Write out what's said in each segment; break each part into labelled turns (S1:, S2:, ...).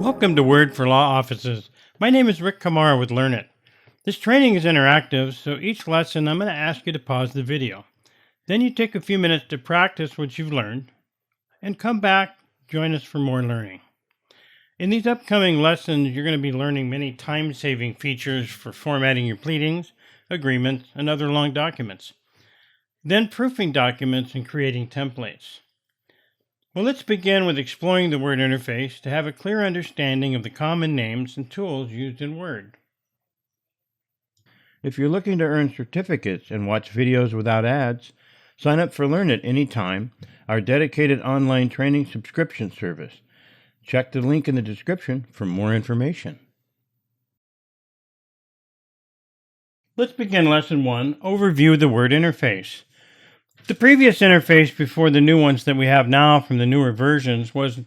S1: Welcome to Word for Law Offices. My name is Rick Kamara with Learnit. This training is interactive, so each lesson I'm going to ask you to pause the video. Then you take a few minutes to practice what you've learned and come back, join us for more learning. In these upcoming lessons, you're going to be learning many time-saving features for formatting your pleadings, agreements, and other long documents. Then proofing documents and creating templates. Well, let's begin with exploring the Word interface to have a clear understanding of the common names and tools used in Word. If you're looking to earn certificates and watch videos without ads, sign up for Learnit Anytime, our dedicated online training subscription service. Check the link in the description for more information. Let's begin Lesson 1, Overview of the Word interface. The previous interface before the new ones that we have now from the newer versions was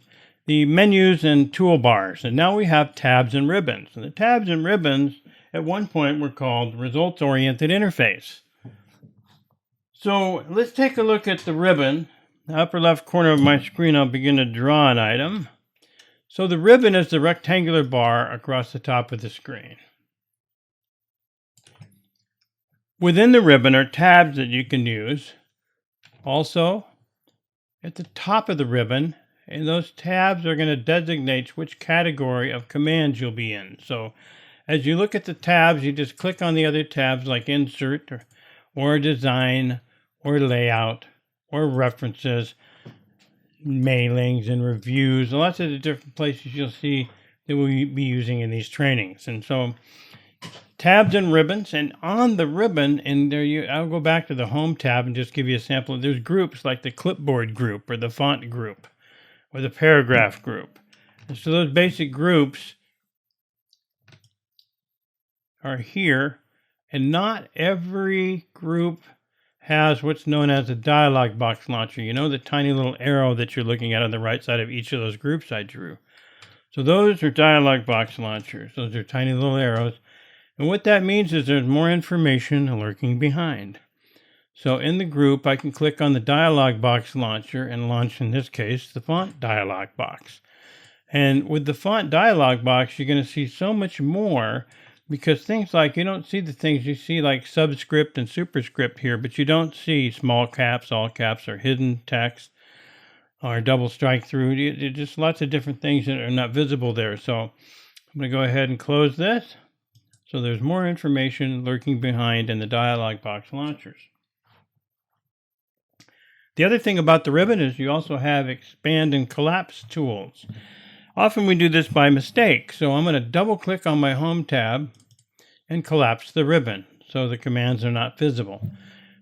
S1: the menus and toolbars, and now we have tabs and ribbons. And the tabs and ribbons at one point were called results-oriented interface. So let's take a look at the ribbon. The upper left corner of my screen, I'll begin to draw an item. So the ribbon is the rectangular bar across the top of the screen. Within the ribbon are tabs that you can use. Also, at the top of the ribbon, and those tabs are going to designate which category of commands you'll be in. So as you look at the tabs, you just click on the other tabs like Insert or Design or Layout or References, Mailings and Reviews, lots of the different places you'll see that we'll be using in these trainings. And so tabs and ribbons, and on the ribbon, and I'll go back to the Home tab and just give you a sample. There's groups like the clipboard group or the font group or the paragraph group. And so those basic groups are here, and not every group has what's known as a dialog box launcher. You know, the tiny little arrow that you're looking at on the right side of each of those groups I drew. So those are dialog box launchers. Those are tiny little arrows. And what that means is there's more information lurking behind. So in the group, I can click on the dialog box launcher and launch, in this case, the font dialog box. And with the font dialog box, you're going to see so much more, because things like, you don't see the things you see like subscript and superscript here, but you don't see small caps, all caps, or hidden text, or double strike through. Just lots of different things that are not visible there. So I'm going to go ahead and close this. So there's more information lurking behind in the dialog box launchers. The other thing about the ribbon is you also have expand and collapse tools. Often we do this by mistake. So I'm going to double click on my Home tab and collapse the ribbon so the commands are not visible.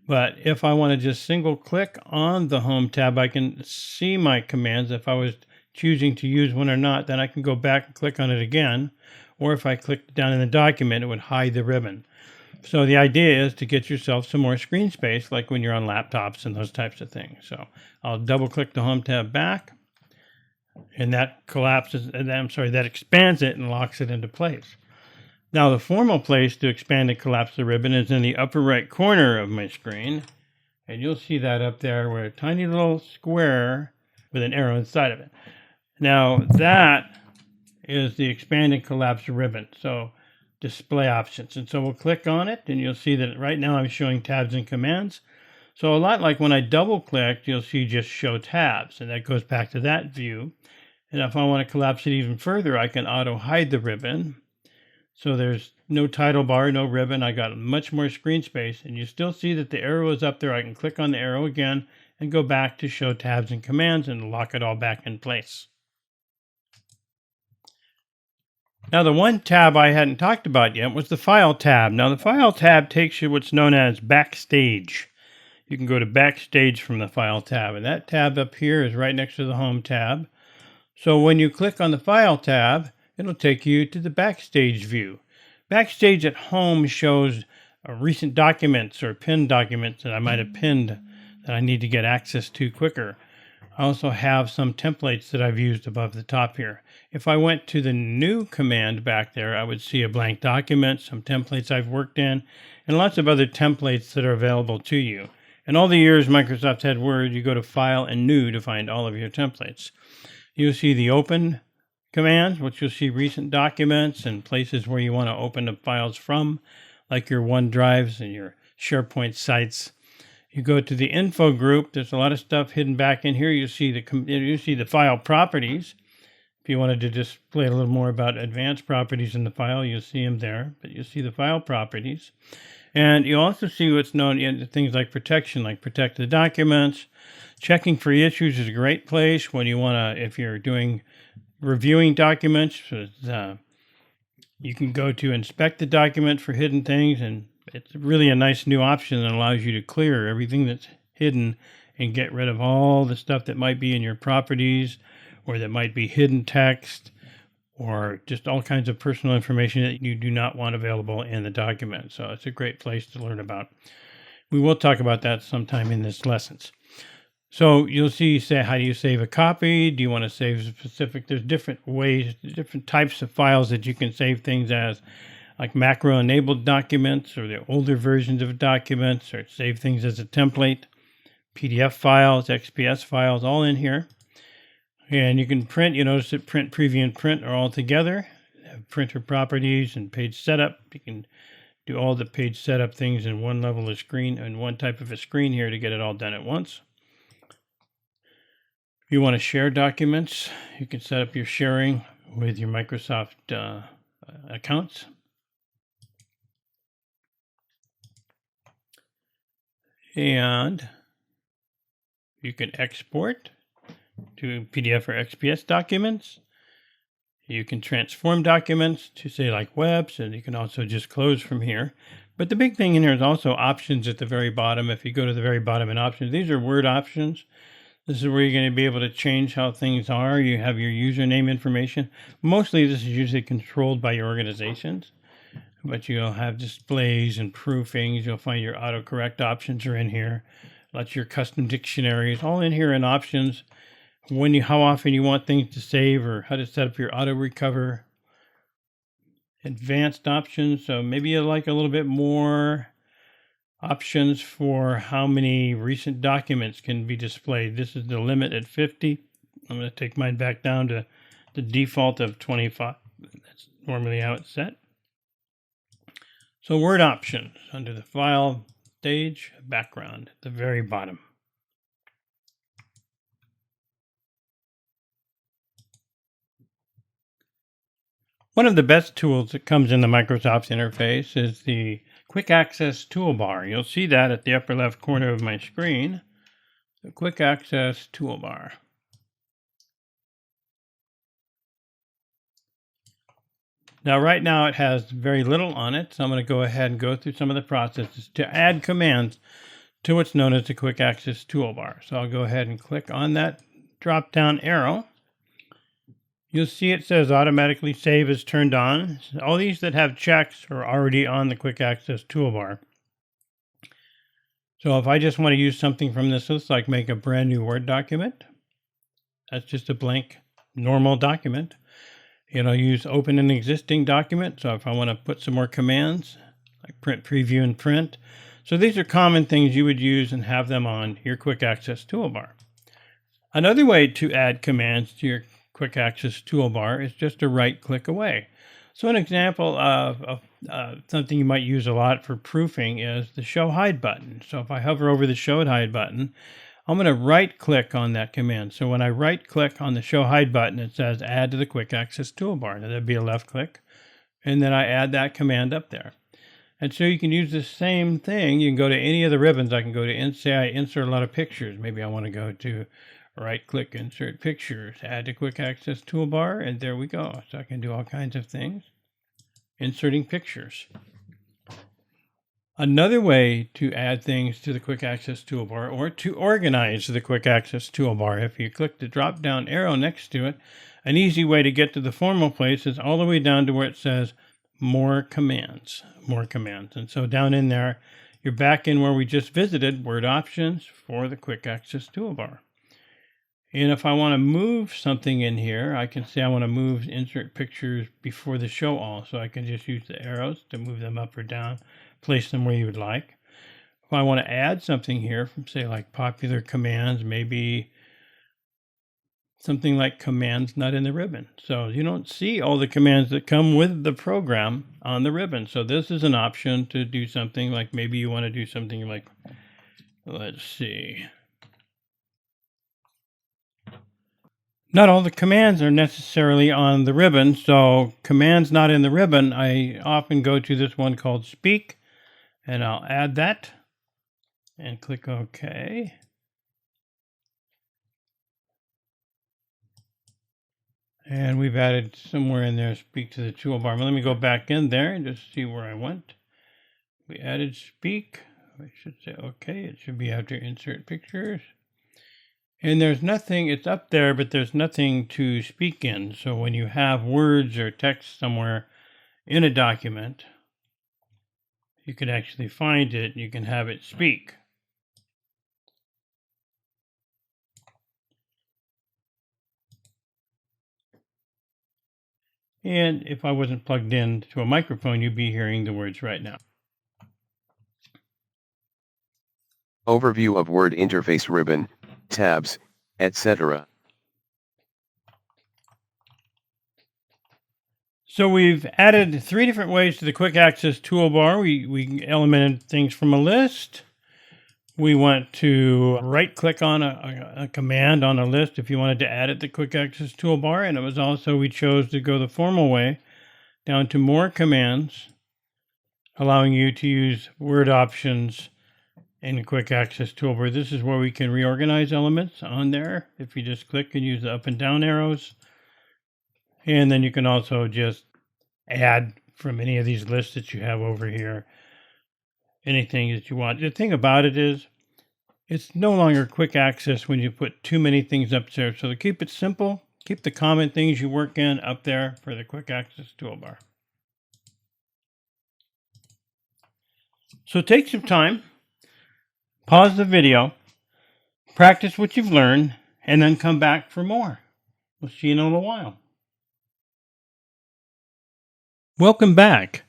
S1: But if I want to just single click on the Home tab, I can see my commands. If I was choosing to use one or not, then I can go back and click on it again. Or if I click down in the document, it would hide the ribbon. So the idea is to get yourself some more screen space, like when you're on laptops and those types of things. So I'll double click the Home tab back, and that collapses, that expands it and locks it into place. Now the formal place to expand and collapse the ribbon is in the upper right corner of my screen. And you'll see that up there where a tiny little square with an arrow inside of it. Now that is the expand and collapse ribbon. So display options. And so we'll click on it, and you'll see that right now I'm showing tabs and commands. So a lot like when I double click, you'll see just show tabs, and that goes back to that view. And if I want to collapse it even further, I can auto hide the ribbon. So there's no title bar, no ribbon. I got much more screen space, and you still see that the arrow is up there. I can click on the arrow again and go back to show tabs and commands and lock it all back in place. Now, the one tab I hadn't talked about yet was the File tab. Now, the File tab takes you what's known as Backstage. You can go to Backstage from the File tab, and that tab up here is right next to the Home tab. So when you click on the File tab, it'll take you to the Backstage view. Backstage at Home shows recent documents or pinned documents that I might have pinned that I need to get access to quicker. I also have some templates that I've used above the top here. If I went to the new command back there, I would see a blank document, some templates I've worked in, and lots of other templates that are available to you. In all the years Microsoft's had Word, you go to File and New to find all of your templates. You'll see the Open commands, which you'll see recent documents and places where you want to open up files from, like your OneDrives and your SharePoint sites. You go to the info group. There's a lot of stuff hidden back in here. You see the file properties. If you wanted to display a little more about advanced properties in the file, you'll see them there. But you'll see the file properties. And you also see what's known in things like protection, like protect the documents. Checking for issues is a great place when you want to, if you're reviewing documents, you can go to inspect the document for hidden things, and it's really a nice new option that allows you to clear everything that's hidden and get rid of all the stuff that might be in your properties, or that might be hidden text, or just all kinds of personal information that you do not want available in the document. So it's a great place to learn about. We will talk about that sometime in this lessons. So you'll see, how do you save a copy? Do you want to save specific? There's different ways, different types of files that you can save things as, like macro-enabled documents or the older versions of documents, or save things as a template, PDF files, XPS files, all in here. And you can print. You notice that print, preview, and print are all together. Have printer properties and page setup. You can do all the page setup things in one level of screen and one type of a screen here to get it all done at once. If you want to share documents, you can set up your sharing with your Microsoft accounts. And you can export to PDF or XPS documents. You can transform documents to, say, like webs, and you can also just close from here. But the big thing in here is also options at the very bottom. If you go to the very bottom in options, these are Word options. This is where you're going to be able to change how things are. You have your username information. Mostly this is usually controlled by your organizations, but you'll have displays and proofings. You'll find your AutoCorrect options are in here. Lots of your custom dictionaries, all in here in options. How often you want things to save, or how to set up your auto recover. Advanced options, so maybe you like a little bit more options for how many recent documents can be displayed. This is the limit at 50. I'm going to take mine back down to the default of 25. That's normally how it's set. So Word options under the file stage background at the very bottom. One of the best tools that comes in the Microsoft interface is the Quick Access toolbar. You'll see that at the upper left corner of my screen, the Quick Access toolbar. Now, right now it has very little on it, so I'm going to go ahead and go through some of the processes to add commands to what's known as the Quick Access toolbar. So I'll go ahead and click on that drop-down arrow. You'll see it says automatically save is turned on. All these that have checks are already on the Quick Access toolbar. So if I just want to use something from this list, like make a brand new Word document, that's just a blank normal document. It'll use open an existing document. So if I want to put some more commands, like print, preview, and print. So these are common things you would use and have them on your Quick Access toolbar. Another way to add commands to your Quick Access toolbar is just to right click away. So an example of something you might use a lot for proofing is the Show Hide button. So if I hover over the Show Hide button, I'm going to right click on that command. So when I right click on the Show Hide button, it says add to the Quick Access toolbar. Now that'd be a left click, and then I add that command up there. And so you can use the same thing. You can go to any of the ribbons. I can go to say I insert a lot of pictures. Maybe I want to go to right click, insert pictures, add to Quick Access toolbar, and there we go. So I can do all kinds of things, inserting pictures. Another way to add things to the Quick Access toolbar, or to organize the Quick Access toolbar, if you click the drop down arrow next to it, an easy way to get to the formal place is all the way down to where it says more commands. And so down in there, you're back in where we just visited, Word options for the Quick Access toolbar. And if I want to move something in here, I can say I want to move insert pictures before the show all. So I can just use the arrows to move them up or down, place them where you would like. If I want to add something here from, say, like popular commands, maybe something like commands not in the ribbon. So you don't see all the commands that come with the program on the ribbon. So this is an option to do something like, maybe you want to do something like, let's see. Not all the commands are necessarily on the ribbon. So commands not in the ribbon, I often go to this one called speak, and I'll add that and click OK. And we've added somewhere in there, speak to the toolbar. Let me go back in there and just see where I went. We added speak. I should say okay. It should be after insert pictures. And there's nothing, it's up there, but there's nothing to speak in. So when you have words or text somewhere in a document, you can actually find it and you can have it speak. And if I wasn't plugged in to a microphone, you'd be hearing the words right now.
S2: Overview of Word interface ribbon, tabs, etc.
S1: So we've added 3 different ways to the quick access toolbar. We elemented things from a list. We want to right click on a command on a list if you wanted to add it to quick access toolbar. And it was also, we chose to go the formal way down to more commands, allowing you to use word options in the quick access toolbar. This is where we can reorganize elements on there. If you just click and use the up and down arrows. And then you can also just add from any of these lists that you have over here, anything that you want. The thing about it is, it's no longer quick access when you put too many things up there. So to keep it simple, keep the common things you work in up there for the quick access toolbar. So take some time, pause the video, practice what you've learned, and then come back for more. We'll see you in a little while. Welcome back.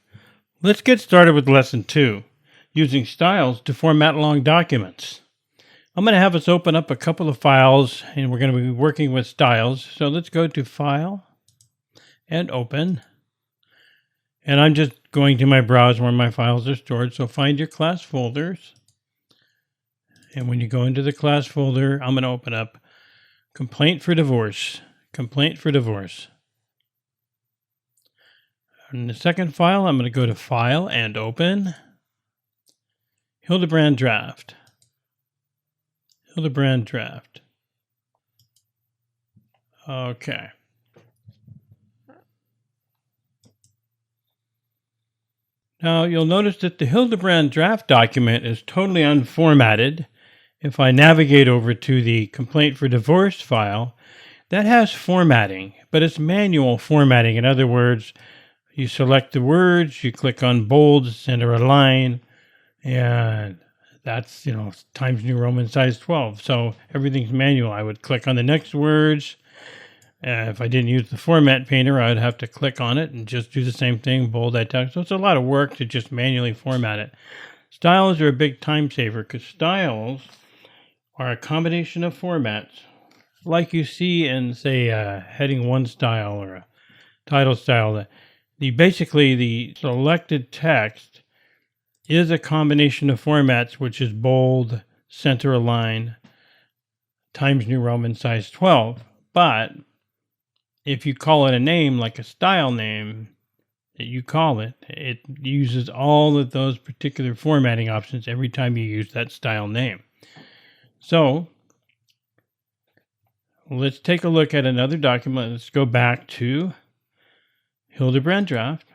S1: Let's get started with lesson 2, using styles to format long documents. I'm going to have us open up a couple of files, and we're going to be working with styles. So let's go to File and Open. And I'm just going to my browser where my files are stored. So find your class folders. And when you go into the class folder, I'm going to open up Complaint for Divorce. Complaint for Divorce. In the second file, I'm going to go to File and Open. Hildebrand Draft. Hildebrand Draft. Okay. Now you'll notice that the Hildebrand Draft document is totally unformatted. If I navigate over to the Complaint for Divorce file, that has formatting, but it's manual formatting. In other words, you select the words, you click on bold, center a line, and that's, Times New Roman size 12. So everything's manual. I would click on the next words. If I didn't use the format painter, I would have to click on it and just do the same thing, bold italic. So it's a lot of work to just manually format it. Styles are a big time saver because styles are a combination of formats like you see in, say, a heading 1 style or a title style. Basically, the selected text is a combination of formats, which is bold, center align, Times New Roman size 12. But if you call it a name, like a style name that you call it, it uses all of those particular formatting options every time you use that style name. So let's take a look at another document. Let's go back to Hildebrand Draft.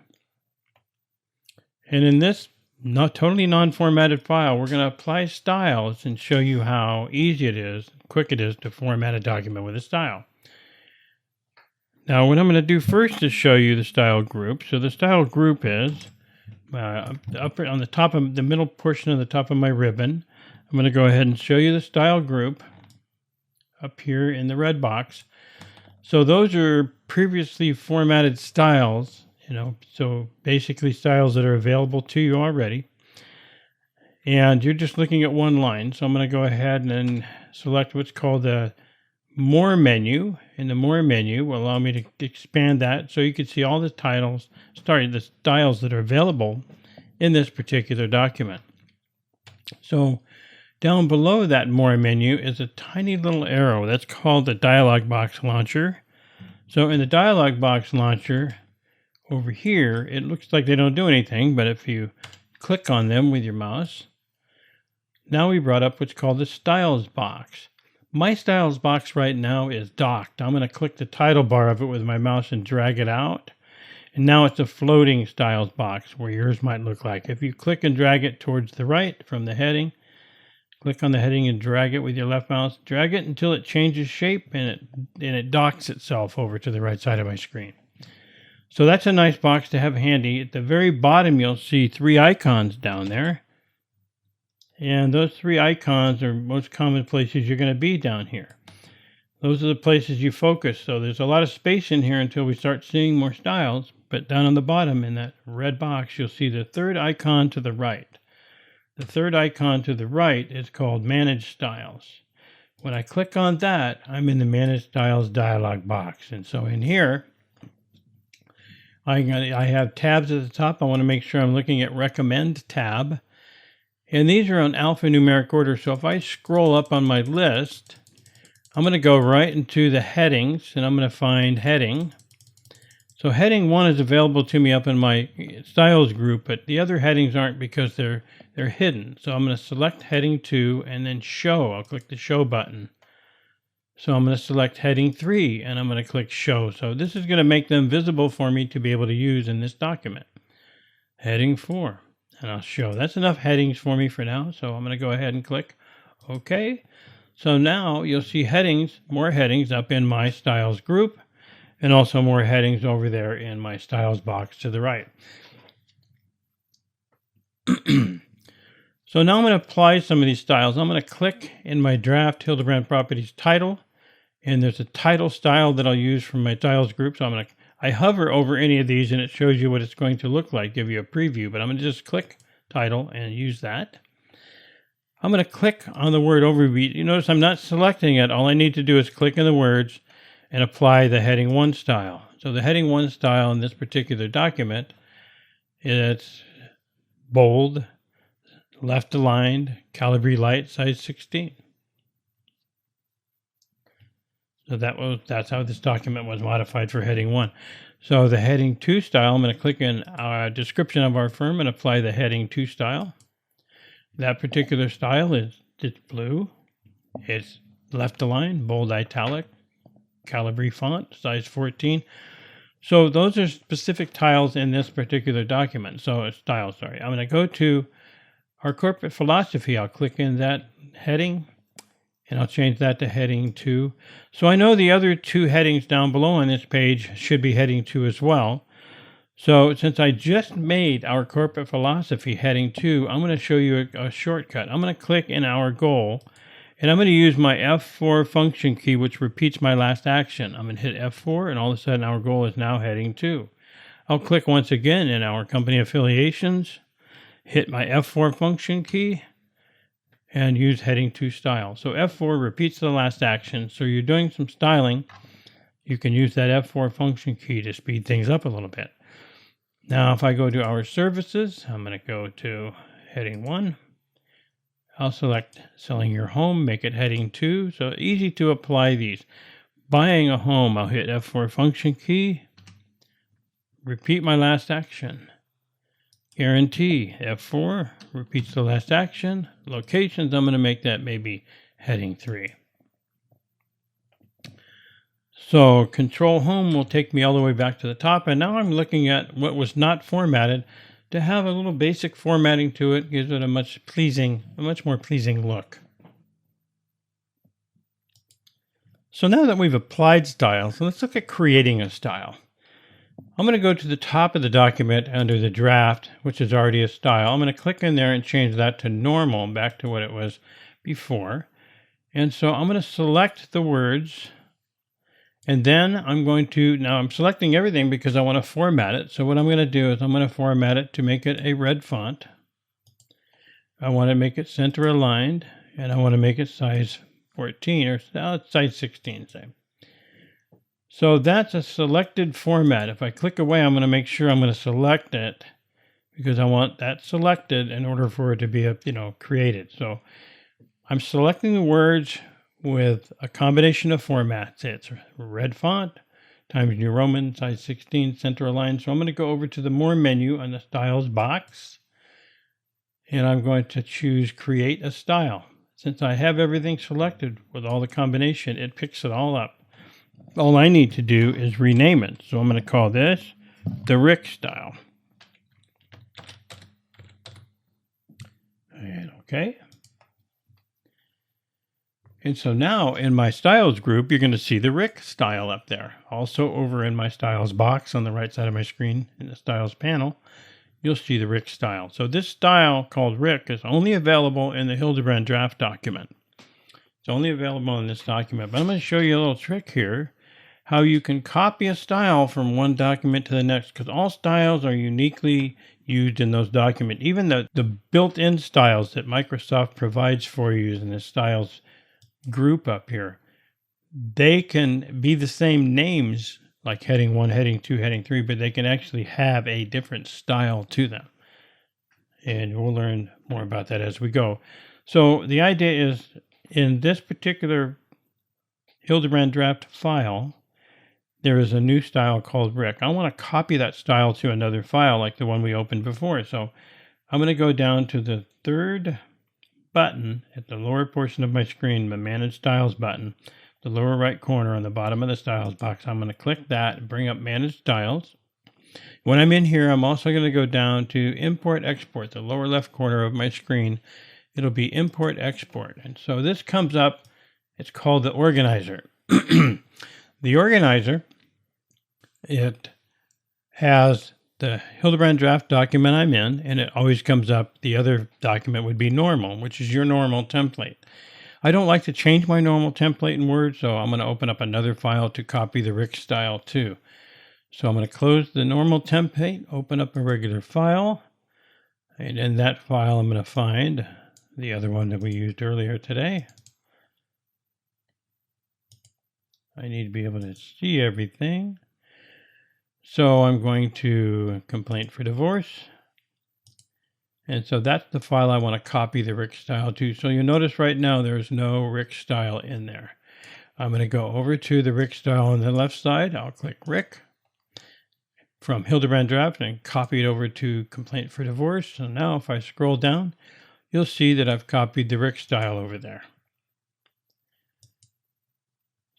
S1: And in this totally non-formatted file, we're going to apply styles and show you how easy it is, quick it is to format a document with a style. Now, what I'm going to do first is show you the style group. So the style group is up on the top of the middle portion of the top of my ribbon. I'm going to go ahead and show you the style group up here in the red box. So those are previously formatted styles, so basically styles that are available to you already. And you're just looking at one line. So I'm going to go ahead and select what's called the More menu. and the More menu will allow me to expand that so you can see all the the styles that are available in this particular document. So down below that More menu is a tiny little arrow. That's called the dialog box launcher. So in the dialog box launcher over here, it looks like they don't do anything, but if you click on them with your mouse, now we brought up what's called the styles box. My styles box right now is docked. I'm going to click the title bar of it with my mouse and drag it out. And now it's a floating styles box where yours might look like. If you click and drag it towards the right from the heading, click on the heading and drag it with your left mouse, drag it until it changes shape and it docks itself over to the right side of my screen. So that's a nice box to have handy. At the very bottom, you'll see 3 icons down there. And those 3 icons are most common places you're going to be down here. Those are the places you focus. So there's a lot of space in here until we start seeing more styles. But down on the bottom in that red box, you'll see the 3rd icon to the right. The 3rd icon to the right is called Manage Styles. When I click on that, I'm in the Manage Styles dialog box. And so in here, I have tabs at the top. I want to make sure I'm looking at Recommend tab. And these are on alphanumeric order. So if I scroll up on my list, I'm going to go right into the headings and I'm going to find heading. So heading 1 is available to me up in my styles group, but the other headings aren't because they're hidden. So I'm going to select heading 2 and then show. I'll click the show button. So I'm going to select heading 3 and I'm going to click show. So this is going to make them visible for me to be able to use in this document. Heading 4. And I'll show. That's enough headings for me for now. So I'm going to go ahead and click OK. So now you'll see headings, more headings up in my styles group, and also more headings over there in my styles box to the right. So now I'm going to apply some of these styles. I'm going to click in my draft Hildebrand Properties title, and there's a title style that I'll use from my styles group. So I hover over any of these and it shows you what it's going to look like, give you a preview, but I'm going to just click title and use that. I'm going to click on the word overview. You notice I'm not selecting it. All I need to do is click in the words and apply the heading 1 style. So the heading 1 style in this particular document, it's bold, left aligned, Calibri light, size 16. So that's how this document was modified for heading 1. So the heading 2 style, I'm going to click in our description of our firm and apply the heading 2 style. That particular style it's blue, it's left aligned, bold italic, Calibri font, size 14. So those are specific tiles in this particular document. So style, sorry. I'm going to go to our corporate philosophy. I'll click in that heading and I'll change that to heading 2. So I know the other 2 headings down below on this page should be heading 2 as well. So since I just made our corporate philosophy heading 2, I'm going to show you a shortcut. I'm going to click in our goal and I'm going to use my F4 function key, which repeats my last action. I'm going to hit F4 and all of a sudden our goal is now heading 2. I'll click once again in our company affiliations, hit my F4 function key, and use heading 2 style. So F4 repeats the last action. So you're doing some styling, you can use that F4 function key to speed things up a little bit. Now if I go to our services, I'm going to go to heading 1. I'll select selling your home, make it heading 2. So easy to apply these. Buying a home, I'll hit F4 function key, repeat my last action. Guarantee, F4, repeats the last action. Locations, I'm going to make that maybe heading 3. So Control Home will take me all the way back to the top. And now I'm looking at what was not formatted to have a little basic formatting to it. Gives it a much more pleasing look. So now that we've applied styles, let's look at creating a style. I'm going to go to the top of the document under the draft, which is already a style. I'm going to click in there and change that to normal, back to what it was before. And so I'm going to select the words, and then now I'm selecting everything because I want to format it. So what I'm going to do is I'm going to format it to make it a red font. I want to make it center aligned, and I want to make it size 14 or size 16, say. So that's a selected format. If I click away, I'm going to make sure I'm going to select it because I want that selected in order for it to be, created. So I'm selecting the words with a combination of formats. It's red font, Times New Roman, size 16, center align. So I'm going to go over to the More menu on the Styles box, and I'm going to choose Create a Style. Since I have everything selected with all the combination, it picks it all up. All I need to do is rename it. So I'm going to call this the Rick style. And okay. And so now in my styles group, you're going to see the Rick style up there. Also over in my styles box on the right side of my screen in the styles panel, you'll see the Rick style. So this style called Rick is only available in the Hildebrand draft document. It's only available in this document, but I'm going to show you a little trick here, how you can copy a style from one document to the next, because all styles are uniquely used in those documents. Even the built-in styles that Microsoft provides for you in the styles group up here, they can be the same names like heading 1, heading 2, heading 3, but they can actually have a different style to them. And we'll learn more about that as we go. So the idea is in this particular Hildebrand draft file, there is a new style called Rick. I want to copy that style to another file like the one we opened before. So I'm going to go down to the third button at the lower portion of my screen, the Manage Styles button, the lower right corner on the bottom of the Styles box. I'm going to click that and bring up Manage Styles. When I'm in here, I'm also going to go down to Import Export, the lower left corner of my screen. It'll be Import Export. And so this comes up, it's called the Organizer. The Organizer, it has the Hildebrand draft document I'm in, and it always comes up. The other document would be normal, which is your normal template. I don't like to change my normal template in Word, so I'm going to open up another file to copy the Rick style too. So I'm going to close the normal template, open up a regular file, and in that file I'm going to find the other one that we used earlier today. I need to be able to see everything. So I'm going to Complaint for Divorce. And so that's the file I want to copy the Rick style to. So you'll notice right now there's no Rick style in there. I'm going to go over to the Rick style on the left side. I'll click Rick from Hildebrand Draft and copy it over to Complaint for Divorce. So now if I scroll down, you'll see that I've copied the Rick style over there.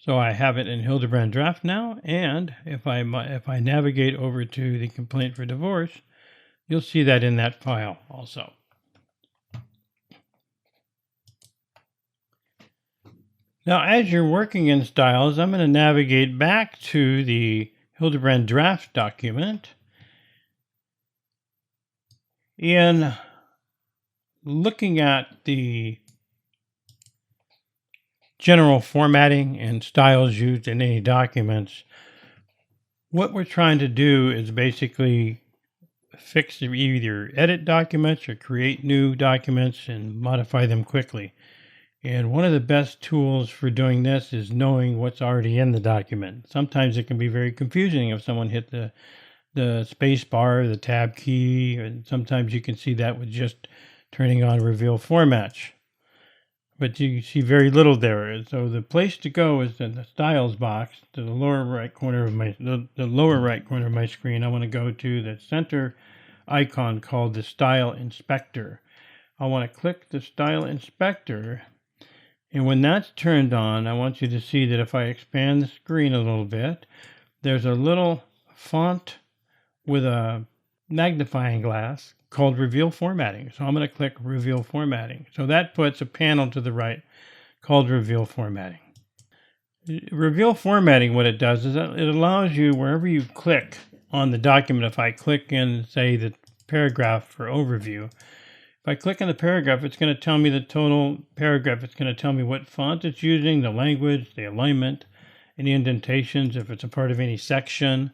S1: So I have it in Hildebrand Draft now, and if I navigate over to the Complaint for Divorce, you'll see that in that file also. Now, as you're working in styles, I'm going to navigate back to the Hildebrand Draft document. In looking at the general formatting and styles used in any documents, what we're trying to do is basically fix or either edit documents or create new documents and modify them quickly. And one of the best tools for doing this is knowing what's already in the document. Sometimes it can be very confusing if someone hit the space bar, the tab key, and sometimes you can see that with just turning on Reveal Format. But you see very little there. And so the place to go is in the Styles box to the lower right corner of my screen. I want to go to the center icon called the Style Inspector. I want to click the Style Inspector, and when that's turned on, I want you to see that if I expand the screen a little bit, there's a little font with a magnifying glass called Reveal Formatting. So I'm going to click Reveal Formatting. So that puts a panel to the right called Reveal Formatting. Reveal Formatting, what it does is it allows you, wherever you click on the document, if I click in, say, the paragraph for overview, if I click on the paragraph, it's going to tell me the total paragraph. It's going to tell me what font it's using, the language, the alignment, any indentations, if it's a part of any section.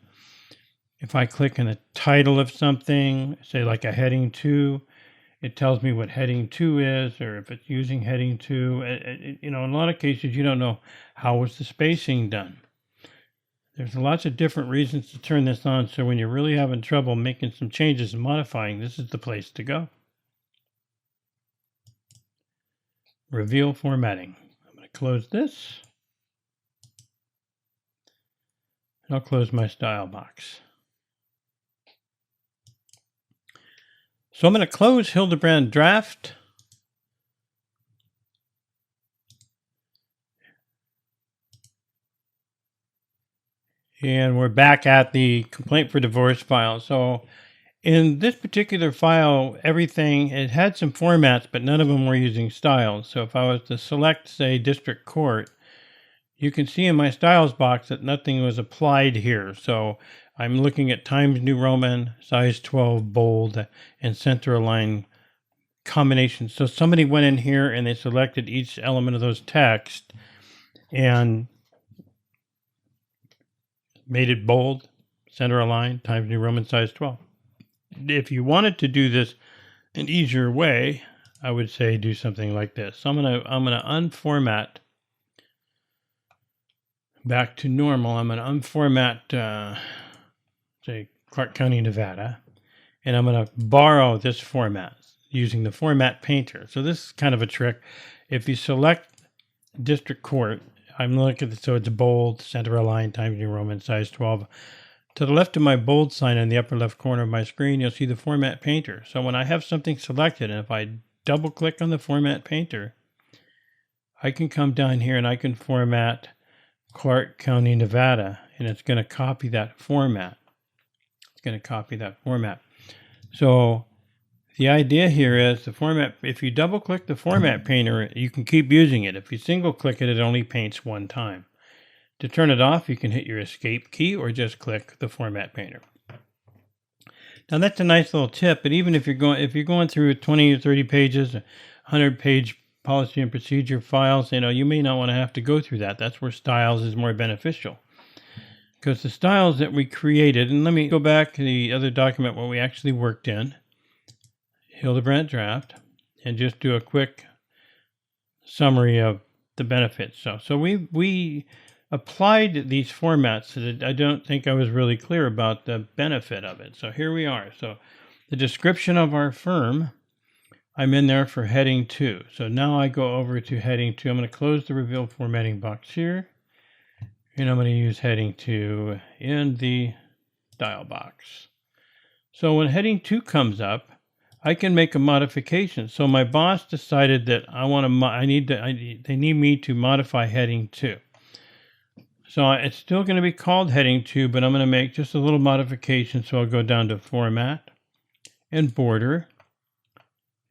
S1: If I click on the title of something, say like a heading 2, it tells me what heading 2 is, or if it's using heading 2. In a lot of cases, you don't know how was the spacing done. There's lots of different reasons to turn this on, so when you're really having trouble making some changes and modifying, this is the place to go. Reveal formatting. I'm going to close this. I'll close my style box. So I'm going to close Hildebrand Draft. And we're back at the complaint for divorce file. So in this particular file, it had some formats, but none of them were using styles. So if I was to select, say, District Court, you can see in my styles box that nothing was applied here. So I'm looking at Times New Roman, size 12, bold, and center align combinations. So somebody went in here and they selected each element of those text and made it bold, center align, Times New Roman, size 12. If you wanted to do this an easier way, I would say do something like this. So I'm gonna unformat back to normal. I'm gonna unformat say Clark County, Nevada, and I'm gonna borrow this format using the format painter. So this is kind of a trick. If you select District Court, I'm looking at so it's bold, center align, Times New Roman, size 12. To the left of my bold sign in the upper left corner of my screen, you'll see the format painter. So when I have something selected, and if I double click on the format painter, I can come down here and I can format Clark County, Nevada, and it's going to copy that format. So the idea here is the format, if you double click the format painter, you can keep using it. If you single click it, it only paints one time. To turn it off, you can hit your escape key or just click the format painter. Now that's a nice little tip, but even if you're going through 20 or 30 pages, 100-page policy and procedure files, you may not want to have to go through that. That's where styles is more beneficial. Because the styles that we created, and let me go back to the other document where we actually worked in, Hildebrand Draft, and just do a quick summary of the benefits. So we applied these formats that I don't think I was really clear about the benefit of it. So here we are. So the description of our firm, I'm in there for heading 2. So now I go over to heading 2. I'm going to close the reveal formatting box here. And I'm going to use heading 2 in the dial box. So when heading 2 comes up, I can make a modification. So my boss decided that they need me to modify heading 2. So it's still going to be called heading 2, but I'm going to make just a little modification. So I'll go down to format and border,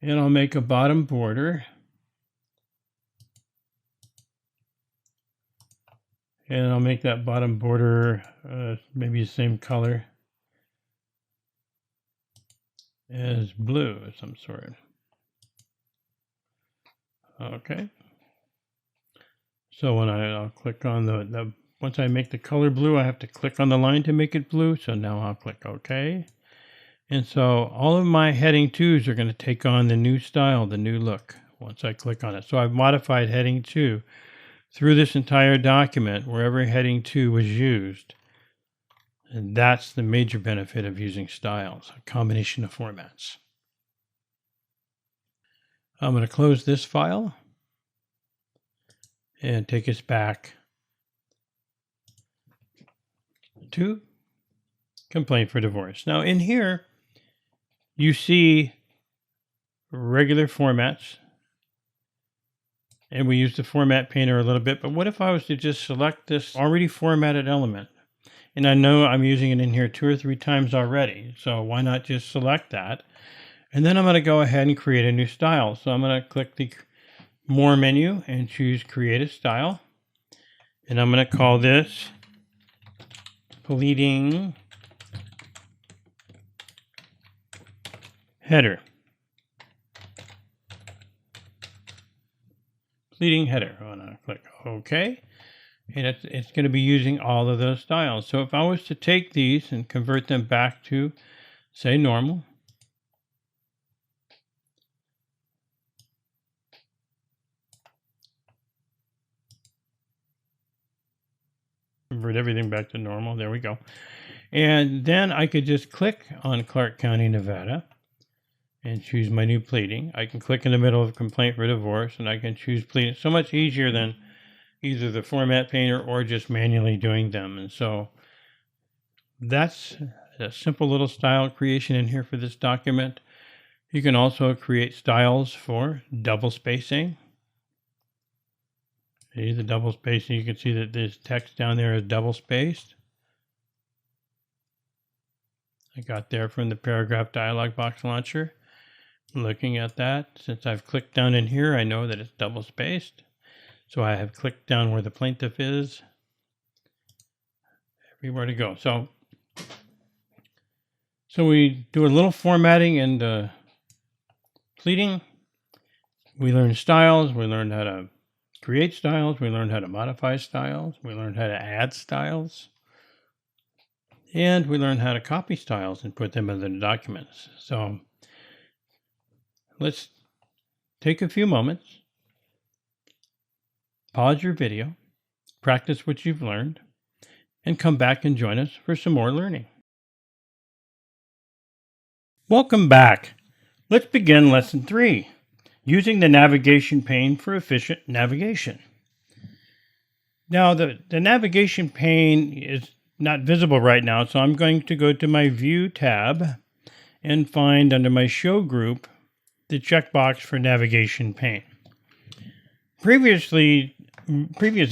S1: and I'll make a bottom border. And I'll make that bottom border maybe the same color as blue of some sort. Okay. So when I'll click on once I make the color blue, I have to click on the line to make it blue. So now I'll click OK. And so all of my heading 2s are going to take on the new style, the new look, once I click on it. So I've modified heading 2 through this entire document, wherever heading 2 was used. And that's the major benefit of using styles, a combination of formats. I'm going to close this file and take us back to complaint for divorce. Now in here, you see regular formats, and we use the format painter a little bit, but what if I was to just select this already formatted element? And I know I'm using it in here 2 or 3 times already, so why not just select that? And then I'm going to go ahead and create a new style. So I'm going to click the More menu and choose Create a Style. And I'm going to call this Pleading Header. Pleading Header. I'm going to click OK. And it's going to be using all of those styles. So if I was to take these and convert them back to, say, normal, convert everything back to normal. There we go. And then I could just click on Clark County, Nevada, and choose my new pleading. I can click in the middle of complaint or divorce, and I can choose pleading. So much easier than either the format painter or just manually doing them. And so that's a simple little style creation in here for this document. You can also create styles for double spacing. See the double spacing, you can see that this text down there is double spaced. I got there from the paragraph dialog box launcher. Looking at that, since I've clicked down in here, I know that it's double spaced. So I have clicked down where the plaintiff is. Everywhere to go. So we do a little formatting and pleading. We learned styles. We learned how to create styles. We learned how to modify styles. We learned how to add styles. And we learned how to copy styles and put them into the documents. So let's take a few moments, pause your video, practice what you've learned, and come back and join us for some more learning. Welcome back. Let's begin Lesson 3, using the navigation pane for efficient navigation. Now, the navigation pane is not visible right now, so I'm going to go to my View tab and find under my Show group the checkbox for navigation pane. Previous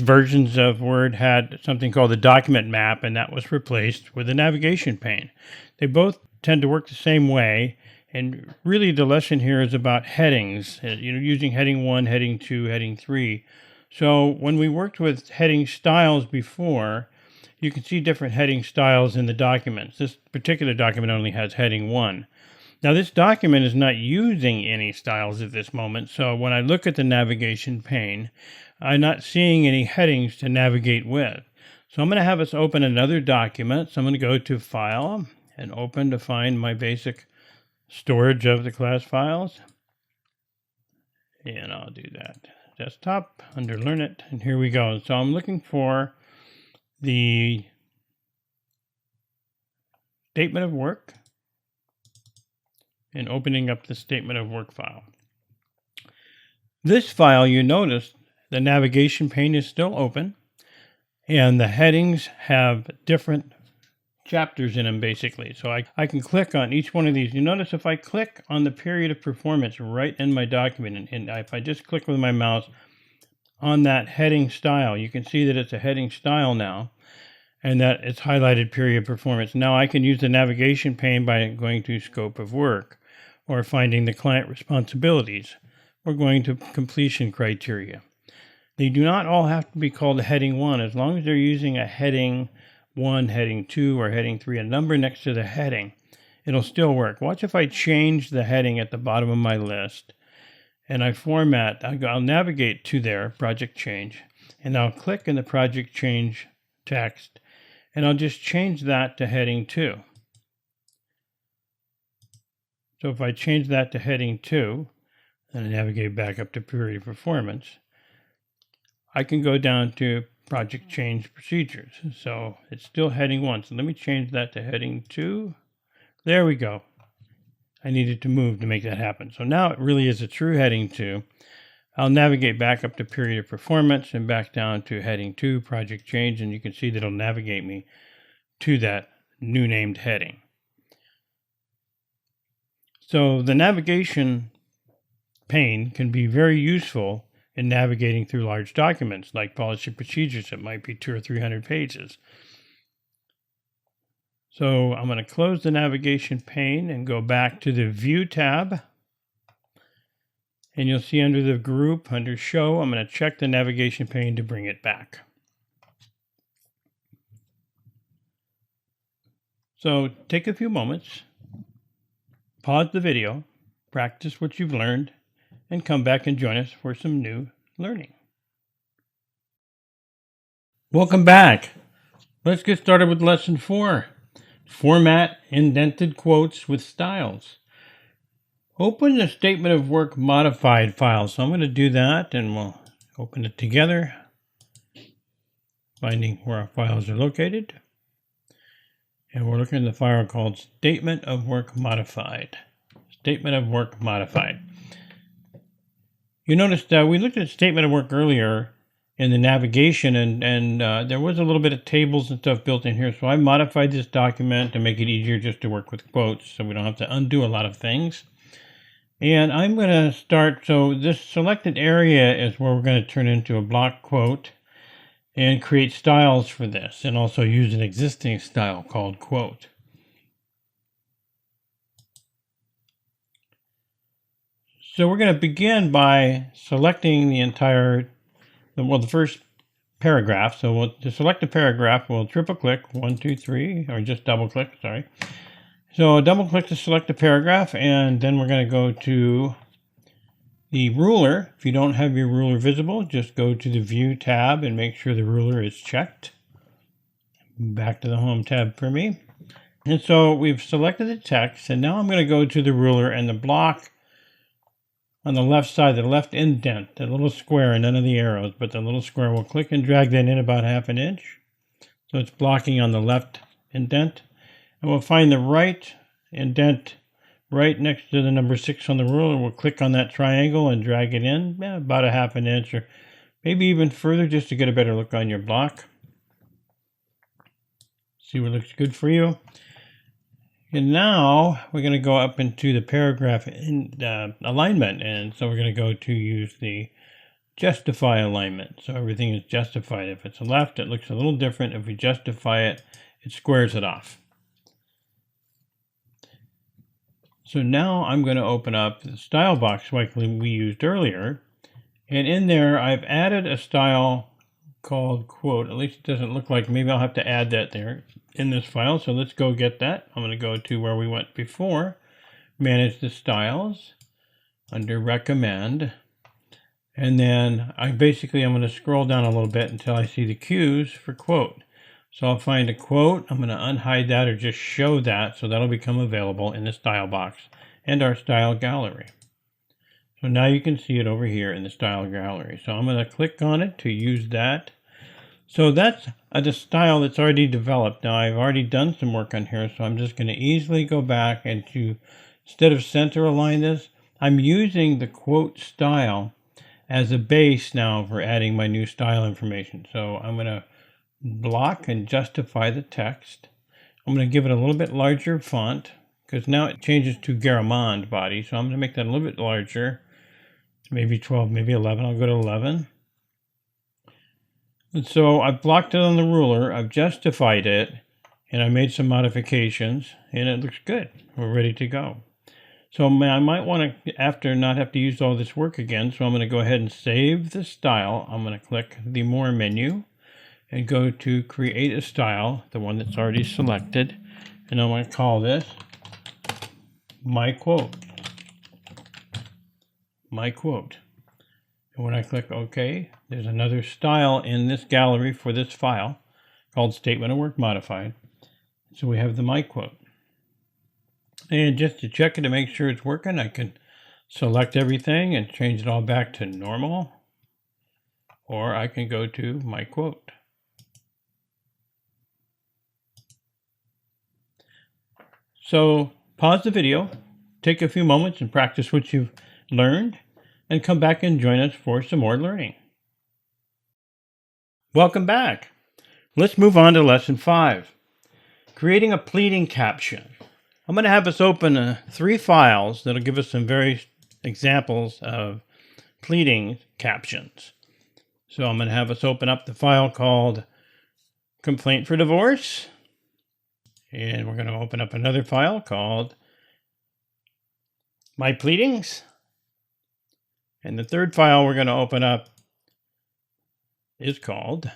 S1: versions of Word had something called the document map, and that was replaced with the navigation pane. They both tend to work the same way, and really the lesson here is about headings, using heading 1, heading 2, heading 3. So when we worked with heading styles before, you can see different heading styles in the documents. This particular document only has heading 1. Now this document is not using any styles at this moment, so when I look at the navigation pane, I'm not seeing any headings to navigate with. So I'm going to have us open another document. So I'm going to go to File and Open to find my basic storage of the class files. And I'll do that. Desktop under Learnit, and here we go. So I'm looking for the statement of work and opening up the statement of work file. This file, you notice the navigation pane is still open and the headings have different chapters in them basically. So I can click on each one of these. You notice if I click on the period of performance right in my document, and if I just click with my mouse on that heading style, you can see that it's a heading style now, and that it's highlighted period performance. Now I can use the navigation pane by going to scope of work, or finding the client responsibilities, or going to completion criteria. They do not all have to be called a heading 1, as long as they're using a heading 1, heading 2, or heading 3, a number next to the heading, it'll still work. Watch if I change the heading at the bottom of my list, and I format, I'll navigate to there, project change, and I'll click in the project change text, and I'll just change that to heading 2. So if I change that to heading 2, and I navigate back up to period performance, I can go down to project change procedures. So it's still heading 1. So let me change that to heading 2. There we go. I needed to move to make that happen. So now it really is a true heading 2. I'll navigate back up to period of performance and back down to heading 2, project change, and you can see that it'll navigate me to that new named heading. So the navigation pane can be very useful in navigating through large documents like policy procedures that might be 200 or 300 pages. So I'm going to close the navigation pane and go back to the View tab. And you'll see under the group, under Show, I'm going to check the navigation pane to bring it back. So take a few moments, pause the video, practice what you've learned, and come back and join us for some new learning. Welcome back. Let's get started with Lesson 4. Format indented quotes with styles. Open the Statement of Work Modified file. So I'm going to do that, and we'll open it together. finding where our files are located. And we're looking at the file called Statement of Work Modified. Statement of Work Modified. You noticed we looked at Statement of Work earlier in the navigation, and there was a little bit of tables and stuff built in here. So I modified this document to make it easier just to work with quotes so we don't have to undo a lot of things. And I'm going to start, so this selected area is where we're going to turn into a block quote and create styles for this, and also use an existing style called quote. So we're going to begin by selecting the first paragraph. So to select a paragraph, we'll triple click, 1, 2, 3, or just double click, sorry. So double click to select a paragraph, and then we're going to go to the ruler. If you don't have your ruler visible, just go to the View tab and make sure the ruler is checked. Back to the Home tab for me. And so we've selected the text, and now I'm going to go to the ruler and the block on the left side, the left indent, the little square, and none of the arrows, but the little square. We'll click and drag that in about 1/2 inch. So it's blocking on the left indent. And we'll find the right indent right next to the number 6 on the ruler. We'll click on that triangle and drag it in about 1/2 inch, or maybe even further, just to get a better look on your block. See what looks good for you. And now we're going to go up into the paragraph alignment. And so we're going to go to use the justify alignment. So everything is justified. If it's left, it looks a little different. If we justify it, it squares it off. So now I'm going to open up the style box like we used earlier. And in there, I've added a style called quote. At least it doesn't look like. Maybe I'll have to add that there in this file. So let's go get that. I'm going to go to where we went before. Manage the styles under recommend. And then I'm going to scroll down a little bit until I see the cues for quote. So I'll find a quote. I'm going to unhide that or just show that. So that'll become available in the style box and our style gallery. So now you can see it over here in the style gallery. So I'm going to click on it to use that. So that's the style that's already developed. Now I've already done some work on here, so I'm just going to easily go back and instead of center align this, I'm using the quote style as a base now for adding my new style information. So I'm going to block and justify the text. I'm going to give it a little bit larger font because now it changes to Garamond body. So I'm going to make that a little bit larger, maybe 12, maybe 11. I'll go to 11. And so I've blocked it on the ruler, I've justified it, and I made some modifications, and it looks good. We're ready to go. So I might want to, not have to use all this work again, so I'm going to go ahead and save the style. I'm going to click the More menu and go to Create a Style, the one that's already selected, and I'm going to call this My Quote. My Quote. And when I click OK, there's another style in this gallery for this file called Statement of Work Modified. So we have the My Quote. And just to check it to make sure it's working, I can select everything and change it all back to normal. Or I can go to My Quote. So pause the video, take a few moments and practice what you've learned, and come back and join us for some more learning. Welcome back. Let's move on to lesson 5, creating a pleading caption. I'm going to have us open 3 files that'll give us some various examples of pleading captions. So I'm going to have us open up the file called Complaint for Divorce. And we're going to open up another file called My Pleadings. And the third file we're going to open up is called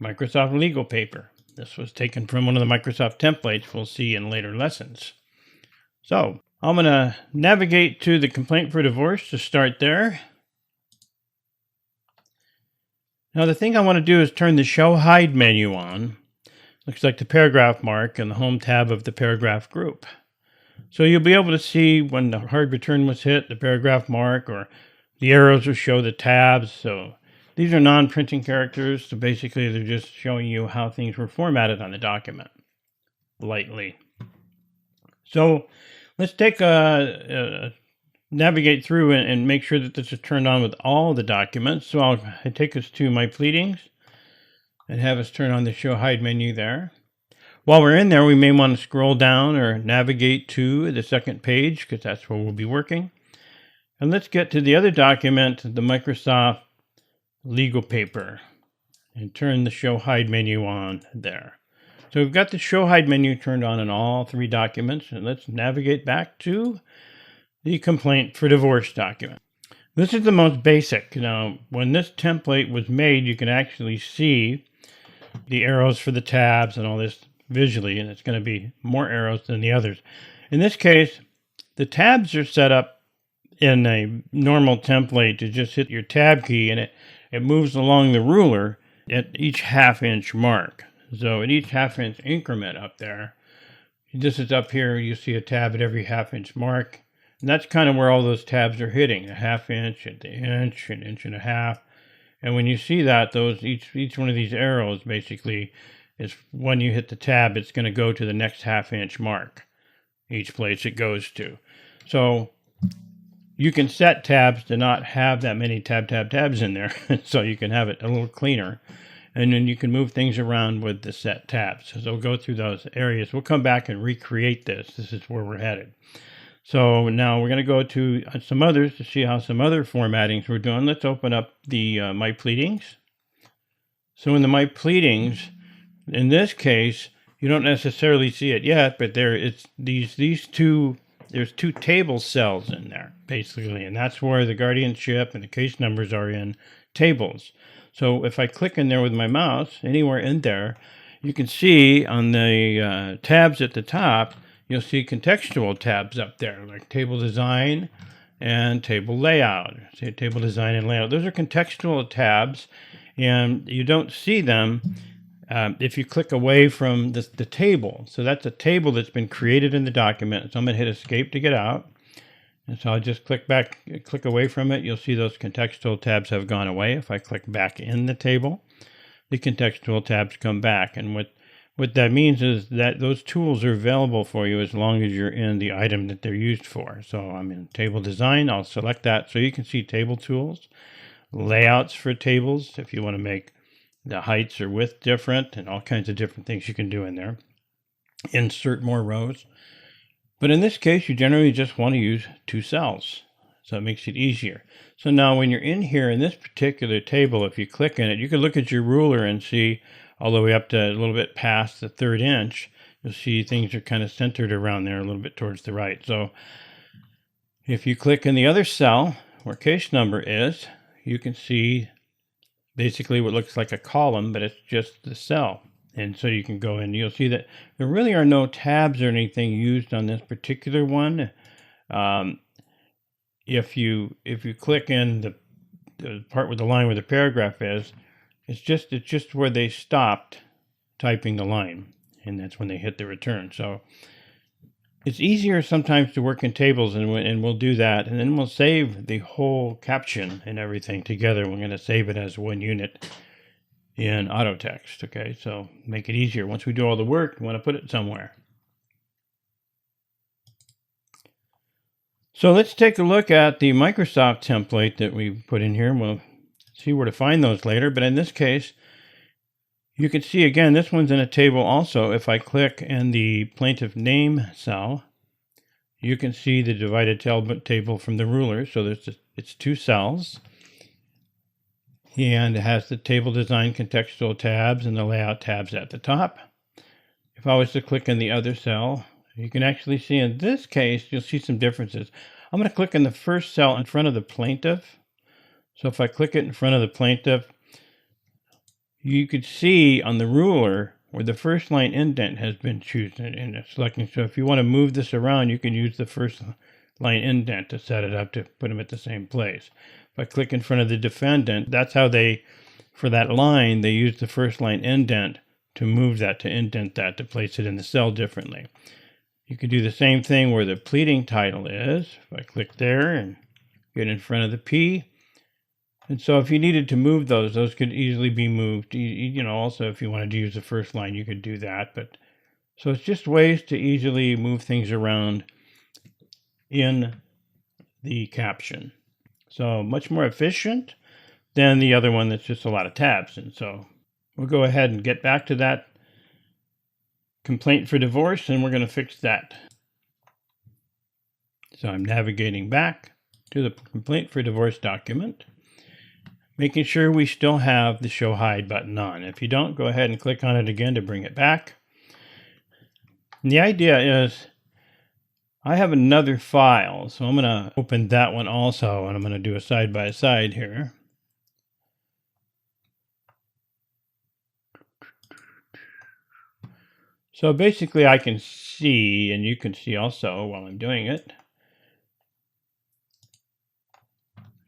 S1: Microsoft Legal Paper. This was taken from one of the Microsoft templates we'll see in later lessons. So I'm going to navigate to the Complaint for Divorce to start there. Now the thing I want to do is turn the Show Hide menu on. Looks like the paragraph mark in the Home tab of the paragraph group. So you'll be able to see when the hard return was hit, the paragraph mark, or the arrows will show the tabs. So These are non-printing characters, so basically they're just showing you how things were formatted on the document, lightly. So let's take navigate through and make sure that this is turned on with all the documents. So I'll take us to my pleadings and have us turn on the show hide menu there. While we're in there, we may want to scroll down or navigate to the second page because that's where we'll be working. And let's get to the other document, the Microsoft legal paper, and turn the show hide menu on there. So we've got the show hide menu turned on in all three documents, and let's navigate back to the complaint for divorce document. This is the most basic. Now, when this template was made, you can actually see the arrows for the tabs and all this visually, and it's going to be more arrows than the others. In this case, the tabs are set up in a normal template to just hit your tab key, and it moves along the ruler at each half-inch mark. So at each half-inch increment up there, this is up here, you see a tab at every half-inch mark. And that's kind of where all those tabs are hitting, a half-inch, at the inch, an inch and a half. And when you see that, each one of these arrows basically is when you hit the tab, it's going to go to the next half-inch mark, each place it goes to. So you can set tabs to not have that many tabs in there, so you can have it a little cleaner. And then you can move things around with the set tabs. So we'll go through those areas. We'll come back and recreate this. This is where we're headed. So now we're going to go to some others to see how some other formattings we're doing. Let's open up the My Pleadings. So in the My Pleadings, in this case, you don't necessarily see it yet, but there's two table cells in there, basically. And that's where the guardianship and the case numbers are in tables. So if I click in there with my mouse, anywhere in there, you can see on the tabs at the top, you'll see contextual tabs up there, like table design and table layout. Say table design and layout. Those are contextual tabs, and you don't see them if you click away from the table. So that's a table that's been created in the document. So I'm going to hit escape to get out. And so I'll just click away from it. You'll see those contextual tabs have gone away. If I click back in the table, the contextual tabs come back. And what that means is that those tools are available for you as long as you're in the item that they're used for. So I'm in table design. I'll select that so you can see table tools, layouts for tables if you want to make the heights or width different, and all kinds of different things you can do in there. Insert more rows. But in this case, you generally just want to use two cells. So it makes it easier. So now when you're in here in this particular table, if you click in it, you can look at your ruler and see all the way up to a little bit past the 3rd inch. You'll see things are kind of centered around there a little bit towards the right. So if you click in the other cell where case number is, you can see basically what looks like a column, but it's just the cell. And so you can go in, you'll see that there really are no tabs or anything used on this particular one. If you click in the part with the line where the paragraph is, it's just where they stopped typing the line, and that's when they hit the return. So it's easier sometimes to work in tables, and we'll do that, and then we'll save the whole caption and everything together. We're going to save it as one unit in AutoText. Okay, so make it easier. Once we do all the work, we want to put it somewhere. So let's take a look at the Microsoft template that we put in here. We'll see where to find those later, but in this case, you can see again, this one's in a table also. If I click in the plaintiff name cell, you can see the divided table from the ruler. So it's two cells. And it has the table design contextual tabs and the layout tabs at the top. If I was to click in the other cell, you can actually see in this case, you'll see some differences. I'm going to click in the first cell in front of the plaintiff. So if I click it in front of the plaintiff, you could see on the ruler where the first line indent has been chosen and selecting. So if you want to move this around, you can use the first line indent to set it up to put them at the same place. If I click in front of the defendant, that's how for that line, they use the first line indent to move that, to indent that, to place it in the cell differently. You could do the same thing where the pleading title is. If I click there and get in front of the P, And so if you needed to move those could easily be moved. Also if you wanted to use the first line, you could do that. But so it's just ways to easily move things around in the caption. So much more efficient than the other one that's just a lot of tabs. And so we'll go ahead and get back to that complaint for divorce, and we're going to fix that. So I'm navigating back to the complaint for divorce document, making sure we still have the show hide button on. If you don't, go ahead and click on it again to bring it back. And the idea is I have another file, so I'm going to open that one also, and I'm going to do a side-by-side here. So basically I can see, and you can see also while I'm doing it,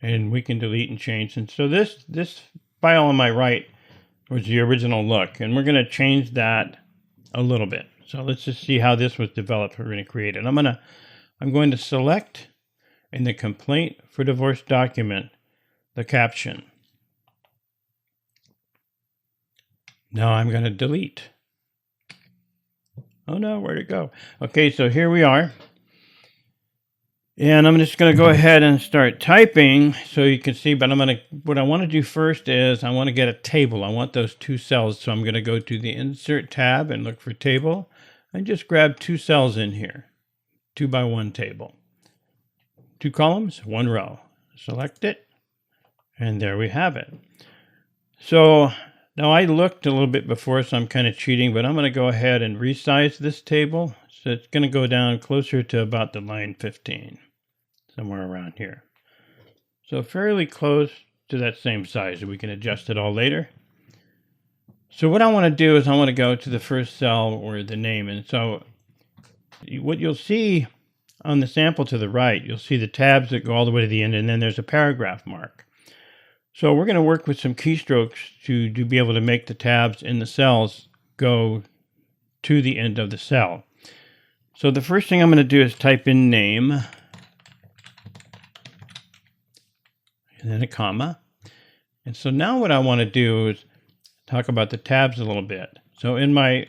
S1: and we can delete and change. And so this file on my right was the original look, and we're going to change that a little bit. So let's just see how this was developed. We're going to create it. I'm going to select in the complaint for divorce document the caption. Now I'm going to delete. Oh no, where'd it go? Okay, so here we are. And I'm just going to go ahead and start typing so you can see, but what I want to do first is I want to get a table. I want those two cells. So I'm going to go to the Insert tab and look for Table and just grab two cells in here. 2x1 table. 2 columns, 1 row. Select it, and there we have it. So now I looked a little bit before, so I'm kind of cheating, but I'm going to go ahead and resize this table. So it's going to go down closer to about the line 15, somewhere around here. So fairly close to that same size. We can adjust it all later. So what I want to do is I want to go to the first cell or the name. And so what you'll see on the sample to the right, you'll see the tabs that go all the way to the end, and then there's a paragraph mark. So we're going to work with some keystrokes to be able to make the tabs in the cells go to the end of the cell. So the first thing I'm going to do is type in name, and then a comma. And so now what I want to do is talk about the tabs a little bit. So in my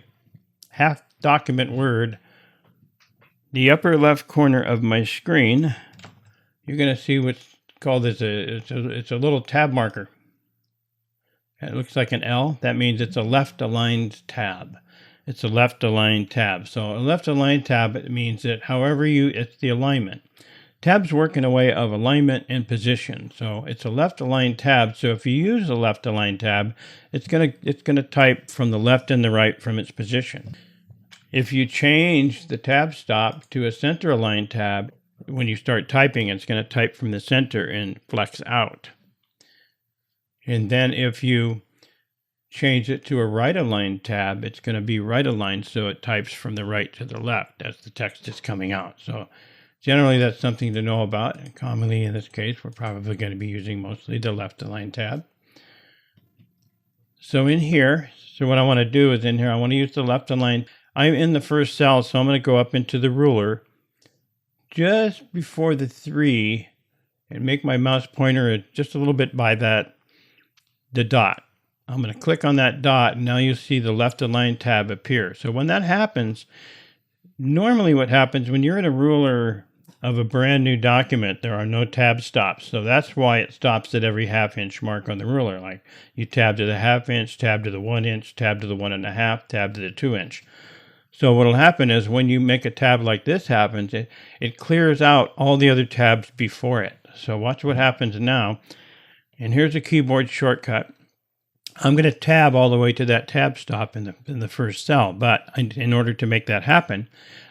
S1: half document Word, the upper left corner of my screen, you're going to see what's called it's a little tab marker. It looks like an L. That means it's a left aligned tab. It's a left aligned tab. So a left aligned tab, it means that it's the alignment. Tabs work in a way of alignment and position. So it's a left aligned tab. So if you use a left aligned tab, it's gonna type from the left and the right from its position. If you change the tab stop to a center aligned tab, when you start typing, it's going to type from the center and flex out. And then if you change it to a right aligned tab, it's going to be right aligned, so it types from the right to the left as the text is coming out. So generally that's something to know about. And commonly in this case, we're probably going to be using mostly the left aligned tab. So in here, what I want to do is in here, I want to use the left aligned. I'm in the first cell, so I'm going to go up into the ruler just before the 3 and make my mouse pointer just a little bit by the dot. I'm going to click on that dot, and now you'll see the left aligned tab appear. So when that happens, normally what happens when you're in a ruler of a brand new document, there are no tab stops. So that's why it stops at every half-inch mark on the ruler. Like you tab to the half-inch, tab to the 1-inch, tab to the 1.5, tab to the 2-inch. So what will happen is when you make a tab like this happens, it clears out all the other tabs before it. So watch what happens now. And here's a keyboard shortcut. I'm going to tab all the way to that tab stop in the first cell. But in order to make that happen,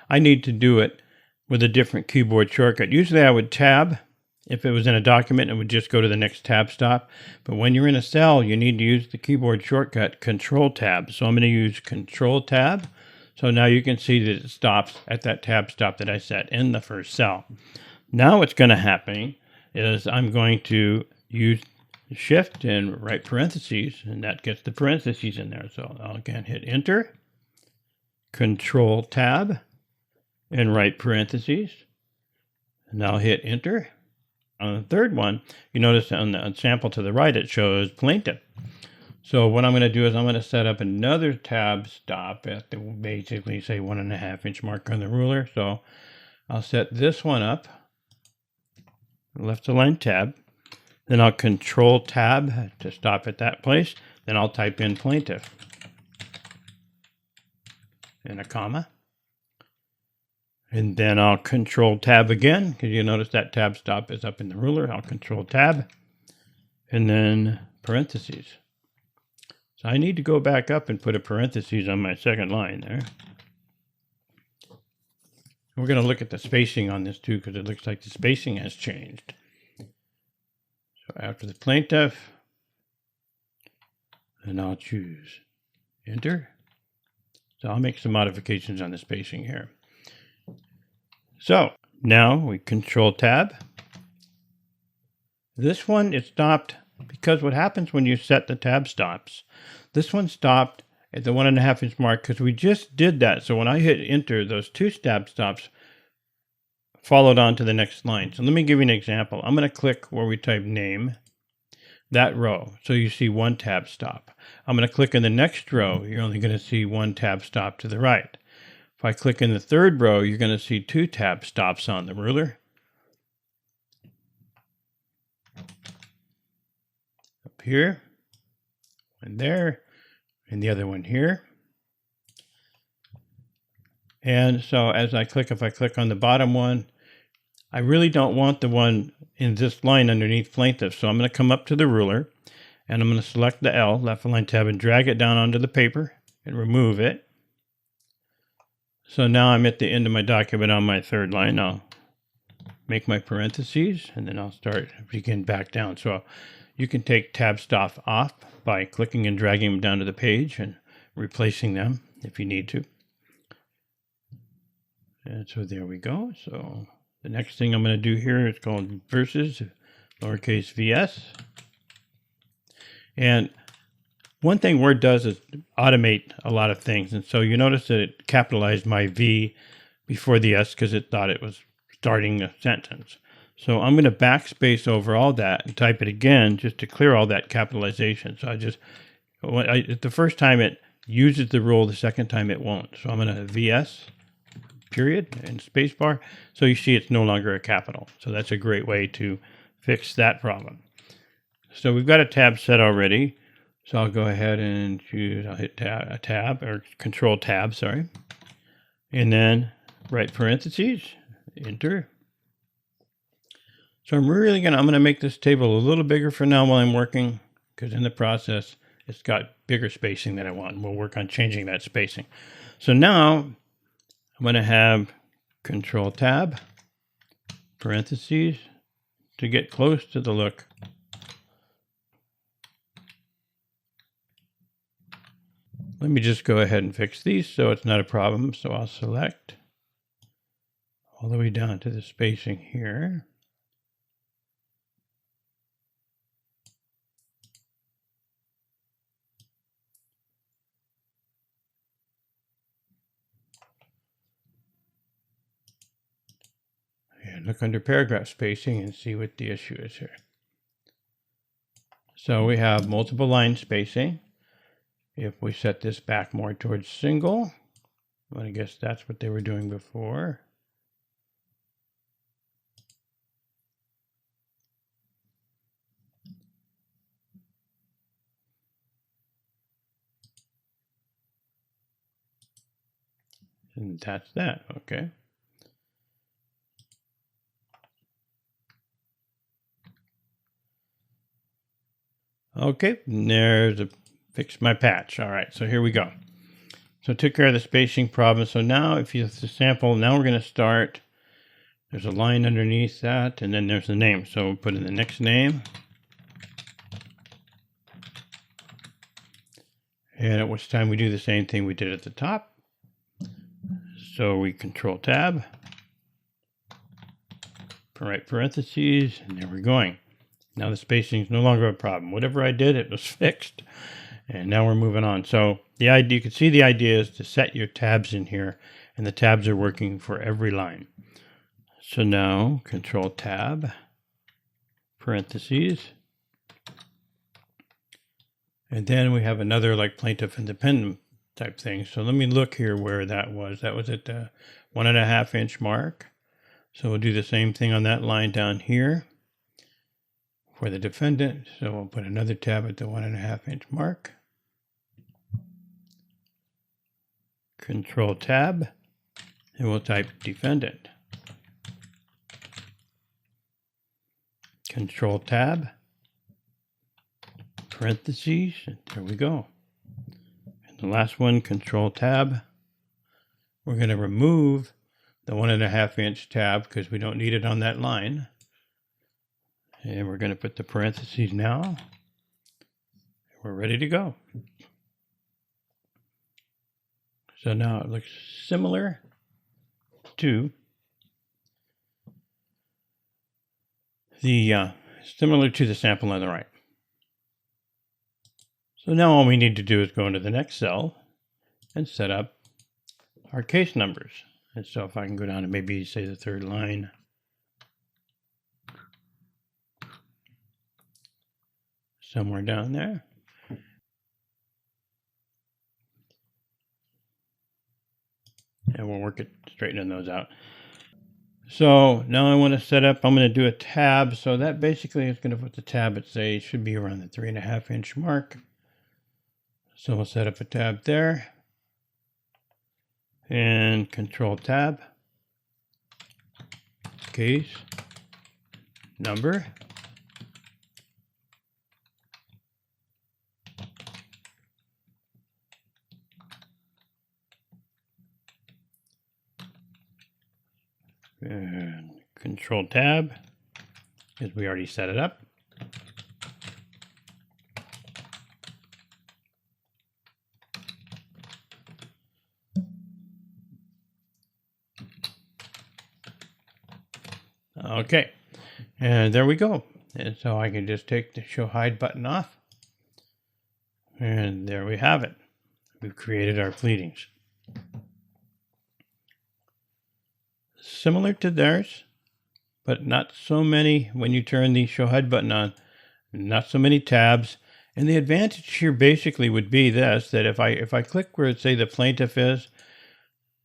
S1: I need to do it with a different keyboard shortcut. Usually I would tab. If it was in a document, it would just go to the next tab stop. But when you're in a cell, you need to use the keyboard shortcut Control Tab. So I'm going to use Control Tab. So now you can see that it stops at that tab stop that I set in the first cell. Now what's going to happen is I'm going to use Shift and right parentheses, and that gets the parentheses in there. So I'll again hit Enter, Control Tab, and right parentheses. And I'll hit Enter. On the third one, you notice on the sample to the right, it shows plaintiff. So what I'm going to do is I'm going to set up another tab stop at the basically say 1.5 inch mark on the ruler. So I'll set this one up, left align tab, then I'll control tab to stop at that place. Then I'll type in plaintiff and a comma. And then I'll control tab again, because you notice that tab stop is up in the ruler. I'll control tab and then parentheses. So I need to go back up and put a parentheses on my second line there. We're going to look at the spacing on this too, because it looks like the spacing has changed. So after the plaintiff, then I'll choose enter. So I'll make some modifications on the spacing here. So now we control tab. This one, it stopped because what happens when you set the tab stops, this one stopped at the 1.5 inch mark because we just did that. So when I hit enter, those two tab stops followed on to the next line. So let me give you an example. I'm going to click where we type name, that row. So you see one tab stop. I'm going to click in the next row. You're only going to see one tab stop to the right. If I click in the third row, you're going to see two tab stops on the ruler. Up here, and there, and the other one here. And so as I click, if I click on the bottom one, I really don't want the one in this line underneath plaintiff. So I'm going to come up to the ruler, and I'm going to select the L, left align tab, and drag it down onto the paper and remove it. So now I'm at the end of my document on my third line. I'll make my parentheses, and then I'll begin back down. So you can take tab stop off by clicking and dragging them down to the page and replacing them if you need to. And so there we go. So the next thing I'm going to do here is called versus, lowercase vs. And one thing Word does is automate a lot of things. And so you notice that it capitalized my V before the S because it thought it was starting a sentence. So I'm going to backspace over all that and type it again just to clear all that capitalization. So the first time it uses the rule, the second time it won't. So I'm going to VS period and space bar. So you see it's no longer a capital. So that's a great way to fix that problem. So we've got a tab set already. So I'll go ahead and choose, I'll hit tab or control tab, sorry. And then right parentheses, enter. So I'm going to make this table a little bigger for now while I'm working, because in the process, it's got bigger spacing than I want. We'll work on changing that spacing. So now I'm going to have control tab, parentheses, to get close to the look. Let me just go ahead and fix these so it's not a problem. So I'll select all the way down to the spacing here. And look under paragraph spacing and see what the issue is here. So we have multiple line spacing. If we set this back more towards single, I guess that's what they were doing before. And that's that, okay. Okay, there's a fix my patch. All right, so here we go. So took care of the spacing problem. So now if you sample, now we're going to start. There's a line underneath that, and then there's the name. So we'll put in the next name. And at which time we do the same thing we did at the top. So we control tab, right parentheses, and there we're going. Now the spacing is no longer a problem. Whatever I did, it was fixed. And now we're moving on. So the idea, you can see the idea is to set your tabs in here, and the tabs are working for every line. So now control tab, parentheses. And then we have another like plaintiff independent type thing. So let me look here where that was. That was at the 1.5 inch mark. So we'll do the same thing on that line down here for the defendant. So we'll put another tab at the 1.5 inch mark. Control tab, and we'll type defendant. Control tab, parentheses, and there we go. And the last one, control tab. We're going to remove the 1.5 inch tab because we don't need it on that line. And we're going to put the parentheses now. We're ready to go. So now it looks similar to the sample on the right. So now all we need to do is go into the next cell and set up our case numbers. And so if I can go down to maybe say the third line. Somewhere down there. And we'll work it straightening those out. So now I want to set up, I'm going to do a tab. So that basically is going to put the tab at say it should be around the 3.5 inch mark. So we'll set up a tab there. And control tab. Case number. And control tab, because we already set it up. Okay, and there we go. And so I can just take the show hide button off. And there we have it. We've created our pleadings. Similar to theirs, but not so many when you turn the show hide button on, not so many tabs. And the advantage here basically would be this, that if I click where it say the plaintiff is,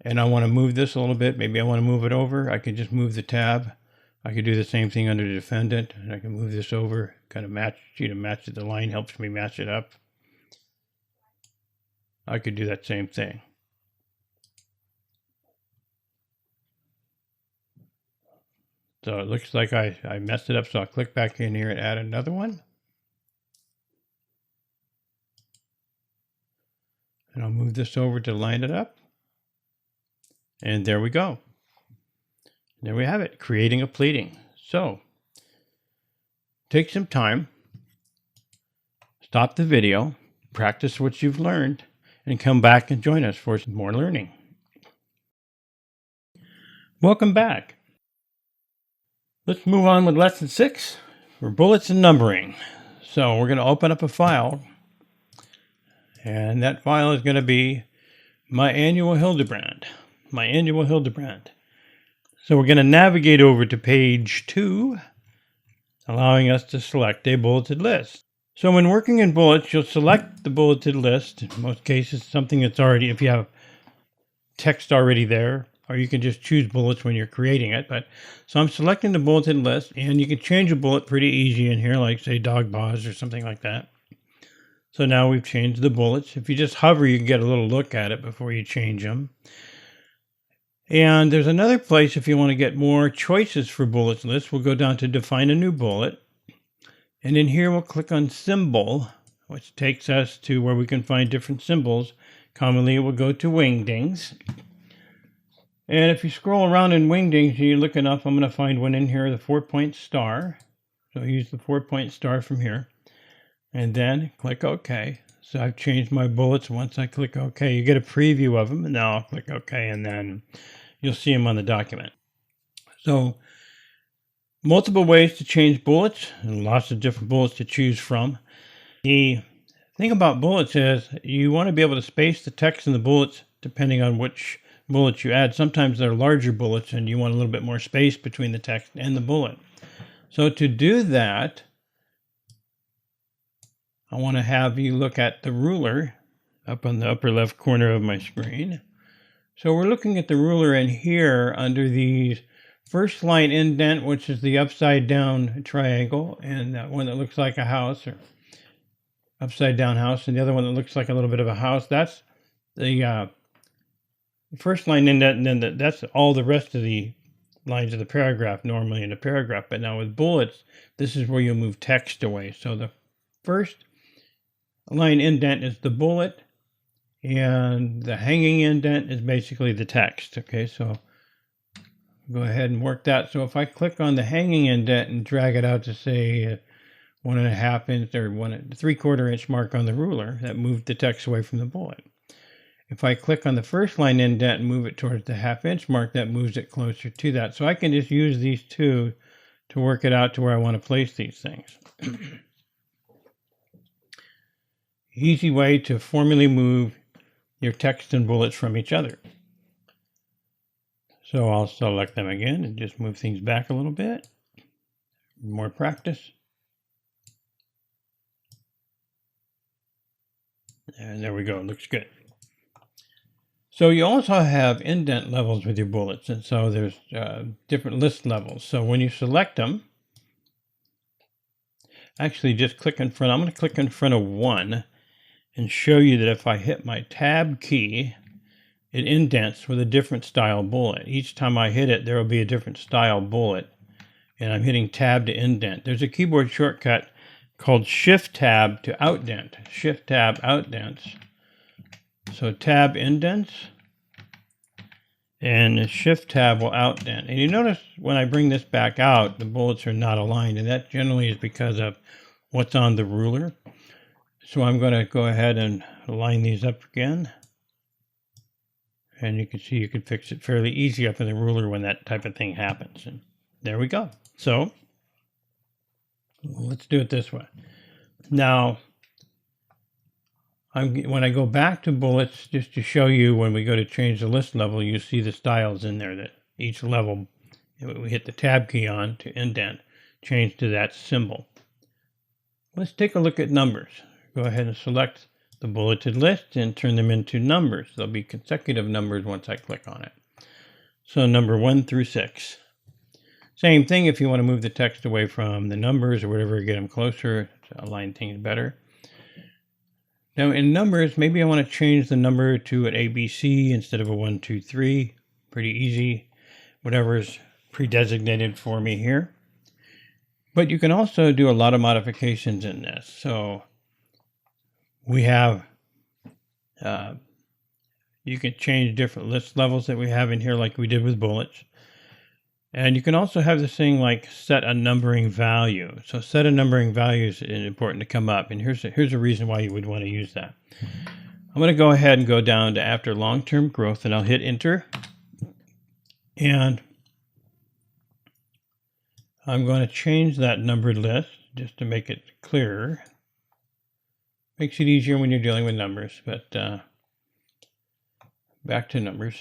S1: and I want to move this a little bit, maybe I want to move it over, I can just move the tab. I could do the same thing under the defendant, and I can move this over, kind of match it. The line helps me match it up. I could do that same thing. So it looks like I messed it up, so I'll click back in here and add another one. And I'll move this over to line it up. And there we go. There we have it, creating a pleading. So take some time, stop the video, practice what you've learned, and come back and join us for some more learning. Welcome back. Let's move on with lesson 6 for bullets and numbering. So we're going to open up a file, and that file is going to be my annual Hildebrand. So we're going to navigate over to page 2, allowing us to select a bulleted list. So when working in bullets, you'll select the bulleted list. In most cases, something that's already, if you have text already there, or you can just choose bullets when you're creating it. So I'm selecting the bulleted list, and you can change a bullet pretty easy in here, like say dog paws or something like that. So now we've changed the bullets. If you just hover, you can get a little look at it before you change them. And there's another place if you want to get more choices for bullets list. We'll go down to define a new bullet. And in here, we'll click on symbol, which takes us to where we can find different symbols. Commonly, it will go to wingdings. And if you scroll around in wingdings, you look enough, I'm going to find one in here, the 4-point star. So I'll use the 4-point star from here. And then click OK. So I've changed my bullets. Once I click OK, you get a preview of them. And now I'll click OK, and then you'll see them on the document. So multiple ways to change bullets, and lots of different bullets to choose from. The thing about bullets is you want to be able to space the text in the bullets depending on which bullets you add. Sometimes they're larger bullets and you want a little bit more space between the text and the bullet. So to do that, I want to have you look at the ruler up on the upper left corner of my screen. So we're looking at the ruler in here under the first line indent, which is the upside down triangle, and that one that looks like a house or upside down house, and the other one that looks like a little bit of a house. That's the first line indent, and then that's all the rest of the lines of the paragraph normally in a paragraph. But now with bullets, this is where you'll move text away. So the first line indent is the bullet, and the hanging indent is basically the text. Okay, so go ahead and work that. So if I click on the hanging indent and drag it out to say 1.5 inch or 1 3/4 inch mark on the ruler, that moved the text away from the bullet. If I click on the first line indent and move it towards the 1/2 inch mark, that moves it closer to that. So I can just use these two to work it out to where I want to place these things. Easy way to formally move your text and bullets from each other. So I'll select them again and just move things back a little bit. More practice. And there we go, it looks good. So you also have indent levels with your bullets, and so there's different list levels. So when you select them, actually just click in front. I'm going to click in front of 1 and show you that if I hit my tab key, it indents with a different style bullet. Each time I hit it, there will be a different style bullet, and I'm hitting tab to indent. There's a keyboard shortcut called Shift Tab to outdent. Shift Tab outdents. So tab indents, and Shift Tab will outdent. And you notice when I bring this back out, the bullets are not aligned, and that generally is because of what's on the ruler. So I'm going to go ahead and line these up again. And you can see you can fix it fairly easy up in the ruler when that type of thing happens. And there we go. So let's do it this way. Now, when I go back to bullets, just to show you when we go to change the list level, you see the styles in there that each level, we hit the tab key on to indent, change to that symbol. Let's take a look at numbers. Go ahead and select the bulleted list and turn them into numbers. There'll be consecutive numbers once I click on it. So number 1 through 6. Same thing if you want to move the text away from the numbers or whatever, get them closer to align things better. Now in numbers, maybe I want to change the number to an ABC instead of a 1, 2, 3. Pretty easy. Whatever's pre-designated for me here. But you can also do a lot of modifications in this. So we have, you can change different list levels that we have in here like we did with bullets. And you can also have this thing like set a numbering value. So set a numbering value is important to come up. And here's a reason why you would want to use that. I'm going to go ahead and go down to after long-term growth, and I'll hit enter. And I'm going to change that numbered list just to make it clearer. Makes it easier when you're dealing with numbers, but back to numbers.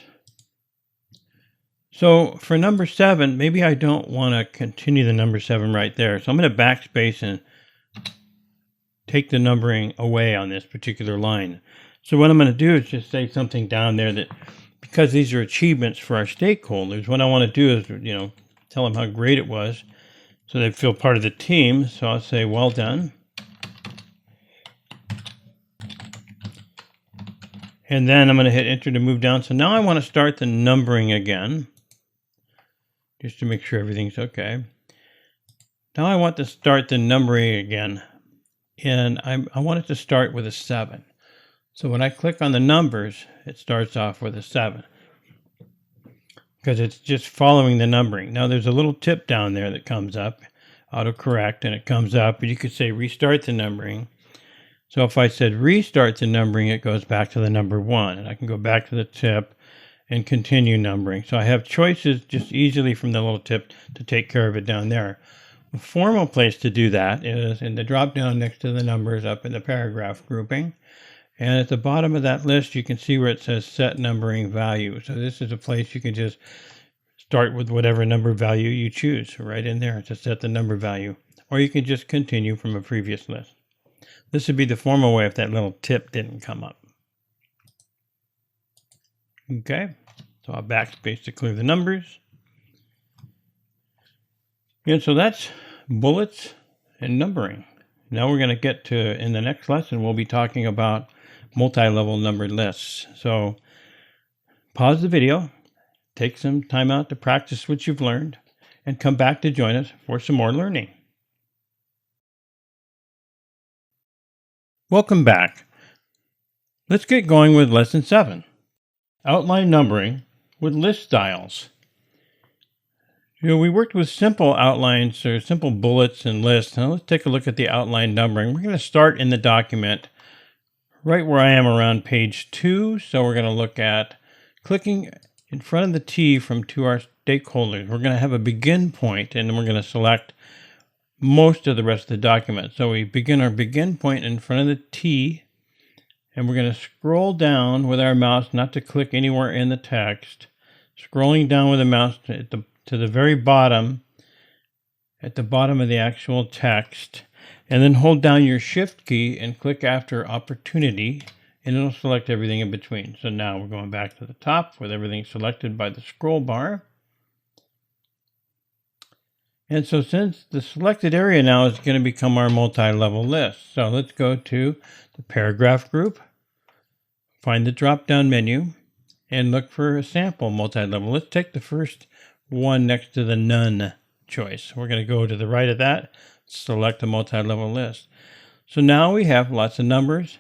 S1: So for number 7, maybe I don't want to continue the number 7 right there. So I'm going to backspace and take the numbering away on this particular line. So what I'm going to do is just say something down there that, because these are achievements for our stakeholders, what I want to do is, tell them how great it was so they feel part of the team. So I'll say, well done. And then I'm going to hit enter to move down. So now I want to start the numbering again, just to make sure everything's okay. Now I want to start the numbering again, and I want it to start with a 7. So when I click on the numbers, it starts off with a 7, because it's just following the numbering. Now there's a little tip down there that comes up, AutoCorrect, and it comes up, and you could say restart the numbering. So if I said restart the numbering, it goes back to the number 1, and I can go back to the tip and continue numbering. So I have choices just easily from the little tip to take care of it down there. A formal place to do that is in the drop down next to the numbers up in the paragraph grouping. And at the bottom of that list, you can see where it says set numbering value. So this is a place you can just start with whatever number value you choose right in there to set the number value. Or you can just continue from a previous list. This would be the formal way if that little tip didn't come up. Okay, so I'll backspace to clear the numbers. And so that's bullets and numbering. Now we're going to get to, in the next lesson, we'll be talking about multi-level numbered lists. So pause the video, take some time out to practice what you've learned, and come back to join us for some more learning. Welcome back. Let's get going with Lesson 7, Outline Numbering with List Styles. We worked with simple outlines or simple bullets and lists. Now let's take a look at the outline numbering. We're going to start in the document right where I am around page 2. So we're going to look at clicking in front of the T from To Our Stakeholders. We're going to have a begin point, and then we're going to select most of the rest of the document. So we begin our begin point in front of the T, and we're going to scroll down with our mouse, not to click anywhere in the text, scrolling down with the mouse to the very bottom, at the bottom of the actual text, and then hold down your Shift key and click after Opportunity, and it'll select everything in between. So now we're going back to the top with everything selected by the scroll bar. And so since the selected area now is going to become our multi-level list, so let's go to the paragraph group, find the drop-down menu, and look for a sample multi-level. Let's take the first one next to the None choice. We're going to go to the right of that, select a multi-level list. So now we have lots of numbers.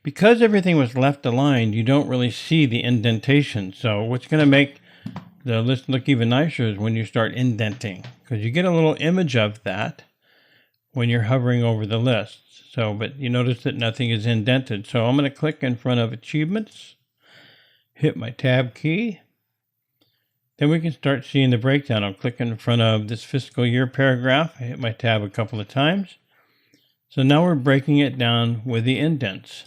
S1: Because everything was left aligned, you don't really see the indentation. So what's going to make the list look even nicer is when you start indenting, because you get a little image of that when you're hovering over the list. So, but you notice that nothing is indented. So I'm going to click in front of Achievements, hit my Tab key. Then we can start seeing the breakdown. I'll click in front of this fiscal year paragraph. I hit my tab a couple of times. So now we're breaking it down with the indents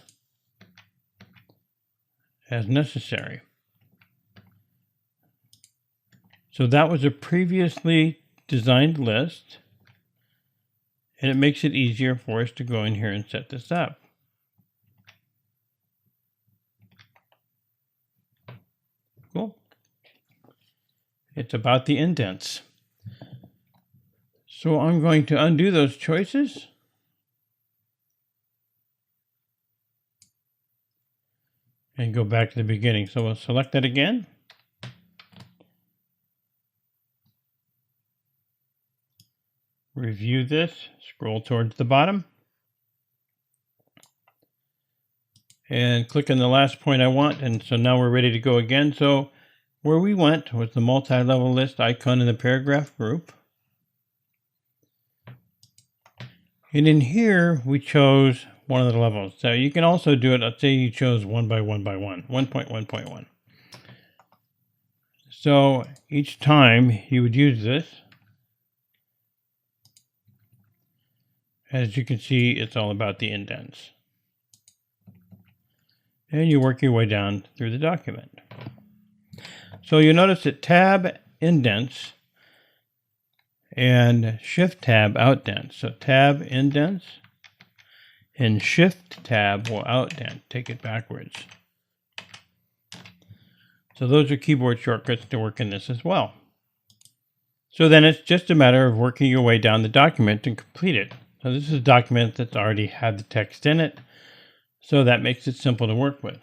S1: as necessary. So that was a previously designed list, and it makes it easier for us to go in here and set this up. Cool. It's about the indents. So I'm going to undo those choices. And go back to the beginning. So we'll select that again. Review this, scroll towards the bottom. And click on the last point I want. And so now we're ready to go again. So where we went was the multi-level list icon in the paragraph group. And in here, we chose one of the levels. So you can also do it, let's say you chose 1 by 1 by 1, 1.1.1. So each time you would use this, as you can see, it's all about the indents. And you work your way down through the document. So you notice that Tab indents and Shift Tab outdents. So Tab indents and Shift Tab will outdent. Take it backwards. So those are keyboard shortcuts to work in this as well. So then it's just a matter of working your way down the document and complete it. So this is a document that's already had the text in it, so that makes it simple to work with.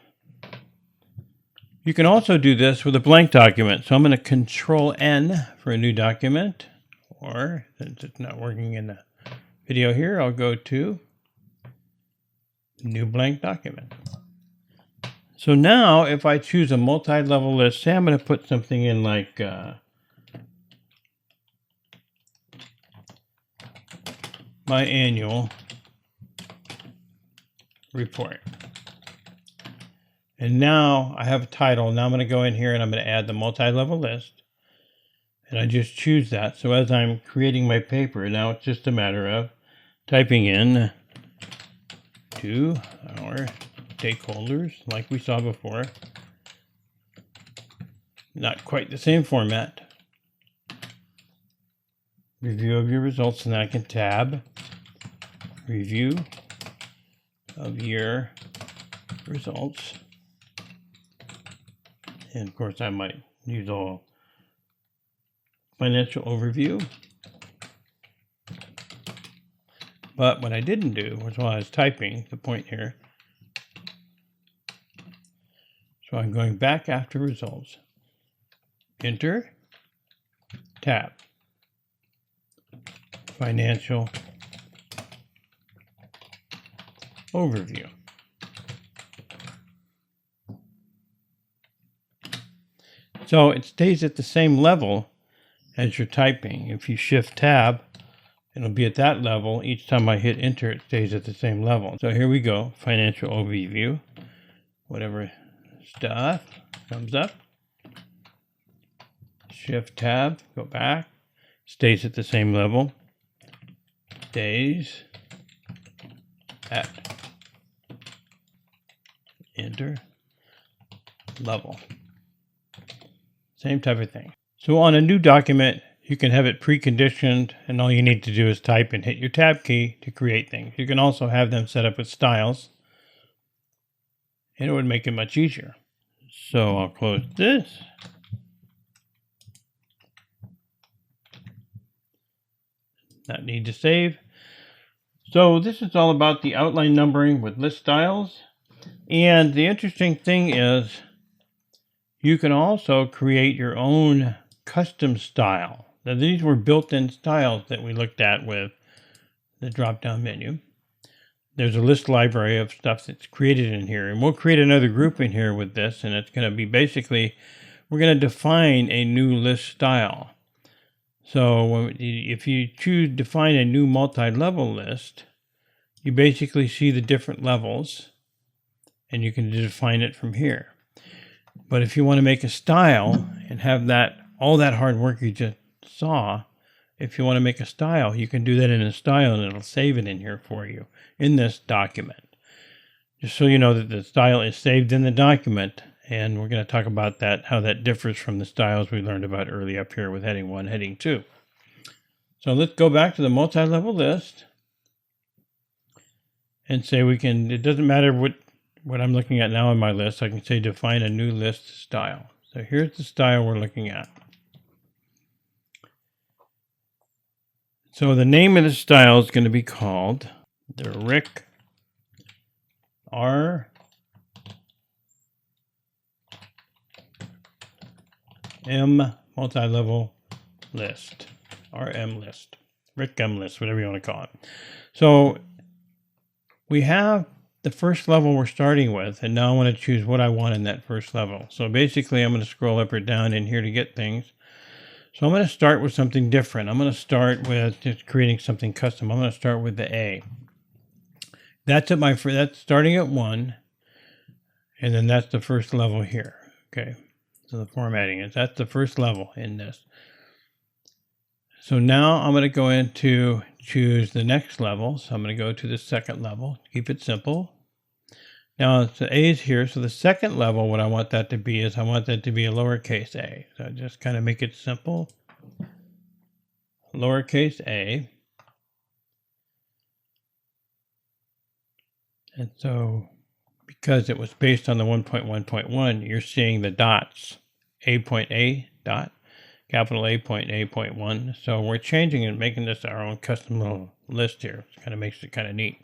S1: You can also do this with a blank document. So I'm going to Control N for a new document, or since it's not working in the video here, I'll go to New Blank Document. So now if I choose a multi-level list, say I'm going to put something in like my annual report. And now I have a title. Now I'm going to go in here and I'm going to add the multi-level list. And I just choose that. So as I'm creating my paper, now it's just a matter of typing in To Our Stakeholders, like we saw before. Not quite the same format, review of your results, and then I can tab review of your results. And of course I might use all financial overview. But what I didn't do was while I was typing the point here. So I'm going back after results. Enter, tab, financial overview. So it stays at the same level as you're typing. If you shift tab, it'll be at that level. Each time I hit enter, it stays at the same level. So here we go, financial overview. Whatever stuff comes up. Shift tab, go back, stays at the same level. Stays at enter level. Same type of thing. So on a new document, you can have it preconditioned, and all you need to do is type and hit your tab key to create things. You can also have them set up with styles, and it would make it much easier. So I'll close this. Not need to save. So this is all about the outline numbering with list styles. And the interesting thing is you can also create your own custom style. Now these were built-in styles that we looked at with the drop-down menu. There's a list library of stuff that's created in here. And we'll create another group in here with this. And it's going to be basically, we're going to define a new list style. So if you choose define a new multi-level list, you basically see the different levels and you can define it from here. But if you want to make a style and have that all that hard work you just saw, if you want to make a style, you can do that in a style and it'll save it in here for you in this document. Just so you know that the style is saved in the document. And we're going to talk about that, how that differs from the styles we learned about early up here with heading 1, heading 2. So let's go back to the multi-level list and say we can, it doesn't matter what I'm looking at now in my list, I can say define a new list style. So here's the style we're looking at. So the name of the style is going to be called the Rick R. M multi-level list, RM list, Rick M list, whatever you want to call it. So we have the first level we're starting with, and now I want to choose what I want in that first level. So basically I'm going to scroll up or down in here to get things. So I'm going to start with something different. I'm going to start with just creating something custom. I'm going to start with the A. That's at that's starting at 1, and then that's the first level here. Okay. So the formatting is, that's the first level in this. So now I'm going to go into choose the next level. So I'm going to go to the second level, keep it simple. Now the A is here. So the second level, what I want that to be is I want that to be a lowercase a. So I just kind of make it simple. Lowercase a. And so because it was based on the 1.1.1, you're seeing the dots, A.A dot, capital A.1. So we're changing and making this our own custom little list here. It kind of makes it kind of neat.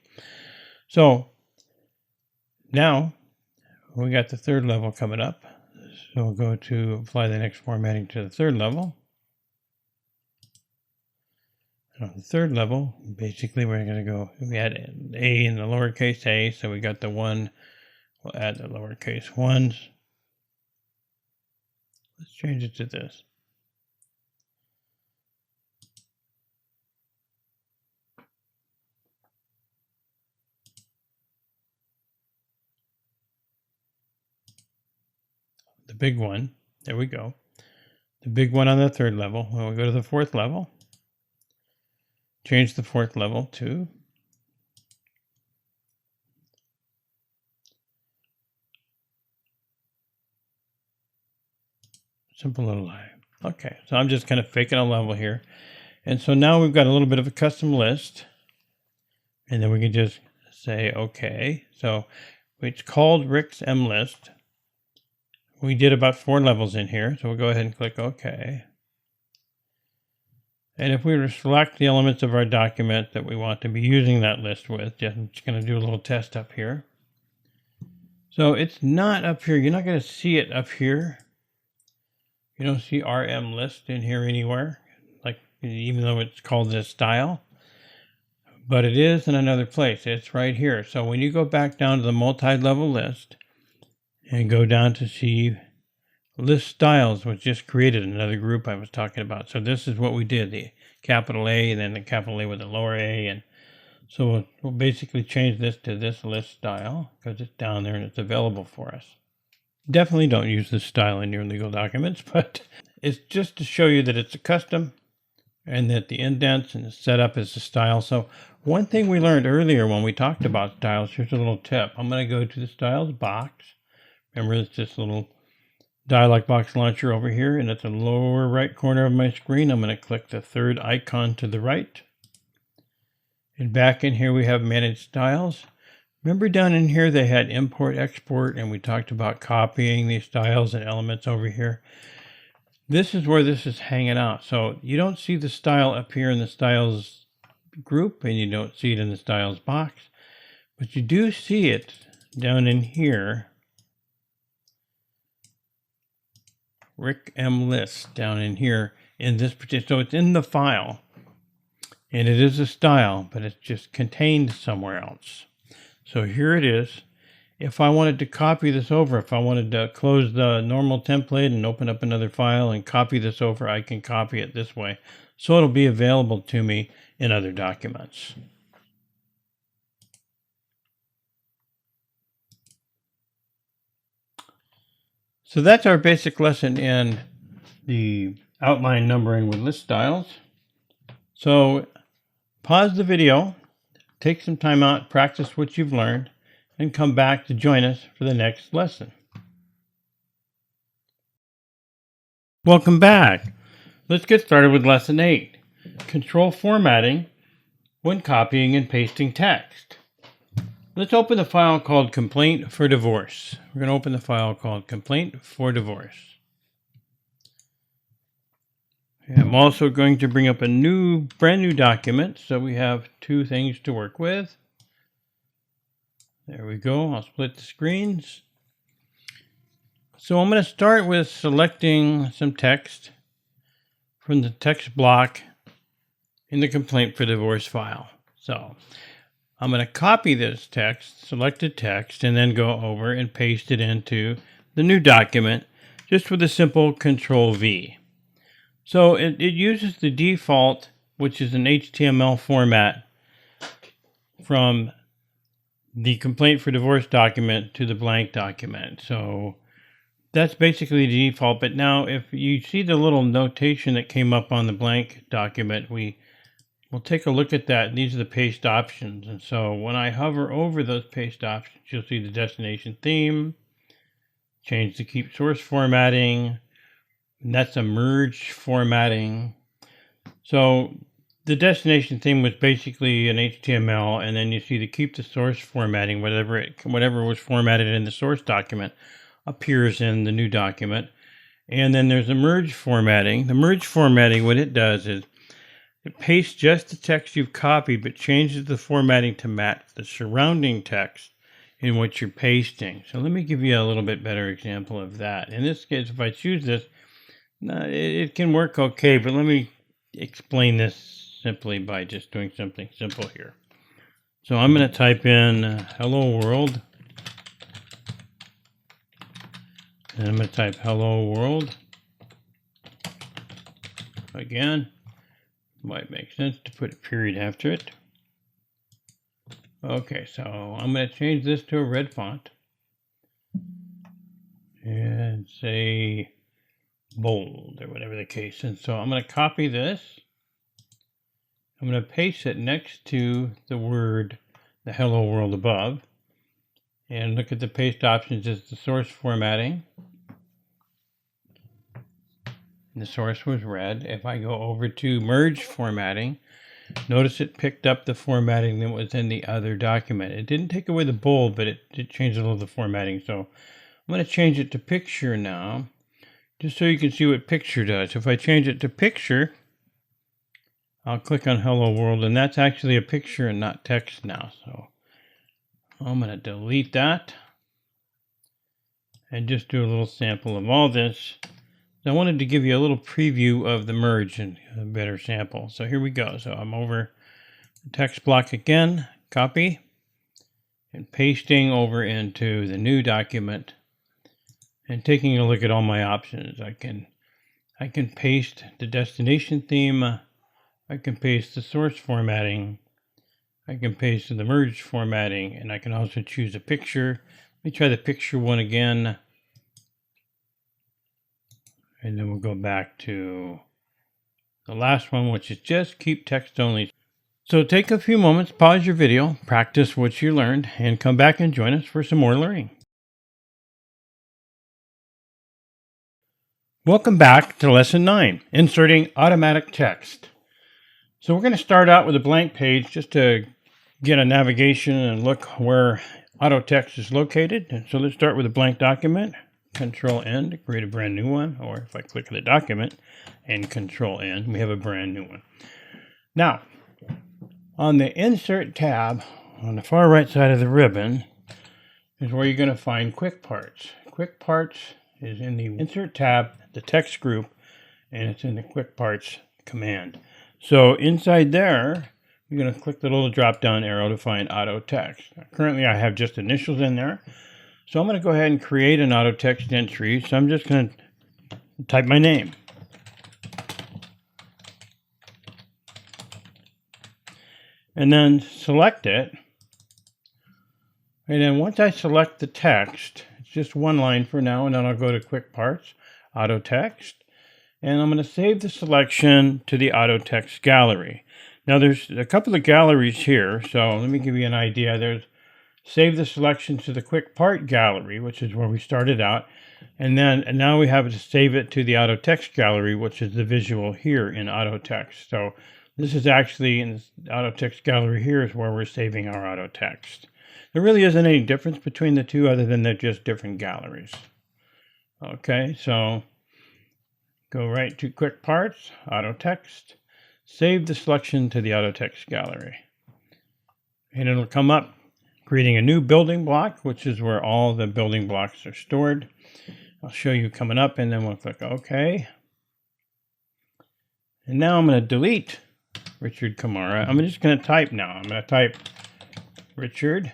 S1: So now we got the third level coming up. So we'll go to apply the next formatting to the third level. And on the third level, basically we're going to go, we had A in the lowercase a, so we got the 1. We'll add the lowercase 1s. Let's change it to this. The big one, there we go. The big one on the third level. When we go to the fourth level, change the fourth level to simple little I. Okay, so I'm just kind of faking a level here. And so now we've got a little bit of a custom list. And then we can just say, okay. So it's called Rick's M list. We did about 4 levels in here. So we'll go ahead and click OK. And if we were to select the elements of our document that we want to be using that list with, I'm just going to do a little test up here. So it's not up here. You're not going to see it up here. You don't see RM list in here anywhere, like even though it's called this style. But it is in another place. It's right here. So when you go back down to the multi-level list and go down to see list styles, was just created another group I was talking about. So this is what we did, the capital A and then the capital A with a lower a. And so we'll basically change this to this list style because it's down there and it's available for us. Definitely don't use this style in your legal documents, but it's just to show you that it's a custom and that the indents and the setup is the style. So one thing we learned earlier when we talked about styles, here's a little tip. I'm going to go to the styles box. Remember, it's this little dialog box launcher over here, and at the lower right corner of my screen, I'm going to click the third icon to the right. And back in here, we have manage styles. Remember down in here, they had import, export, and we talked about copying these styles and elements over here. This is where this is hanging out. So you don't see the style up here in the styles group, and you don't see it in the styles box, but you do see it down in here. Rick M list down in here in this particular, so it's in the file and it is a style, but it's just contained somewhere else. So here it is. If I wanted to copy this over, if I wanted to close the normal template and open up another file and copy this over, I can copy it this way. So it'll be available to me in other documents. So that's our basic lesson in the outline numbering with list styles. So pause the video, take some time out, practice what you've learned, and come back to join us for the next lesson. Welcome back. Let's get started with lesson 8. Control formatting when copying and pasting text. Let's open the file called Complaint for Divorce. We're going to open the file called Complaint for Divorce. I'm also going to bring up a brand new document, so we have 2 things to work with. There we go. I'll split the screens. So I'm going to start with selecting some text from the text block in the Complaint for Divorce file. So I'm going to copy this text, selected text, and then go over and paste it into the new document just with a simple Control V. So it uses the default, which is an HTML format from the Complaint for Divorce document to the blank document. So that's basically the default. But now if you see the little notation that came up on the blank document, we'll take a look at that. These are the paste options. And so when I hover over those paste options, you'll see the destination theme, change the keep source formatting, and that's a merge formatting. So the destination theme was basically an HTML, and then you see the keep the source formatting, whatever was formatted in the source document appears in the new document. And then there's a merge formatting. The merge formatting, what it does is it pastes just the text you've copied, but changes the formatting to match the surrounding text in what you're pasting. So let me give you a little bit better example of that. In this case, if I choose this, it can work okay, but let me explain this simply by just doing something simple here. So I'm going to type in hello world, and I'm going to type hello world again. Might make sense to put a period after it. Okay, so I'm going to change this to a red font and say bold or whatever the case. And so I'm going to copy this. I'm going to paste it next to the word, the hello world above, and look at the paste options as the source formatting. and the source was red. If I go over to merge formatting, notice it picked up the formatting that was in the other document. It didn't take away the bold, but it changed a little of the formatting. So I'm going to change it to picture now, just so you can see what picture does. If I change it to picture, I'll click on Hello World, and that's actually a picture and not text now. So I'm going to delete that and just do a little sample of all this. I wanted to give you a little preview of the merge and a better sample. So here we go. So I'm over the text block again, copy, and pasting over into the new document and taking a look at all my options. I can paste the destination theme. I can paste the source formatting. I can paste the merge formatting, and I can also choose a picture. Let me try the picture one again. And then we'll go back to the last one, which is just keep text only. So take a few moments, pause your video, practice what you learned, and come back and join us for some more learning. Welcome back to Lesson 9, Inserting Automatic Text. So we're going to start out with a blank page just to get a navigation and look where auto text is located. And so let's start with a blank document. Control N to create a brand new one, or if I click the document and Control N, we have a brand new one. Now, on the Insert tab on the far right side of the ribbon is where you're going to find Quick Parts. Quick Parts is in the Insert tab, the text group, and it's in the Quick Parts command. So inside there, you're going to click the little drop-down arrow to find Auto Text. Currently, I have just initials in there. So I'm going to go ahead and create an auto text entry. So I'm just going to type my name. And then select it. And then once I select the text, it's just one line for now, and then I'll go to Quick Parts, Auto Text. And I'm going to save the selection to the Auto Text gallery. Now there's a couple of galleries here, so let me give you an idea. There's save the selection to the Quick Part gallery, which is where we started out. And now we have to save it to the Auto Text gallery, which is the visual here in Auto Text. So this is actually in the Auto Text gallery here is where we're saving our auto text. There really isn't any difference between the two other than they're just different galleries. Okay, so go right to Quick Parts, Auto Text, save the selection to the Auto Text gallery. And it'll come up creating a new building block, which is where all the building blocks are stored. I'll show you coming up, and then we'll click OK. And now I'm going to delete Richard Kamara. I'm just going to type now. I'm going to type Richard.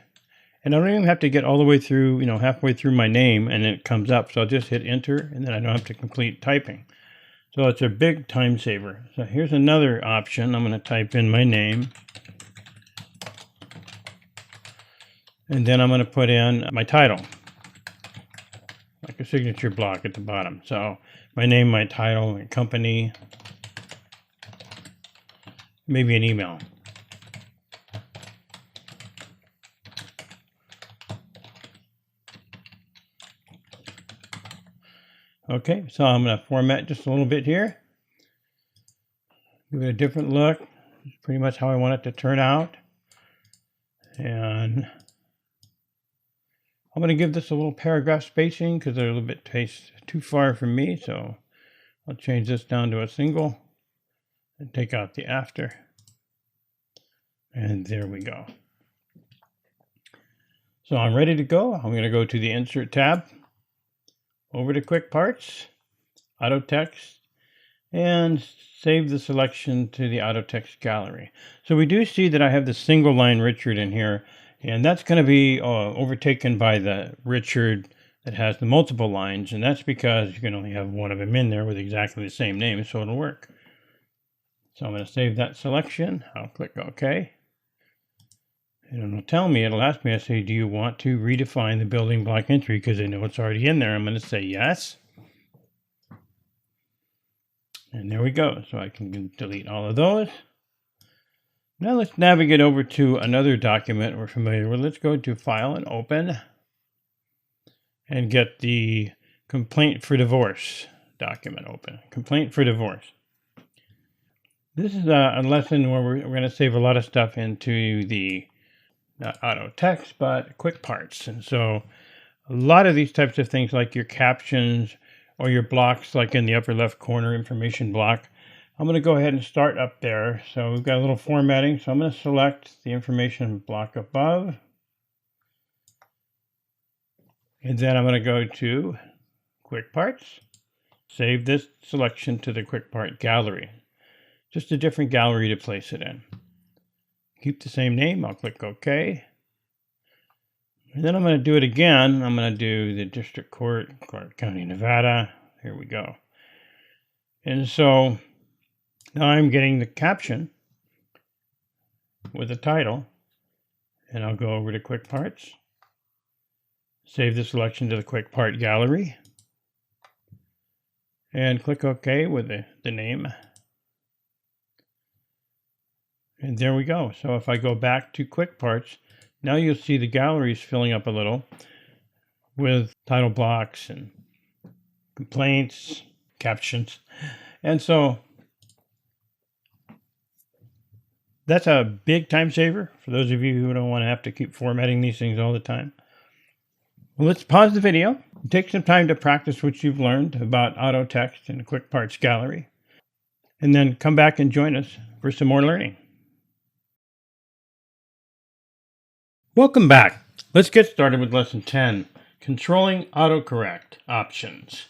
S1: And I don't even have to get all the way through, halfway through my name, and it comes up. So I'll just hit Enter, and then I don't have to complete typing. So it's a big time saver. So here's another option. I'm going to type in my name. And then I'm going to put in my title, like a signature block at the bottom. So my name, my title, my company, maybe an email. Okay, so I'm going to format just a little bit here. Give it a different look. It's pretty much how I want it to turn out. And I'm going to give this a little paragraph spacing because they're a little bit too far from me. So I'll change this down to a single and take out the after. And there we go. So I'm ready to go. I'm going to go to the Insert tab, over to Quick Parts, Auto Text, and save the selection to the Auto Text gallery. So we do see that I have the single line Richard in here. And that's going to be overtaken by the Richard that has the multiple lines. And that's because you can only have one of them in there with exactly the same name, so it'll work. So I'm going to save that selection. I'll click OK. And it'll tell me, it'll ask me, I say, do you want to redefine the building block entry? Because I know it's already in there. I'm going to say yes. And there we go. So I can delete all of those. Now let's navigate over to another document we're familiar with. Let's go to File and Open and get the complaint for divorce. document open. Complaint for divorce. This is a lesson where we're going to save a lot of stuff into the not auto text, but quick parts. And so a lot of these types of things like your captions or your blocks, like in the upper left corner, information block, I'm going to go ahead and start up there. So we've got a little formatting. So I'm going to select the information block above. And then I'm going to go to quick parts. Save this selection to the quick part gallery. Just a different gallery to place it in. Keep the same name. I'll click OK. And then I'm going to do it again. I'm going to do the District Court, Clark County, Nevada. Here we go. And so now I'm getting the caption with the title. And I'll go over to Quick Parts. Save the selection to the Quick Part gallery. And click OK with the name. And there we go. So if I go back to Quick Parts, now you'll see the gallery is filling up a little with title blocks and complaints, captions. And so that's a big time saver for those of you who don't want to have to keep formatting these things all the time. Well, let's pause the video. Take some time to practice what you've learned about auto text and the Quick Parts gallery. And then come back and join us for some more learning. Welcome back. Let's get started with lesson 10, controlling autocorrect options.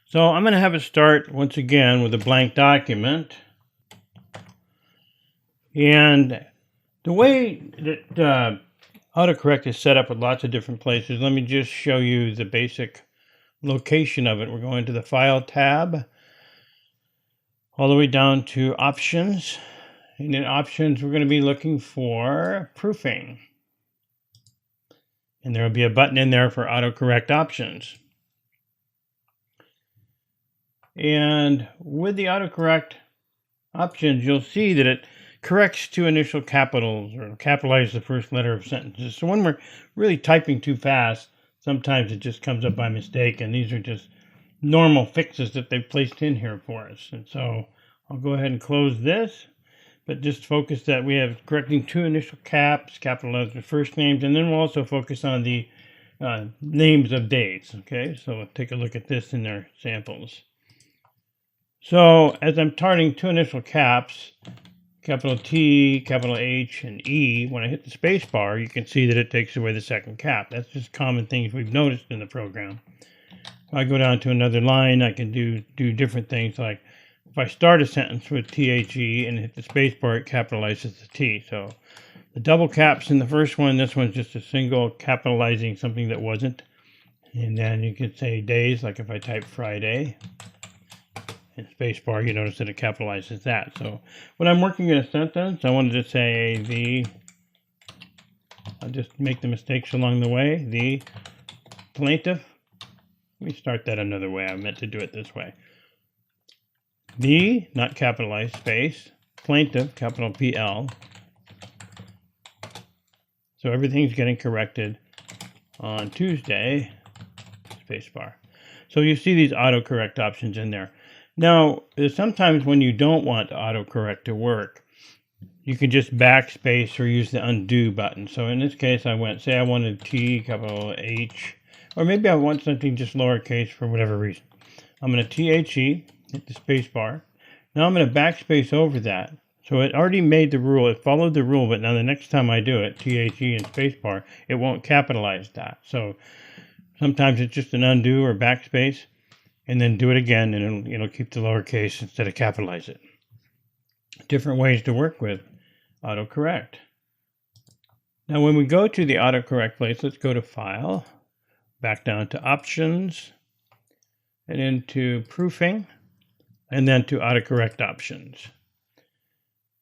S1: So I'm going to have it start once again with a blank document. And the way that AutoCorrect is set up with lots of different places, let me just show you the basic location of it. We're going to the File tab, all the way down to Options. And in Options, we're going to be looking for Proofing. And there will be a button in there for AutoCorrect options. And with the AutoCorrect options, you'll see that it corrects two initial capitals or capitalizes the first letter of sentences. So when we're really typing too fast, sometimes it just comes up by mistake, and these are just normal fixes that they've placed in here for us. And so I'll go ahead and close this, but just focus that we have correcting two initial caps, capitalize the first names, and then we'll also focus on the names of days. Okay, so we'll take a look at this in their samples. So as I'm targeting two initial caps, capital T, capital H, and E, when I hit the space bar, you can see that it takes away the second cap. That's just common things we've noticed in the program. If I go down to another line, I can do different things, like if I start a sentence with THE and hit the space bar, it capitalizes the T. So the double caps in the first one, this one's just a single capitalizing something that wasn't. And then you could say days, like if I type Friday and space bar, you notice that it capitalizes that. So when I'm working in a sentence, I wanted to say I'll just make the mistakes along the way. The plaintiff, let me start that another way. I meant to do it this way. The, not capitalized, space, plaintiff, capital PL. So everything's getting corrected on Tuesday, space bar. So you see these autocorrect options in there. Now, sometimes when you don't want autocorrect to work, you can just backspace or use the undo button. So in this case, I wanted T, capital H, or maybe I want something just lowercase for whatever reason. I'm going to THE, hit the space bar. Now I'm going to backspace over that. So it already made the rule. It followed the rule, but now the next time I do it, THE and space bar, it won't capitalize that. So sometimes it's just an undo or backspace, and then do it again, and it'll keep the lowercase instead of capitalize it. Different ways to work with AutoCorrect. Now when we go to the AutoCorrect place, let's go to File, back down to Options, and into Proofing, and then to AutoCorrect options.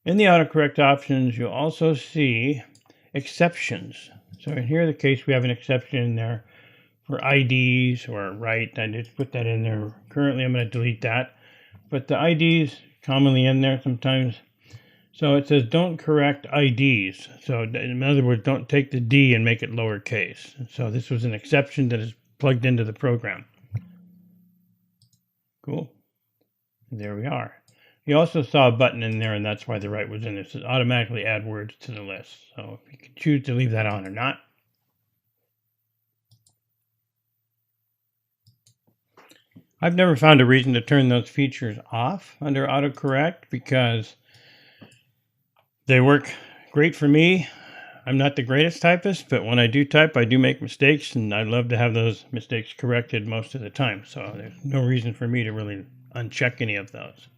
S1: In the AutoCorrect options, you'll also see exceptions. So in here, the case we have an exception in there for IDs or right. I just put that in there. Currently, I'm going to delete that. But the IDs commonly in there sometimes. So it says don't correct IDs. So in other words, don't take the D and make it lowercase. So this was an exception that is plugged into the program. Cool. There we are. You also saw a button in there, and that's why the right was in there. It says automatically add words to the list. So you can choose to leave that on or not. I've never found a reason to turn those features off under AutoCorrect because they work great for me. I'm not the greatest typist, but when I do type, I do make mistakes, and I love to have those mistakes corrected most of the time. So there's no reason for me to really uncheck any of those.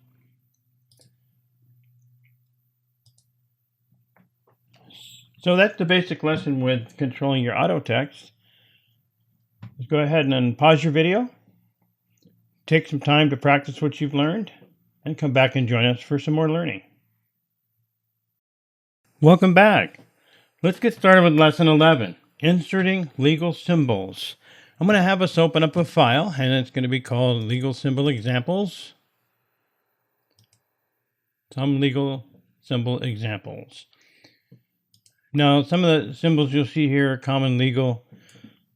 S1: So that's the basic lesson with controlling your auto text. Let's go ahead and pause your video, take some time to practice what you've learned, and come back and join us for some more learning. Welcome back. Let's get started with lesson 11, inserting legal symbols. I'm going to have us open up a file, and it's going to be called Legal Symbol Examples. Some legal symbol examples. Now, some of the symbols you'll see here are common legal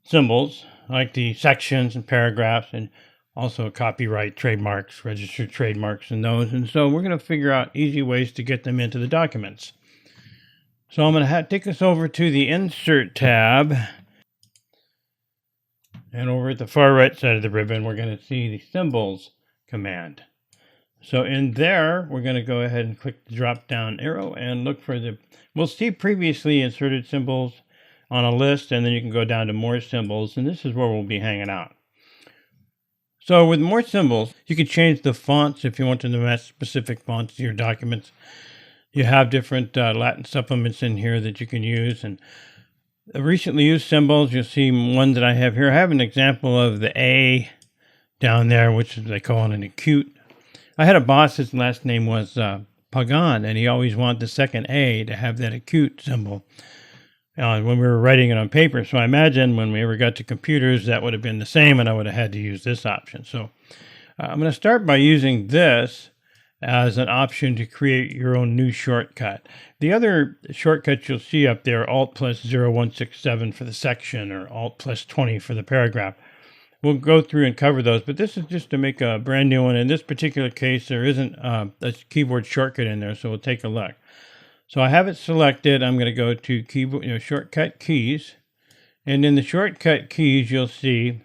S1: symbols, like the sections and paragraphs, and also copyright, trademarks, registered trademarks, and those. And so we're going to figure out easy ways to get them into the documents. So I'm going to take us over to the Insert tab. And over at the far right side of the ribbon, we're going to see the Symbols command. So in there, we're going to go ahead and click the drop-down arrow and look for we'll see previously inserted symbols on a list, and then you can go down to More Symbols, and this is where we'll be hanging out. So with More Symbols, you can change the fonts if you want to match specific fonts to your documents. You have different Latin supplements in here that you can use, and the recently used symbols, you'll see one that I have here. I have an example of the A down there, which they call an acute. I had a boss, his last name was Pagan, and he always wanted the second A to have that acute symbol when we were writing it on paper. So I imagine when we ever got to computers, that would have been the same, and I would have had to use this option. So I'm going to start by using this as an option to create your own new shortcut. The other shortcuts you'll see up there, Alt plus 0167 for the section, or Alt plus 20 for the paragraph. We'll go through and cover those, but this is just to make a brand new one. In this particular case, there isn't a keyboard shortcut in there, so we'll take a look. So I have it selected. I'm going to go to keyboard, shortcut keys, and in the shortcut keys, you'll see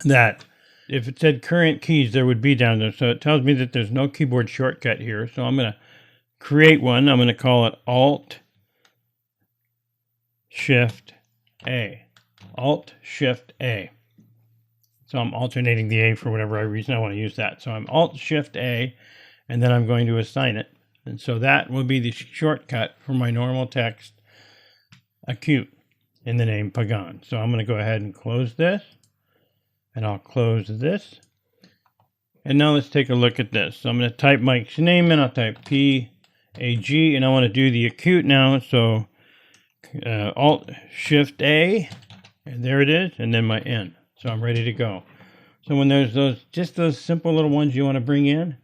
S1: that if it said current keys, there would be down there. So it tells me that there's no keyboard shortcut here. So I'm going to create one. I'm going to call it Alt Shift A. Alt Shift A. So I'm alternating the A for whatever reason I want to use that. So I'm Alt Shift A, and then I'm going to assign it. And so that will be the shortcut for my normal text acute in the name Pagan. So I'm going to go ahead and close this, and I'll close this. And now let's take a look at this. So I'm going to type Mike's name in. I'll type P-A-G, and I want to do the acute now. So Alt Shift A, and there it is, and then my N. So I'm ready to go. So when there's those simple little ones you want to bring in,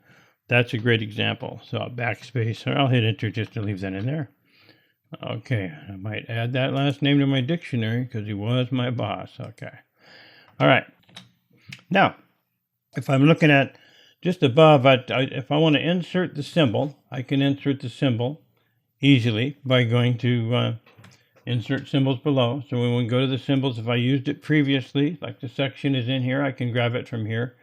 S1: that's a great example. So I'll backspace, or I'll hit enter just to leave that in there. Okay, I might add that last name to my dictionary because he was my boss. Okay. All right. Now, if I'm looking at just above, if I want to insert the symbol, I can insert the symbol easily by going to insert symbols below. So when we go to the symbols, if I used it previously, like the section is in here, I can grab it from here.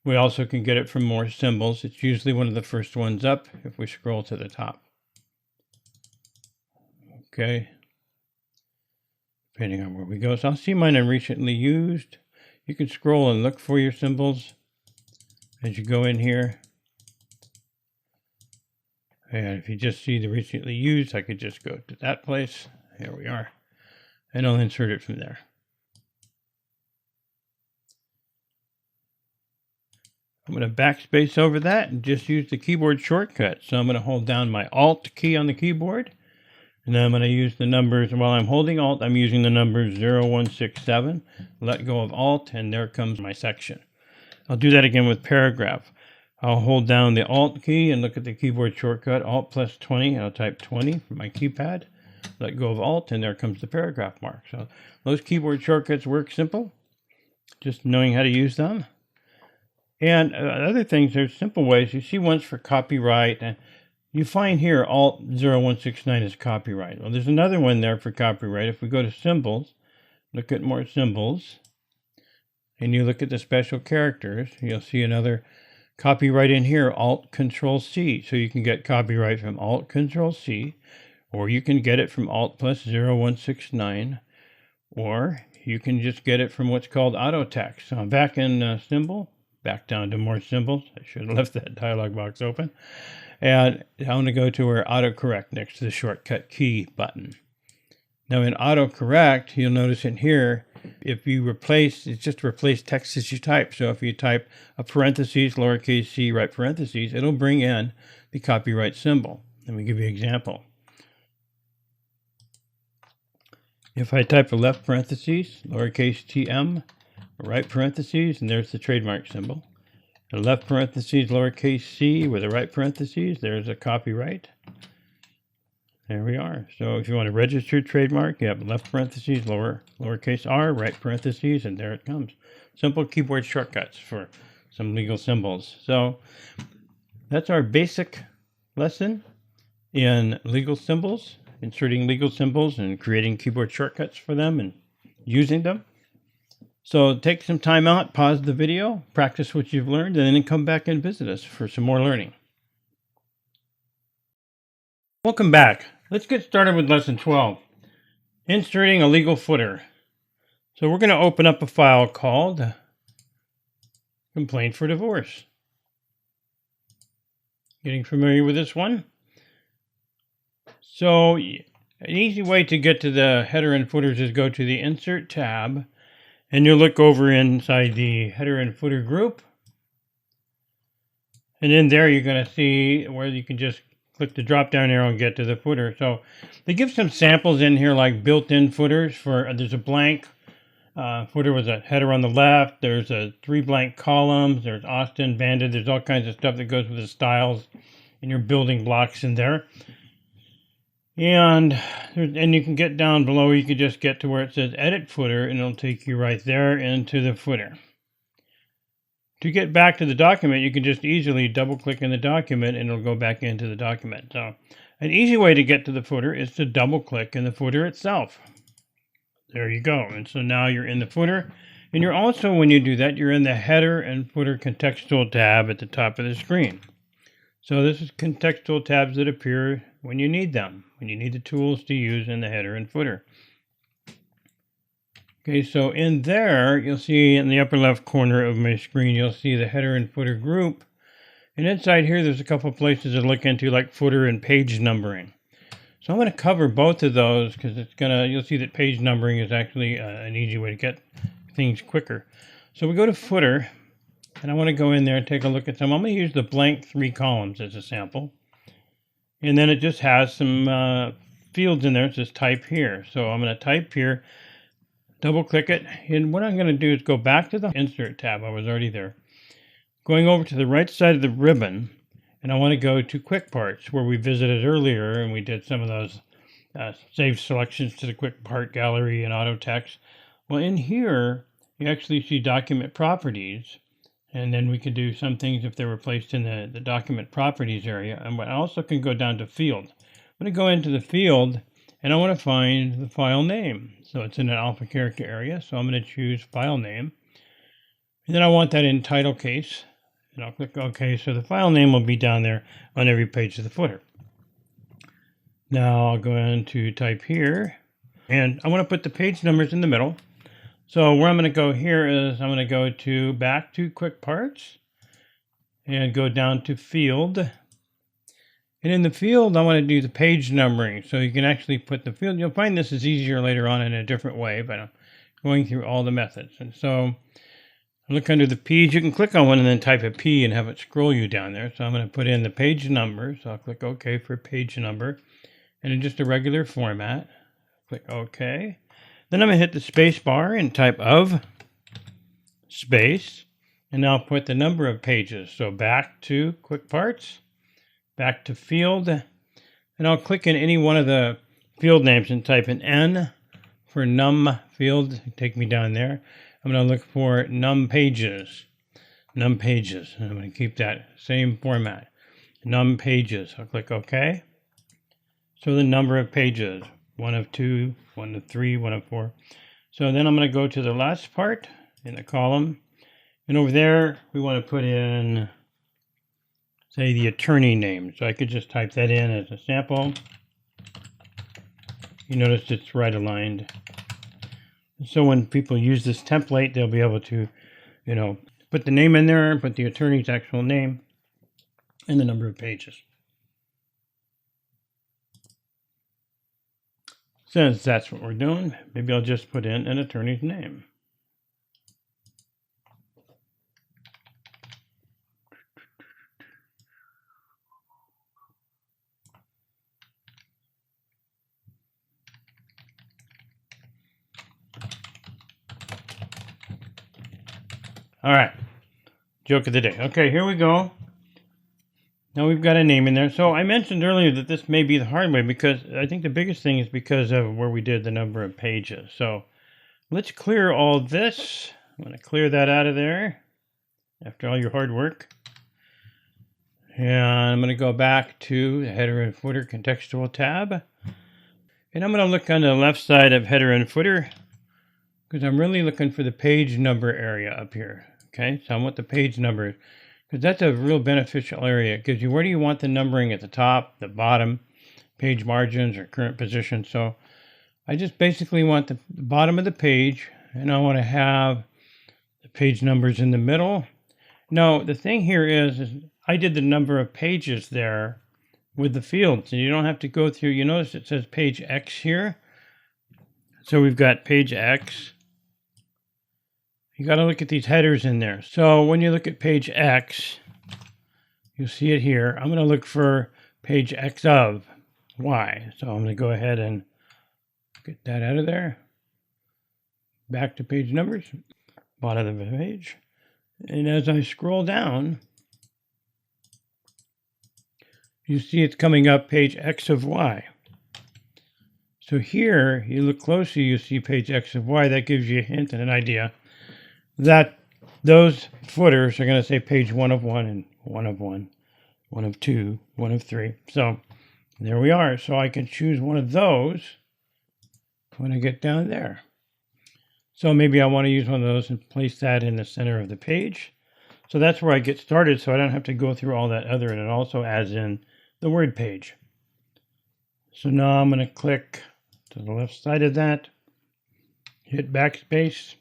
S1: We also can get it from More Symbols. It's usually one of the first ones up if we scroll to the top. Okay. Depending on where we go. So I'll see mine in recently used. You can scroll and look for your symbols as you go in here. And if you just see the recently used, I could just go to that place. Here we are. And I'll insert it from there. I'm going to backspace over that and just use the keyboard shortcut. So I'm going to hold down my Alt key on the keyboard. And then I'm going to use the numbers. While I'm holding Alt, I'm using the numbers 0167. Let go of Alt, and there comes my section. I'll do that again with paragraph. I'll hold down the Alt key and look at the keyboard shortcut, Alt plus 20. And I'll type 20 from my keypad. Let go of Alt, and there comes the paragraph mark. So those keyboard shortcuts work simple, just knowing how to use them. And other things, there's simple ways. You see ones for copyright. And you find here Alt 0169 is copyright. Well, there's another one there for copyright. If we go to symbols, look at more symbols, and you look at the special characters, you'll see another copyright in here, Alt Control C. So you can get copyright from Alt Control C, or you can get it from Alt plus 0169, or you can just get it from what's called auto text. So I'm back in symbol, back down to more symbols. I should have left that dialog box open. And I'm going to go to where AutoCorrect next to the shortcut key button. Now in AutoCorrect, you'll notice in here, if you replace, it's just replace text as you type. So if you type a parentheses, lowercase c, right parentheses, it'll bring in the copyright symbol. Let me give you an example. If I type a left parentheses, lowercase tm, right parentheses, and there's the trademark symbol. A left parentheses, lowercase c, with a right parentheses, there's a copyright. There we are. So if you want to register trademark, you have left parentheses, lowercase r, right parentheses, and there it comes. Simple keyboard shortcuts for some legal symbols. So that's our basic lesson in legal symbols, inserting legal symbols and creating keyboard shortcuts for them and using them. So take some time out, pause the video, practice what you've learned, and then come back and visit us for some more learning. Welcome back. Let's get started with lesson 12, inserting a legal footer. So we're going to open up a file called Complaint for Divorce. Getting familiar with this one? So an easy way to get to the header and footers is go to the Insert tab, and you'll look over inside the header and footer group. And in there, you're going to see where you can just click the drop down arrow and get to the footer. So they give some samples in here, like built-in footers for, there's a blank footer with a header on the left. There's 3 blank columns. There's Austin, Banded. There's all kinds of stuff that goes with the styles and your building blocks in there. And you can get down below, you can just get to where it says edit footer, and it'll take you right there into the footer. To get back to the document, you can just easily double click in the document and it'll go back into the document. So an easy way to get to the footer is to double click in the footer itself. There you go. And so now you're in the footer, and you're also, when you do that, you're in the header and footer contextual tab at the top of the screen. So this is contextual tabs that appear when you need them, when you need the tools to use in the header and footer. Okay, so in there, you'll see in the upper left corner of my screen, you'll see the header and footer group. And inside here, there's a couple places to look into, like footer and page numbering. So I'm going to cover both of those because you'll see that page numbering is actually an easy way to get things quicker. So we go to footer, and I want to go in there and take a look at some. I'm going to use the blank 3 columns as a sample. And then it just has some fields in there. It says type here. So I'm going to type here, double click it. And what I'm going to do is go back to the Insert tab. I was already there. Going over to the right side of the ribbon, and I want to go to Quick Parts, where we visited earlier, and we did some of those saved selections to the Quick Part gallery and auto text. Well, in here, you actually see document properties. And then we could do some things if they were placed in the document properties area. And I also can go down to field. I'm going to go into the field, and I want to find the file name. So it's in an alpha character area. So I'm going to choose file name. And then I want that in title case. And I'll click OK. So the file name will be down there on every page of the footer. Now I'll go into type here. And I want to put the page numbers in the middle. So where I'm going to go here is I'm going to go back to Quick Parts and go down to Field. And in the field, I want to do the page numbering. So you can actually put the field. You'll find this is easier later on in a different way, but I'm going through all the methods. And so I look under the P's. You can click on one and then type a P and have it scroll you down there. So I'm going to put in the page number. So I'll click OK for page number. And in just a regular format, click OK. Then I'm going to hit the space bar and type of space, and I'll put the number of pages. So back to Quick Parts, back to Field, and I'll click in any one of the field names and type in N for num field. Take me down there. I'm going to look for num pages. num pages. And I'm going to keep that same format. Num pages. I'll click OK. So the number of pages, 1 of 2, 1 of 3, 1 of 4. So then I'm going to go to the last part in the column. And over there, we want to put in, say, the attorney name. So I could just type that in as a sample. You notice it's right aligned. So when people use this template, they'll be able to, put the name in there, put the attorney's actual name, and the number of pages. Since that's what we're doing, maybe I'll just put in an attorney's name. All right, joke of the day. Okay, here we go. Now we've got a name in there. So I mentioned earlier that this may be the hard way because I think the biggest thing is because of where we did the number of pages. So let's clear all this. I'm going to clear that out of there after all your hard work. And I'm going to go back to the header and footer contextual tab. And I'm going to look on the left side of header and footer because I'm really looking for the page number area up here. Okay, so I want the page number because that's a real beneficial area. It gives you where do you want the numbering at the top, the bottom, page margins, or current position. So I just basically want the bottom of the page, and I want to have the page numbers in the middle. Now, the thing here is I did the number of pages there with the fields, and you don't have to go through. You notice it says page X here. So we've got page X. You got to look at these headers in there. So when you look at page X, you'll see it here. I'm going to look for page X of Y. So I'm going to go ahead and get that out of there. Back to page numbers, bottom of the page. And as I scroll down, you see it's coming up page X of Y. So here, you look closely, you see page X of Y. That gives you a hint and an idea that those footers are going to say page 1 of 1 and 1 of 1, 1 of 2, 1 of 3. So there we are. So I can choose one of those when I get down there. So maybe I want to use one of those and place that in the center of the page. So that's where I get started, so I don't have to go through all that other, and it also adds in the word page. So now I'm going to click to the left side of that, hit backspace.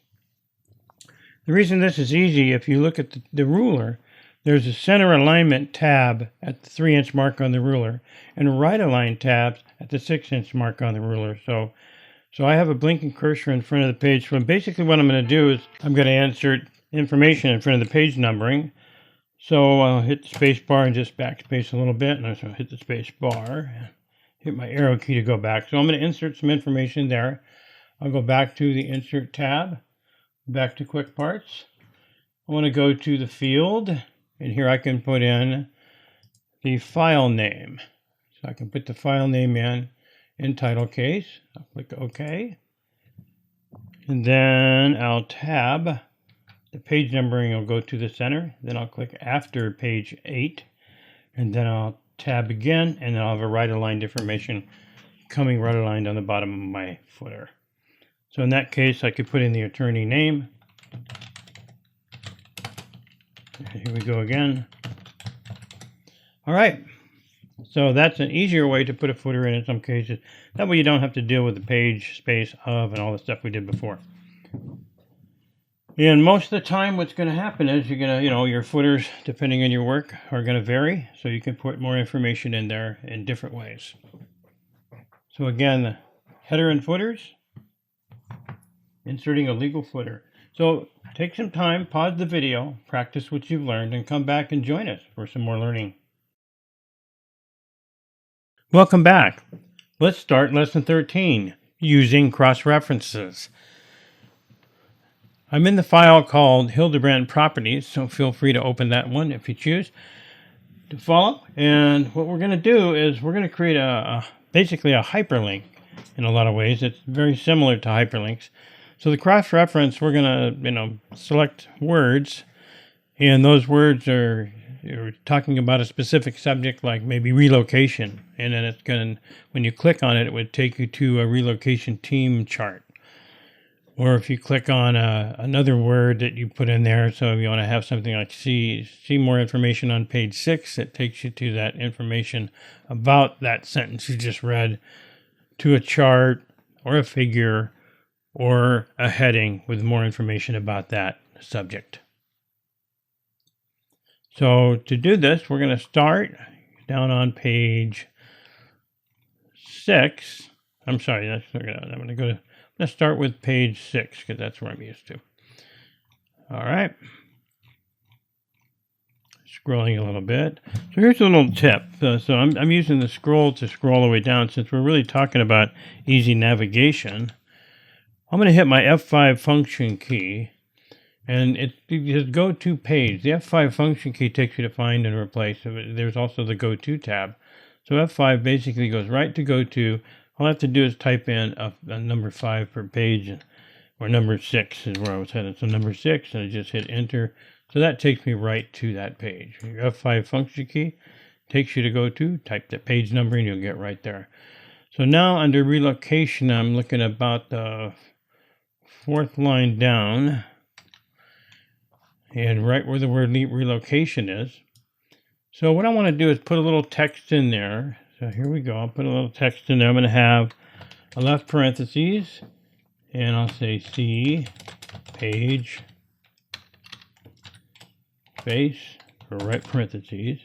S1: The reason this is easy, if you look at the ruler, there's a center alignment tab at the 3-inch mark on the ruler and right align tabs at the 6-inch mark on the ruler. So I have a blinking cursor in front of the page. So basically what I'm going to do is I'm going to insert information in front of the page numbering. So I'll hit the space bar and just backspace a little bit, and I'll hit the space bar, hit my arrow key to go back. So I'm going to insert some information there. I'll go back to the insert tab, back to quick parts. I want to go to the field, and here I can put in the file name. So I can put the file name in title case. I'll click OK. And then I'll tab. The page numbering will go to the center. Then I'll click after page 8. And then I'll tab again, and then I'll have a right aligned information coming right aligned on the bottom of my footer. So in that case, I could put in the attorney name. Here we go again. All right. So that's an easier way to put a footer in some cases. That way you don't have to deal with the page, space, of, and all the stuff we did before. And most of the time what's going to happen is you're going to, your footers, depending on your work, are going to vary. So you can put more information in there in different ways. So again, the header and footers, inserting a legal footer. So take some time, pause the video, practice what you've learned, and come back and join us for some more learning. Welcome back. Let's start lesson 13, using cross-references. I'm in the file called Hildebrand Properties, so feel free to open that one if you choose to follow. And what we're going to do is we're going to create basically a hyperlink in a lot of ways. It's very similar to hyperlinks. So the cross-reference, we're going to select words, And those words are you're talking about a specific subject, like maybe relocation. And then it's going to, when you click on it, it would take you to a relocation team chart. Or if you click on another word that you put in there, so if you want to have something like see more information on page 6, it takes you to that information about that sentence you just read, to a chart or a figure or a heading with more information about that subject. So to do this, we're going to start down on page 6. I'm sorry, I'm going to start with page 6 because that's where I'm used to. All right. Scrolling a little bit. So here's a little tip. So I'm using the scroll to scroll all the way down since we're really talking about easy navigation. I'm going to hit my F5 function key, and it just go to page. The F5 function key takes you to find and replace. There's also the go to tab. So F5 basically goes right to go to. All I have to do is type in a number 5 per page, or number 6 is where I was headed. So number 6, and I just hit enter. So that takes me right to that page. Your F5 function key takes you to go to, type the page number, and you'll get right there. So now under relocation, I'm looking about the 4th line down, and right where the word relocation is. So what I want to do is put a little text in there. So here we go. I'll put a little text in there. I'm going to have a left parentheses, and I'll say C, page, space, or right parentheses,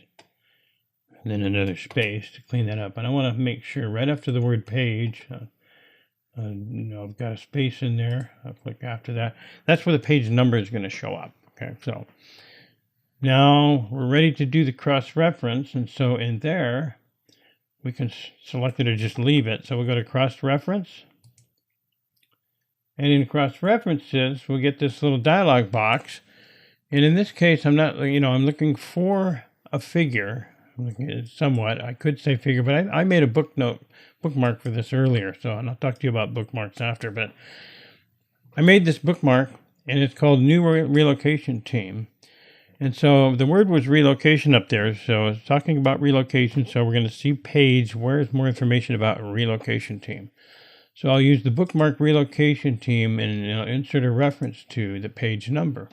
S1: and then another space to clean that up. And I want to make sure right after the word page, I've got a space in there. I'll click after that. That's where the page number is going to show up. Okay, so now we're ready to do the cross-reference, and so in there, we can select it or just leave it. So we'll go to cross-reference, and in cross-references, we'll get this little dialog box. And in this case, I'm I'm looking for a figure. I'm looking at somewhat. I could say figure, but I made a bookmark for this earlier, so I'll talk to you about bookmarks after. But I made this bookmark, and it's called New Relocation Team. And so the word was relocation up there. So it's talking about relocation. So we're going to see page. Where's more information about relocation team? So I'll use the bookmark relocation team and insert a reference to the page number.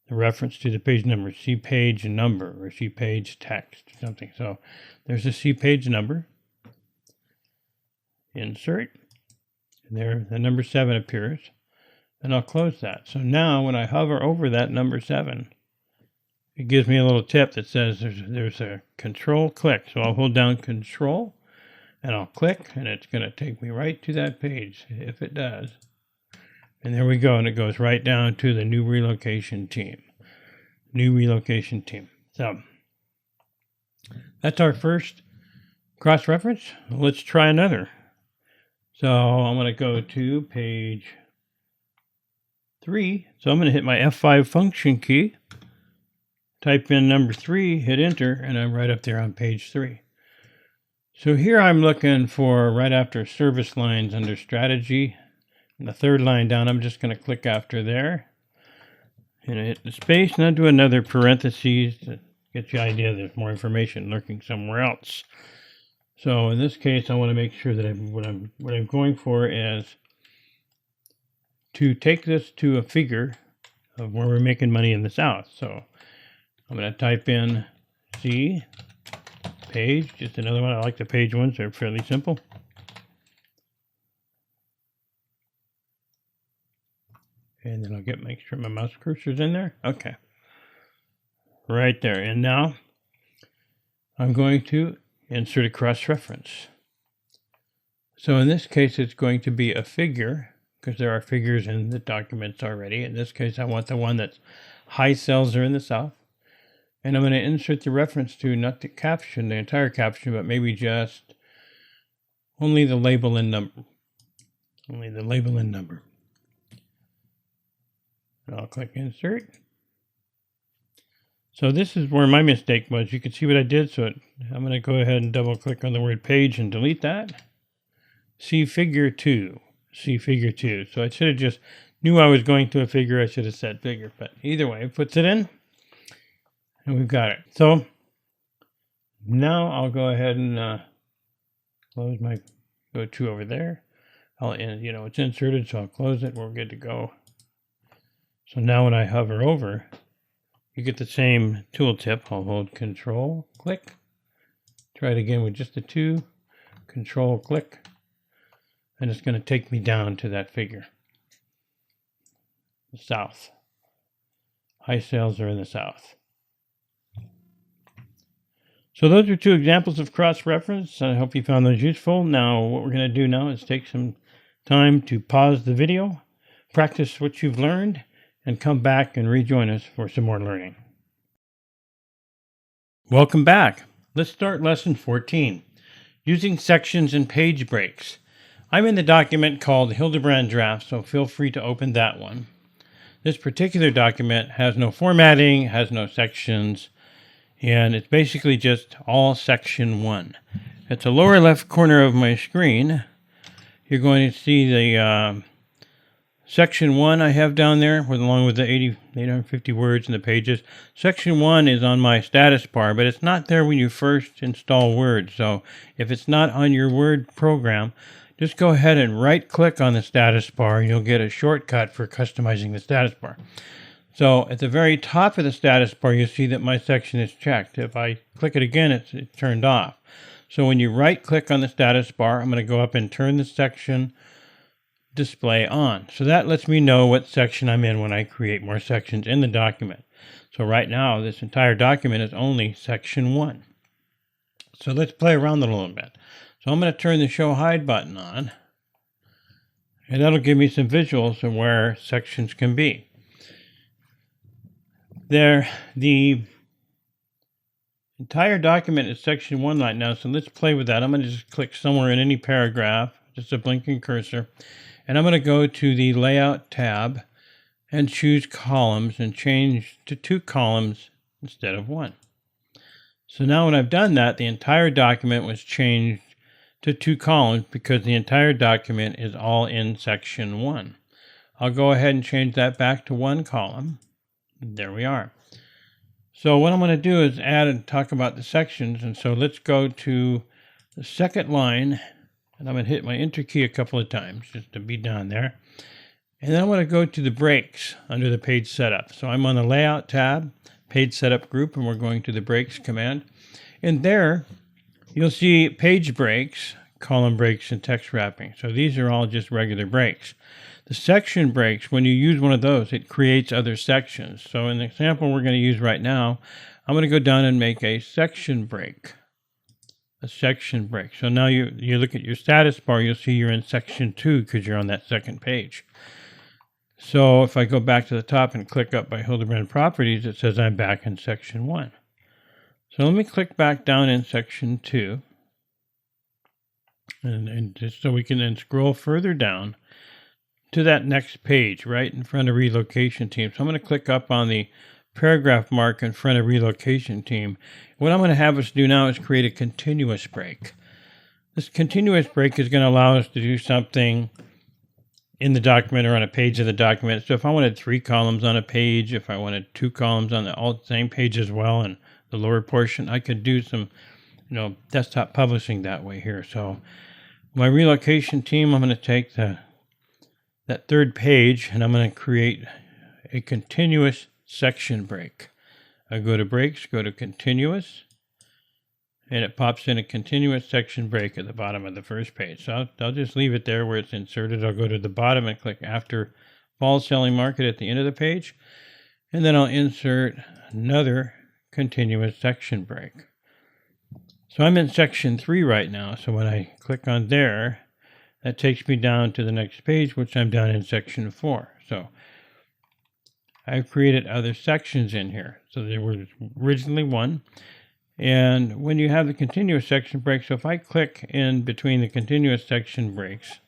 S1: The reference to the page number, see page number, or see page text, or something. So there's a see page number. Insert. And there the number 7 appears. And I'll close that. So now when I hover over that number 7, it gives me a little tip that says there's a control click. So I'll hold down control and I'll click, and it's going to take me right to that page if it does. And there we go. And it goes right down to the new relocation team. New relocation team. So that's our first cross-reference. Let's try another. So I'm going to go to page 3. So I'm going to hit my F5 function key, type in number 3, hit enter, and I'm right up there on page 3. So here I'm looking for right after service lines under strategy. And the 3rd line down, I'm just going to click after there. And I hit the space, and I'll do another parentheses to get the idea there's more information lurking somewhere else. So in this case, I want to make sure that what I'm going for is to take this to a figure of where we're making money in the South. So I'm going to type in C, page, just another one. I like the page ones. They're fairly simple. And then I'll make sure my mouse cursor's in there. Okay. Right there. And now I'm going to insert a cross-reference. So in this case, it's going to be a figure, because there are figures in the documents already. In this case, I want the one that's high sales are in the South. And I'm going to insert the reference to not the caption, the entire caption, but maybe just only the label and number. Only the label and number. And I'll click insert. So this is where my mistake was. You can see what I did. So I'm going to go ahead and double click on the word page and delete that. See figure 2. See figure 2. So I should have just knew I was going to a figure. I should have said figure. But either way, it puts it in. And we've got it. So now I'll go ahead and close my go to over there. It's inserted, so I'll close it. We're good to go. So now when I hover over, you get the same tooltip. I'll hold Control, click. Try it again with just the 2. Control, click. And it's going to take me down to that figure. The south. High sales are in the south. So those are 2 examples of cross-reference. I hope you found those useful. Now what we're going to do now is take some time to pause the video, practice what you've learned, and come back and rejoin us for some more learning. Welcome back. Let's start lesson 14, using sections and page breaks. I'm in the document called Hildebrand Draft, so feel free to open that one. This particular document has no formatting, has no sections, and it's basically just all section 1. At the lower left corner of my screen, you're going to see the section 1 I have down there, along with the 850 words in the pages. Section 1 is on my status bar, but it's not there when you first install Word. So if it's not on your Word program, just go ahead and right-click on the status bar, and you'll get a shortcut for customizing the status bar. So at the very top of the status bar, you'll see that my section is checked. If I click it again, it's turned off. So when you right-click on the status bar, I'm going to go up and turn the section display on. So that lets me know what section I'm in when I create more sections in the document. So right now, this entire document is only section 1. So let's play around a little bit. So I'm going to turn the Show Hide button on, and that'll give me some visuals of where sections can be. There, the entire document is section 1 right now, so let's play with that. I'm going to just click somewhere in any paragraph, just a blinking cursor, and I'm going to go to the Layout tab and choose Columns and change to 2 columns instead of 1. So now when I've done that, the entire document was changed to 2 columns because the entire document is all in section 1. I'll go ahead and change that back to 1 column. There we are. So what I'm going to do is add and talk about the sections. And so let's go to the second line, and I'm going to hit my Enter key a couple of times just to be down there. And then I'm going to go to the breaks under the page setup. So I'm on the Layout tab, Page Setup group, and we're going to the breaks command. And there you'll see page breaks, column breaks, and text wrapping. So these are all just regular breaks. The section breaks, when you use one of those, it creates other sections. So in the example we're going to use right now, I'm going to go down and make a section break. A section break. So now you look at your status bar, you'll see you're in section 2 because you're on that second page. So if I go back to the top and click up by Hildebrand Properties, it says I'm back in section 1. So let me click back down in section 2. And just so we can then scroll further down to that next page right in front of Relocation Team. So I'm going to click up on the paragraph mark in front of Relocation Team. What I'm going to have us do now is create a continuous break. This continuous break is going to allow us to do something in the document or on a page of the document. So if I wanted 3 columns on a page, if I wanted 2 columns on the same page as well, and the lower portion, I could do some, desktop publishing that way here. So my Relocation Team, I'm going to take that third page, and I'm going to create a continuous section break. I go to breaks, go to continuous, and it pops in a continuous section break at the bottom of the first page. So I'll just leave it there where it's inserted. I'll go to the bottom and click After Fall Selling Market at the end of the page, and then I'll insert another continuous section break. So I'm in section 3 right now. So when I click on there, that takes me down to the next page, which I'm down in section 4. So I've created other sections in here. So there was originally 1. And when you have the continuous section break, so if I click in between the continuous section breaks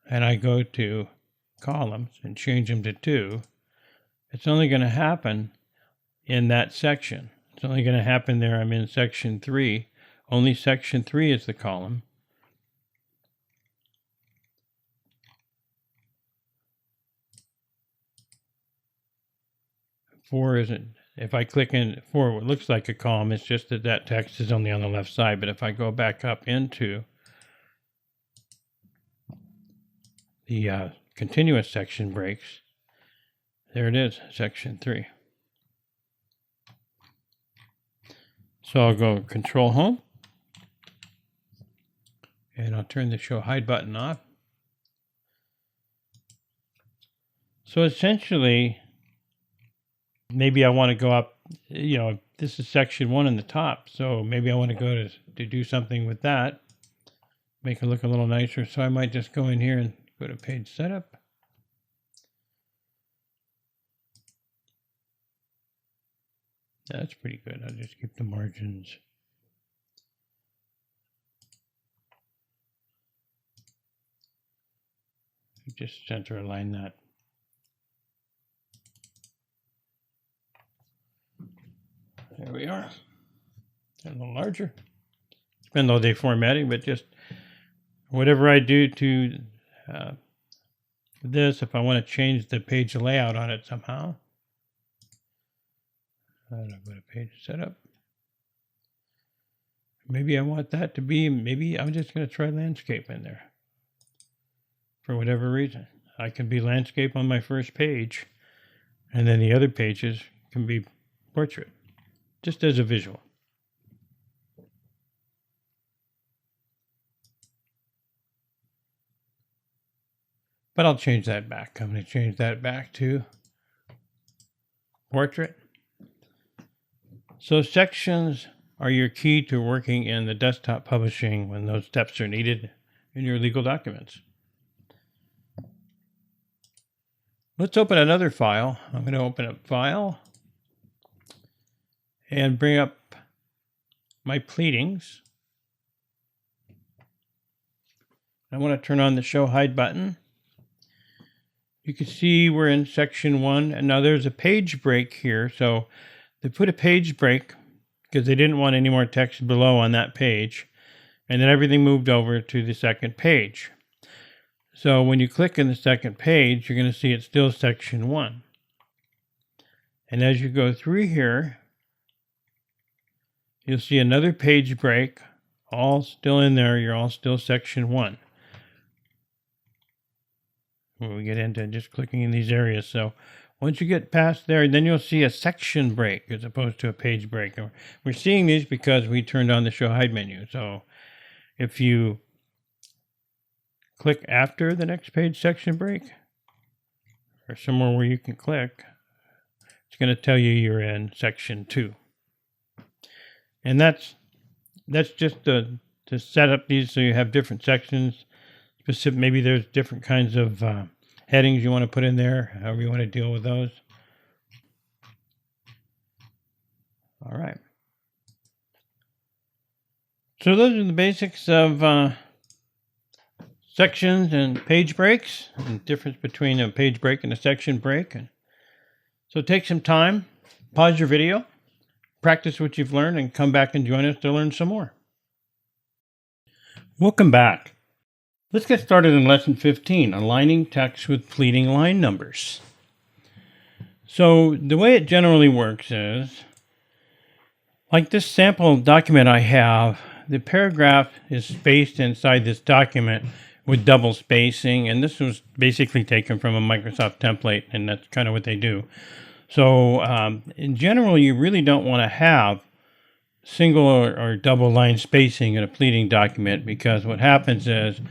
S1: and I go to columns and change them to 2, it's only going to happen in that section. It's only going to happen there. I'm in section 3. Only section 3 is the column. 4 isn't if I click in for what looks like a column, it's just that that text is only on the left side. But if I go back up into the continuous section breaks, there it is, section 3. So I'll go Control Home, and I'll turn the Show Hide button off. So essentially, maybe I want to go up, this is section 1 in the top, so maybe I want to go to do something with that, make it look a little nicer. So I might just go in here and go to Page Setup. That's pretty good. I'll just keep the margins. Just center align that. There we are. A little larger. Depends on the formatting, but just whatever I do to this, if I want to change the page layout on it somehow, I'll go to Page Setup. Maybe I want that to be, maybe I'm just going to try landscape in there. For whatever reason. I can be landscape on my first page, and then the other pages can be portrait, just as a visual. But I'll change that back. I'm going to change that back to portrait. So sections are your key to working in the desktop publishing when those steps are needed in your legal documents. Let's open another file. I'm going to open up File and bring up my Pleadings. I want to turn on the Show Hide button. You can see we're in section 1, and now there's a page break here. So they put a page break because they didn't want any more text below on that page, and then everything moved over to the second page. So when you click in the second page, you're going to see it's still section 1. And as you go through here, you'll see another page break, all still in there. You're all still section 1. When we get into just clicking in these areas. So once you get past there, then you'll see a section break as opposed to a page break. And we're seeing these because we turned on the Show Hide menu. So if you click after the next page section break, or somewhere where you can click, it's going to tell you you're in section 2. And that's just to set up these so you have different sections. Specific, maybe there's different kinds of headings you want to put in there, however you want to deal with those. All right. So those are the basics of sections and page breaks, and the difference between a page break and a section break. And so take some time, pause your video, practice what you've learned, and come back and join us to learn some more. Welcome back. Let's get started in Lesson 15, aligning text with pleading line numbers. So the way it generally works is, like this sample document I have, the paragraph is spaced inside this document with double spacing, and this was basically taken from a Microsoft template, and that's kind of what they do. So in general, you really don't want to have single or double line spacing in a pleading document, because what happens is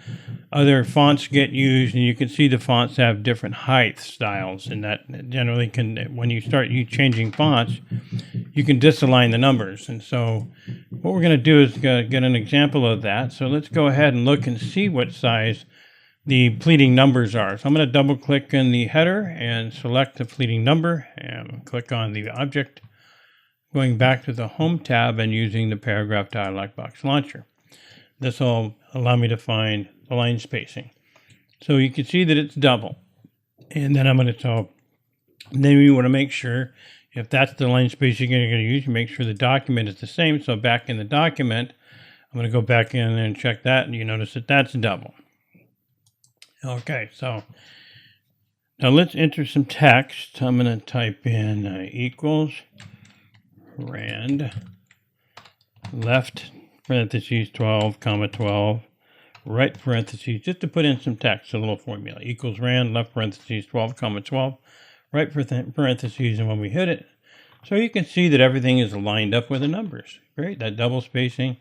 S1: other fonts get used, and you can see the fonts have different height styles, and that generally can, when you start changing fonts, you can disalign the numbers. And so what we're going to do is get an example of that. So let's go ahead and look and see what size the pleading numbers are. So I'm going to double click in the header and select the pleading number and click on the object, going back to the Home tab and using the Paragraph Dialog Box Launcher. This will allow me to find the line spacing. So you can see that it's double. And then then you want to make sure, if that's the line spacing you're going to use, you make sure the document is the same. So back in the document, I'm going to go back in and check that, and you notice that that's double. Okay, so now let's enter some text. I'm going to type in equals rand, left parentheses 12, comma 12, right parentheses, just to put in some text, a little formula, equals rand, left parentheses 12, comma 12, right parentheses, and when we hit it, so you can see that everything is lined up with the numbers. Great, that double spacing.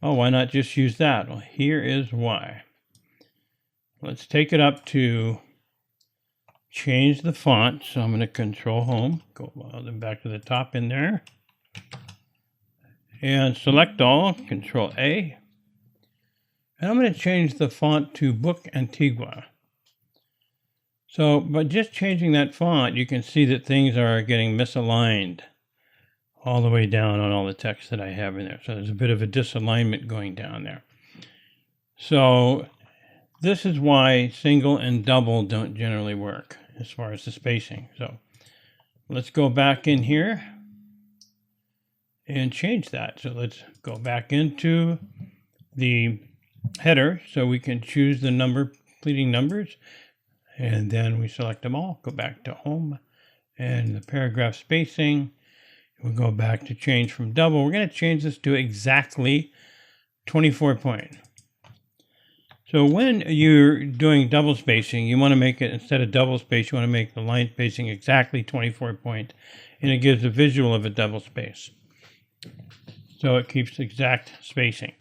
S1: Oh, why not just use that? Well, here is why. Let's take it up to change the font. So I'm going to Control Home, go back to the top in there, and select all, Control A. And I'm going to change the font to Book Antigua. So by just changing that font, you can see that things are getting misaligned all the way down on all the text that I have in there. So there's a bit of a disalignment going down there. So this is why single and double don't generally work as far as the spacing. So let's go back in here and change that. So let's go back into the header so we can choose the number, pleading numbers, and then we select them all, go back to home and the paragraph spacing. We'll go back to change from double. We're going to change this to exactly 24 point. So when you're doing double spacing, you want to make it, instead of double space, you want to make the line spacing exactly 24 point, and it gives a visual of a double space. So it keeps exact spacing.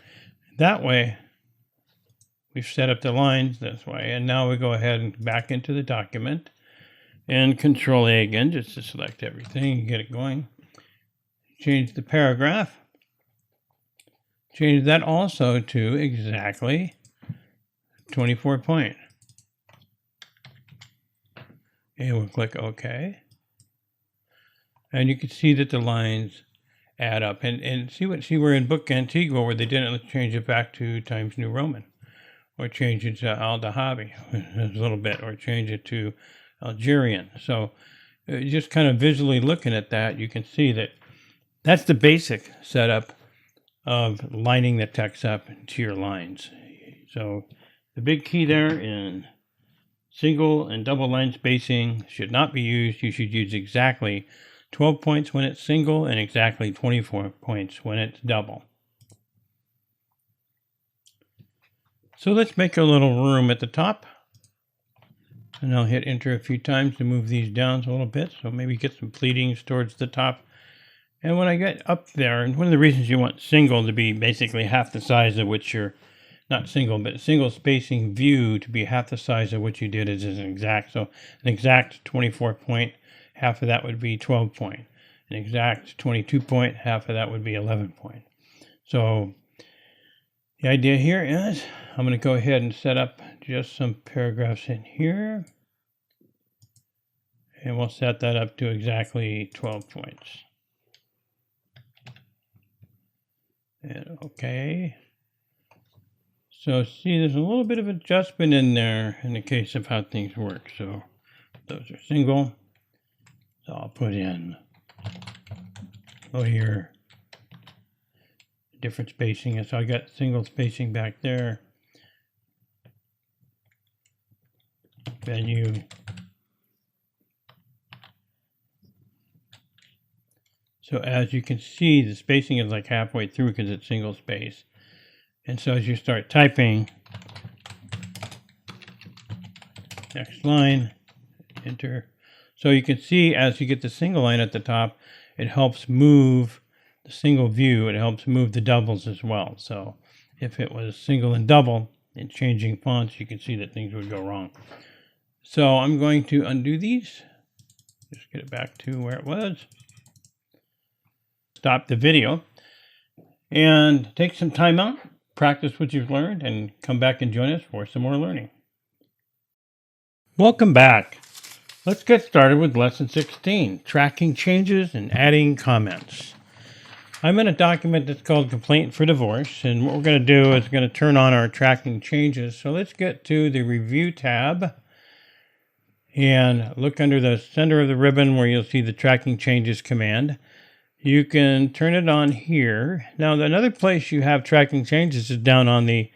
S1: That way, we've set up the lines this way, and now we go ahead and back into the document and Control A again, just to select everything and get it going. Change the paragraph. Change that also to exactly 24 point. And we'll click OK. And you can see that the lines add up. And see we're in Book Antigua where they didn't change it back to Times New Roman, or change it to Al Dahabi a little bit, or change it to Algerian. So just kind of visually looking at that, you can see that that's the basic setup of lining the text up to your lines. So the big key there in single and double line spacing should not be used. You should use exactly 12 points when it's single and exactly 24 points when it's double. So let's make a little room at the top. And I'll hit enter a few times to move these down a little bit. So maybe get some pleadings towards the top. And when I get up there, and one of the reasons you want single to be basically half the size of which you're, not single, but single spacing view to be half the size of what you did is an exact. So an exact 24 point, half of that would be 12 point. An exact 22 point, half of that would be 11 point. So the idea here is I'm going to go ahead and set up just some paragraphs in here. And we'll set that up to exactly 12 points. And okay. So see, there's a little bit of adjustment in there in the case of how things work. So those are single. So I'll put in here different spacing. And so I got single spacing back there. Venue. So as you can see, the spacing is like halfway through because it's single space. And so as you start typing, next line, enter. So you can see as you get the single line at the top, it helps move the single view. It helps move the doubles as well. So if it was single and double and changing fonts, you can see that things would go wrong. So I'm going to undo these. Just get it back to where it was. Stop the video and take some time out, practice what you've learned, and come back and join us for some more learning. Welcome back. Let's get started with Lesson 16, Tracking Changes and Adding Comments. I'm in a document that's called Complaint for Divorce, and what we're going to do is we're going to turn on our tracking changes. So let's get to the Review tab and look under the center of the ribbon where you'll see the Tracking Changes command. You can turn it on here. Now, another place you have tracking changes is down on the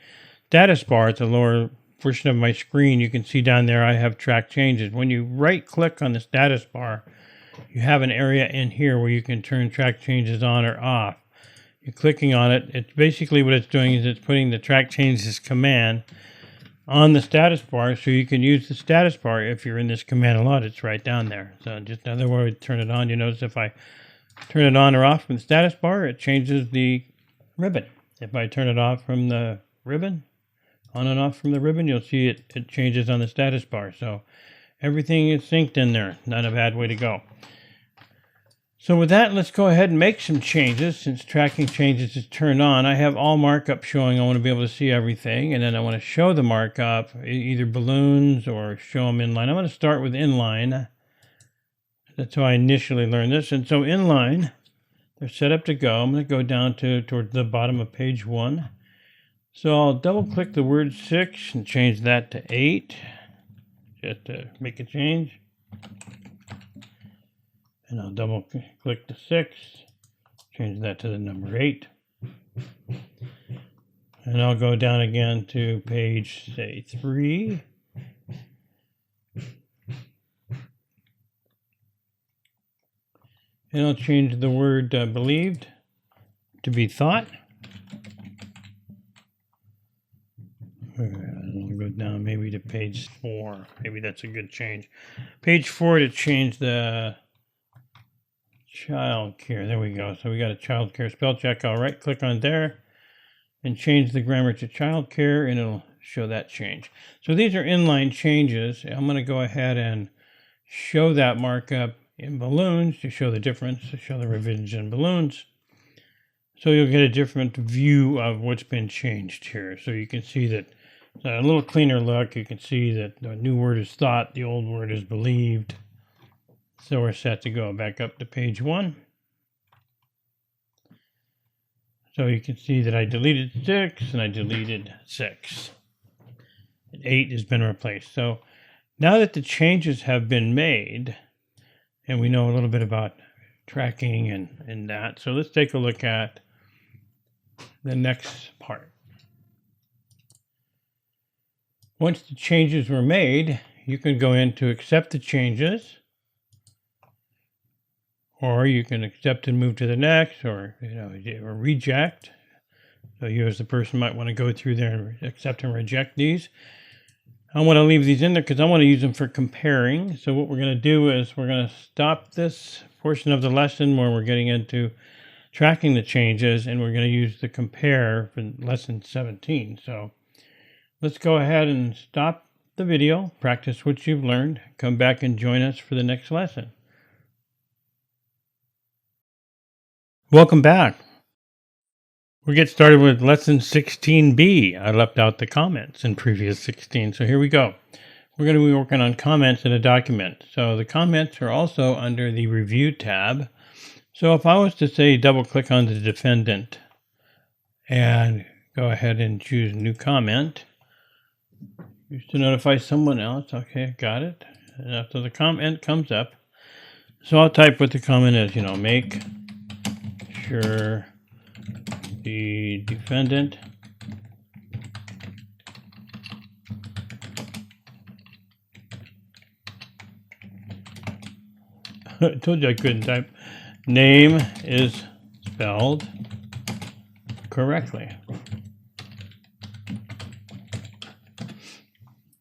S1: status bar at the lower portion of my screen. You can see down there I have track changes. When you right click on the status bar, you have an area in here where you can turn track changes on or off. You're clicking on it. It's basically what it's doing is it's putting the track changes command on the status bar, so you can use the status bar if you're in this command a lot. It's right down there. So just another way to turn it on. You notice if I turn it on or off from the status bar, it changes the ribbon. If I turn it off from the ribbon, on and off from the ribbon, you'll see it changes on the status bar. So everything is synced in there. Not a bad way to go. So with that, let's go ahead and make some changes. Since tracking changes is turned on, I have all markup showing. I want to be able to see everything, and then I want to show the markup, either balloons or show them inline. I'm going to start with inline. That's how I initially learned this. And so inline, they're set up to go. I'm going to go down toward the bottom of page 1. So I'll double click the word 6 and change that to 8, just to make a change. And I'll double click the 6, change that to the number 8. And I'll go down again to page, say, 3. And I'll change the word believed to be thought. I'll go down maybe to page 4. Maybe that's a good change. Page 4 to change the child care. There we go. So we got a child care spell check. I'll right click on there and change the grammar to child care, and it'll show that change. So these are inline changes. I'm going to go ahead and show that markup in balloons to show the difference, to show the revisions in balloons. So you'll get a different view of what's been changed here. So you can see that it's a little cleaner look. You can see that the new word is thought, the old word is believed. So we're set to go back up to page 1. So you can see that I deleted 6 and I deleted 6. And 8 has been replaced. So now that the changes have been made, and we know a little bit about tracking and that, so let's take a look at the next part. Once the changes were made, you can go in to accept the changes, or you can accept and move to the next, or or reject. So you as the person might want to go through there and accept and reject these. I want to leave these in there because I want to use them for comparing. So what we're going to do is we're going to stop this portion of the lesson where we're getting into tracking the changes, and we're going to use the compare for lesson 17. So let's go ahead and stop the video, practice what you've learned, come back and join us for the next lesson. Welcome back. We'll get started with lesson 16B. I left out the comments in previous 16, so here we go. We're going to be working on comments in a document. So the comments are also under the review tab. So if I was to say double click on the defendant and go ahead and choose new comment, used to notify someone else. Okay, got it. And after the comment comes up, so I'll type what the comment is, make sure the defendant I told you I couldn't type. Name is spelled correctly.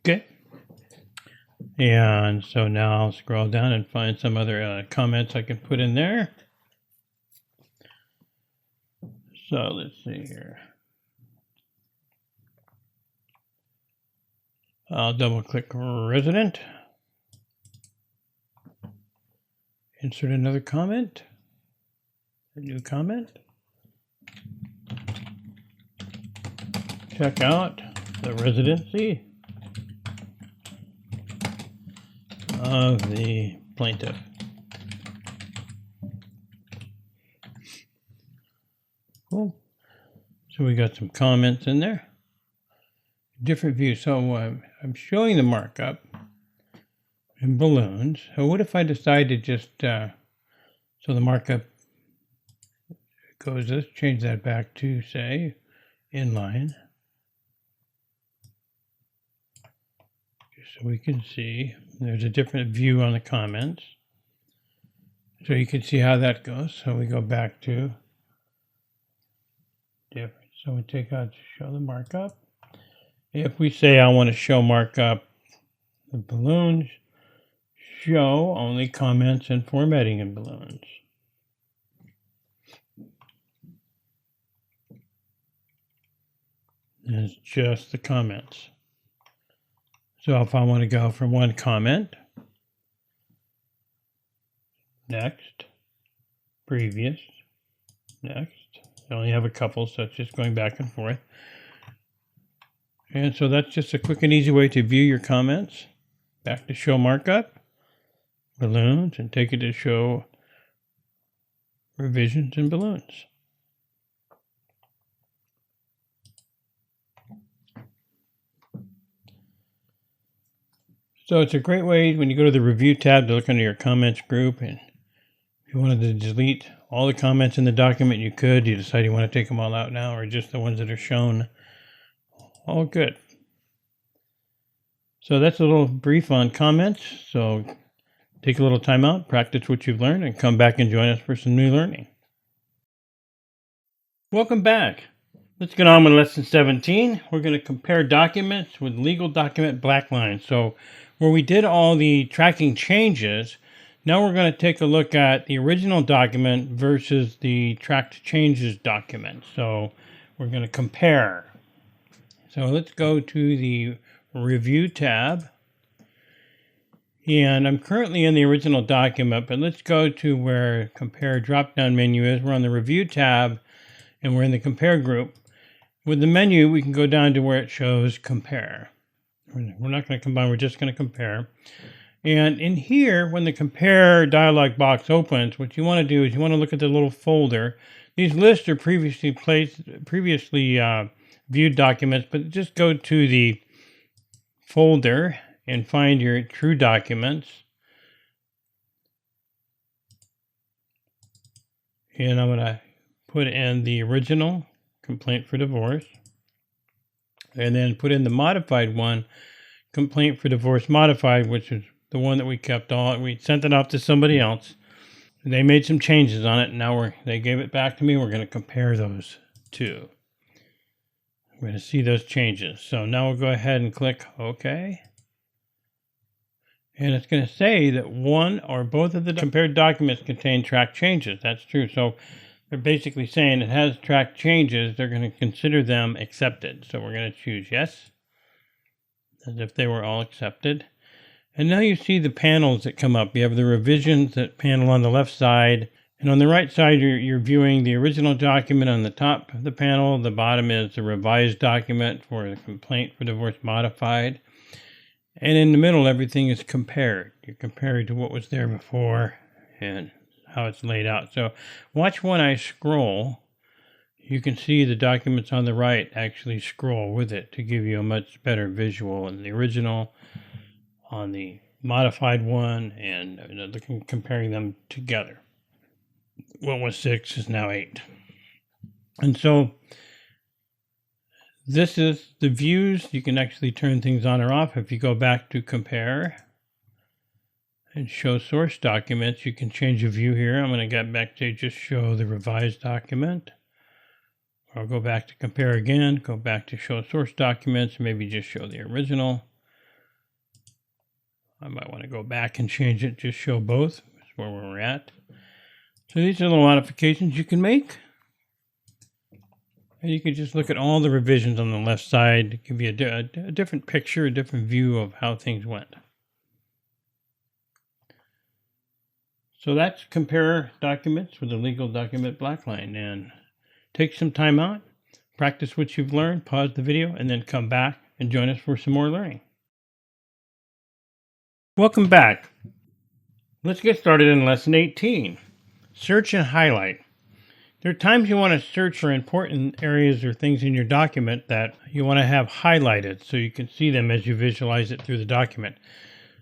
S1: Okay. And so now I'll scroll down and find some other comments I can put in there. So let's see here. I'll double click resident. Insert another comment. A new comment. Check out the residency of the plaintiff. Cool. So we got some comments in there. Different views. So I'm showing the markup in balloons. So what if I decide to just, so the markup goes, let's change that back to, say, inline. Just so we can see there's a different view on the comments. So you can see how that goes. So we go back to different. So we take out to show the markup. If we say I want to show markup the balloons, show only comments and formatting in balloons. And it's just the comments. So if I want to go from one comment, next, previous, next. I only have a couple, so it's just going back and forth. And so that's just a quick and easy way to view your comments. Back to show markup, balloons, and take it to show revisions and balloons. So it's a great way when you go to the review tab to look under your comments group, and if you wanted to delete all the comments in the document, you could. You decide you want to take them all out now, or just the ones that are shown. All good. So that's a little brief on comments. So take a little time out, practice what you've learned, and come back and join us for some new learning. Welcome back. Let's get on with lesson 17. We're going to compare documents with legal document Blackline. So where we did all the tracking changes, now we're going to take a look at the original document versus the tracked changes document. So we're going to compare. So let's go to the Review tab. And I'm currently in the original document, but let's go to where Compare drop-down menu is. We're on the Review tab, and we're in the Compare group. With the menu, we can go down to where it shows Compare. We're not going to combine, we're just going to compare. And in here, when the Compare dialog box opens, what you want to do is you want to look at the little folder. These lists are previously viewed documents, but just go to the folder and find your true documents. And I'm going to put in the original complaint for divorce, and then put in the modified one, complaint for divorce modified, which is the one that we kept on. We sent it off to somebody else. They made some changes on it, and now they gave it back to me. We're going to compare those two. We're going to see those changes. So now we'll go ahead and click OK. And it's going to say that one or both of the compared documents contain track changes. That's true. So they're basically saying it has track changes. They're going to consider them accepted. So we're going to choose yes, as if they were all accepted. And now you see the panels that come up. You have the revisions, that panel on the left side. And on the right side, you're viewing the original document on the top of the panel. The bottom is the revised document for the complaint for divorce modified. And in the middle, everything is compared. You're comparing to what was there before and how it's laid out. So watch when I scroll. You can see the documents on the right actually scroll with it to give you a much better visual in the original, on the modified one, and comparing them together. What was 6 is now 8. And so this is the views. You can actually turn things on or off. If you go back to compare and show source documents, you can change a view here. I'm going to get back to just show the revised document. I'll go back to compare again, go back to show source documents, maybe just show the original. I might want to go back and change it, just show both. That's where we're at. So these are little modifications you can make. And you can just look at all the revisions on the left side to give you a different picture, a different view of how things went. So that's compare documents with the legal document Blackline. And take some time out, practice what you've learned, pause the video, and then come back and join us for some more learning. Welcome back. Let's get started in lesson 18. Search and highlight. There are times you want to search for important areas or things in your document that you want to have highlighted so you can see them as you visualize it through the document.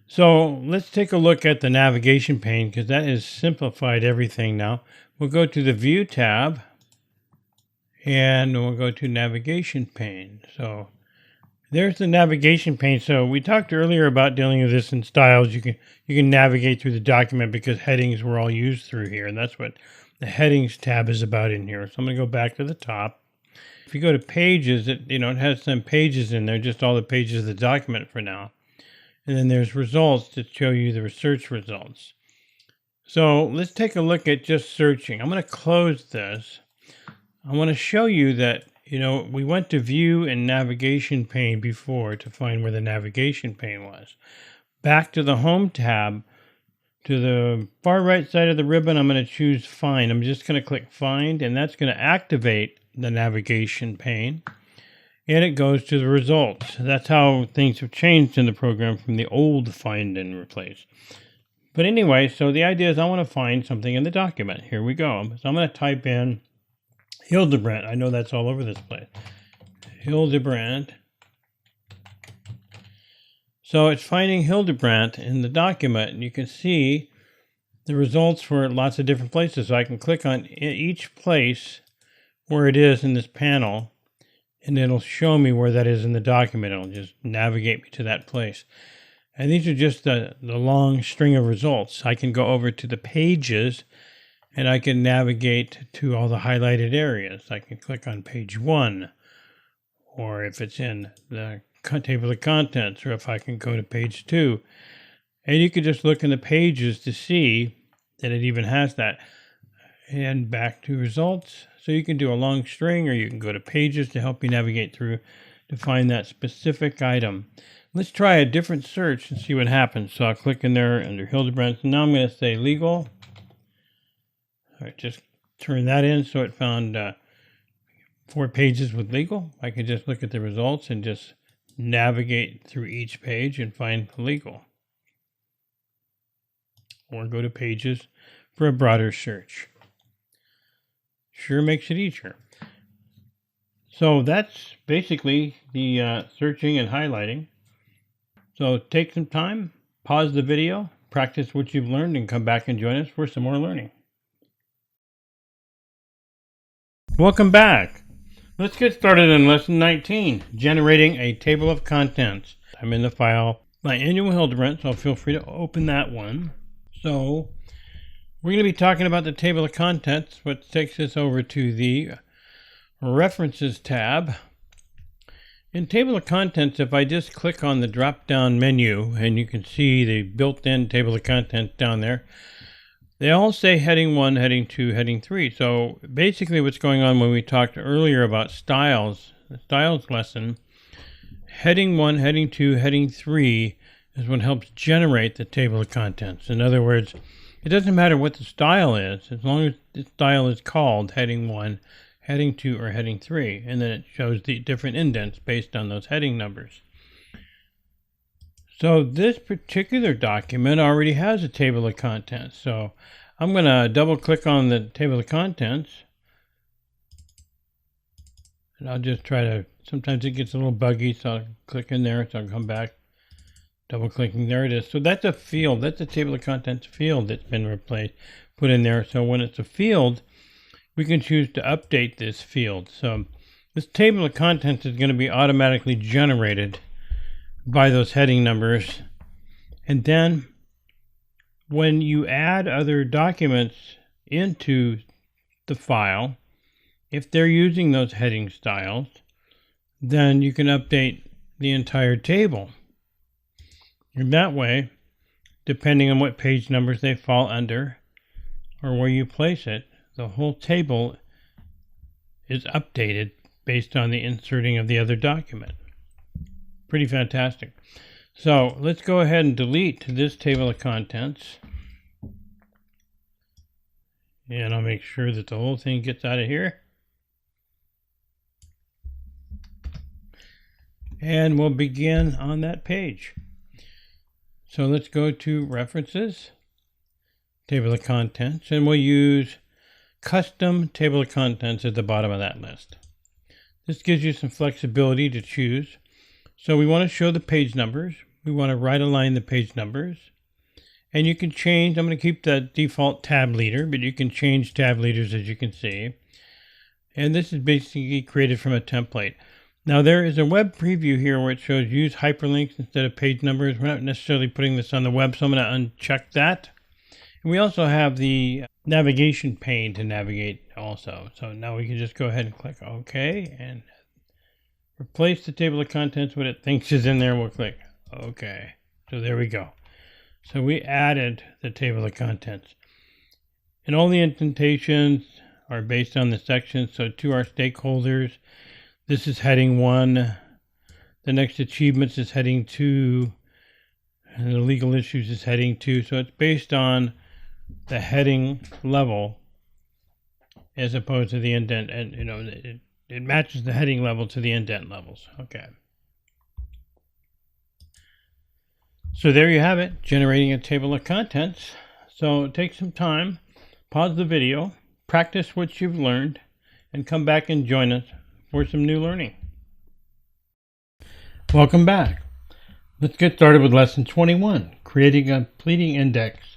S1: So let's take a look at the navigation pane, because that has simplified everything now. We'll go to the View tab and we'll go to Navigation pane. So There's the navigation pane. So we talked earlier about dealing with this in styles. You can navigate through the document because headings were all used through here, and that's what the headings tab is about in here. So I'm going to go back to the top. If you go to pages, it has some pages in there, just all the pages of the document for now. And then there's results to show you the search results. So let's take a look at just searching. I'm going to close this. I want to show you that we went to view and navigation pane before to find where the navigation pane was. Back to the home tab, to the far right side of the ribbon, I'm going to choose find. I'm just going to click find, and that's going to activate the navigation pane. And it goes to the results. That's how things have changed in the program from the old find and replace. But anyway, so the idea is I want to find something in the document. Here we go. So I'm going to type in Hildebrandt. I know that's all over this place. Hildebrandt. So it's finding Hildebrandt in the document, and you can see the results for lots of different places. So I can click on each place where it is in this panel, and it'll show me where that is in the document. It'll just navigate me to that place. And these are just the long string of results. I can go over to the pages, and I can navigate to all the highlighted areas. I can click on page 1, or if it's in the table of contents, or if I can go to page 2. And you can just look in the pages to see that it even has that. And back to results. So you can do a long string, or you can go to pages to help you navigate through to find that specific item. Let's try a different search and see what happens. So I'll click in there under Hildebrandt. So now I'm going to say legal. All right, just turn that in so it found 4 pages with legal. I can just look at the results and just navigate through each page and find legal. Or go to pages for a broader search. Sure makes it easier. So that's basically the searching and highlighting. So take some time, pause the video, practice what you've learned, and come back and join us for some more learning. Welcome back. Let's get started in lesson 19, generating a table of contents. I'm in the file My Annual Hildebrandt, so feel free to open that one. So we're going to be talking about the table of contents, which takes us over to the References tab. In table of contents, if I just click on the drop-down menu, and you can see the built-in table of contents down there, they all say heading 1, heading 2, heading 3. So basically what's going on when we talked earlier about styles, the styles lesson, heading 1, heading 2, heading 3 is what helps generate the table of contents. In other words, it doesn't matter what the style is, as long as the style is called heading 1, heading 2, or heading 3, and then it shows the different indents based on those heading numbers. So this particular document already has a table of contents. So I'm going to double click on the table of contents. And I'll just try to, sometimes it gets a little buggy, so I'll click in there, so I'll come back, double clicking, there it is. So that's a field, that's a table of contents field that's been replaced, put in there. So when it's a field, we can choose to update this field. So this table of contents is going to be automatically generated by those heading numbers. And then when you add other documents into the file, if they're using those heading styles, then you can update the entire table. And that way, depending on what page numbers they fall under or where you place it, the whole table is updated based on the inserting of the other document. Pretty fantastic. So let's go ahead and delete this table of contents. And I'll make sure that the whole thing gets out of here. And we'll begin on that page. So let's go to References, Table of Contents, and we'll use Custom Table of Contents at the bottom of that list. This gives you some flexibility to choose. So we want to show the page numbers. We want to right align the page numbers. And you can change, I'm going to keep the default tab leader, but you can change tab leaders as you can see. And this is basically created from a template. Now there is a web preview here where it shows use hyperlinks instead of page numbers. We're not necessarily putting this on the web, so I'm going to uncheck that. And we also have the navigation pane to navigate also. So now we can just go ahead and click OK and replace the table of contents. What it thinks is in there, we'll click OK. So there we go. So we added the table of contents. And all the indentations are based on the sections. So to our stakeholders, this is heading 1. The next achievements is heading 2. And the legal issues is heading 2. So it's based on the heading level as opposed to the indent. And, you know, it matches the heading level to the indent levels. Okay. So there you have it, generating a table of contents. So take some time, pause the video, practice what you've learned, and come back and join us for some new learning. Welcome back. Let's get started with lesson 21, creating a pleading index.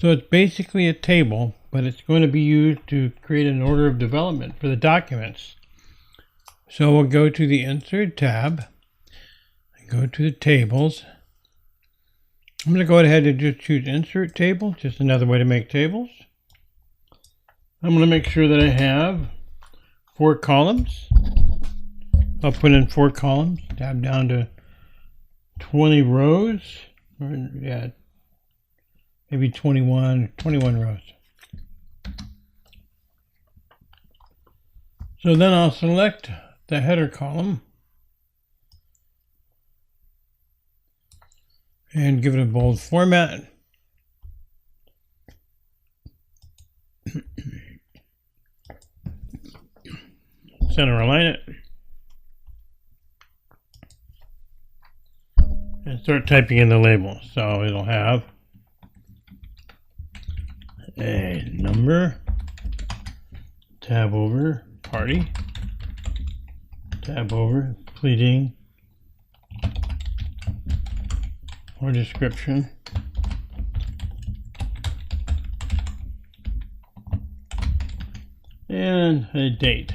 S1: So it's basically a table, but it's going to be used to create an order of development for the documents. So we'll go to the Insert tab, and go to the tables. I'm going to go ahead and just choose Insert Table, just another way to make tables. I'm going to make sure that I have 4 columns. I'll put in 4 columns, tab down to 20 rows, or yeah, maybe 21 rows. So then I'll select the header column and give it a bold format. Center align it. And start typing in the label. So it'll have a number, tab over party, tab over pleading, or description, and a date.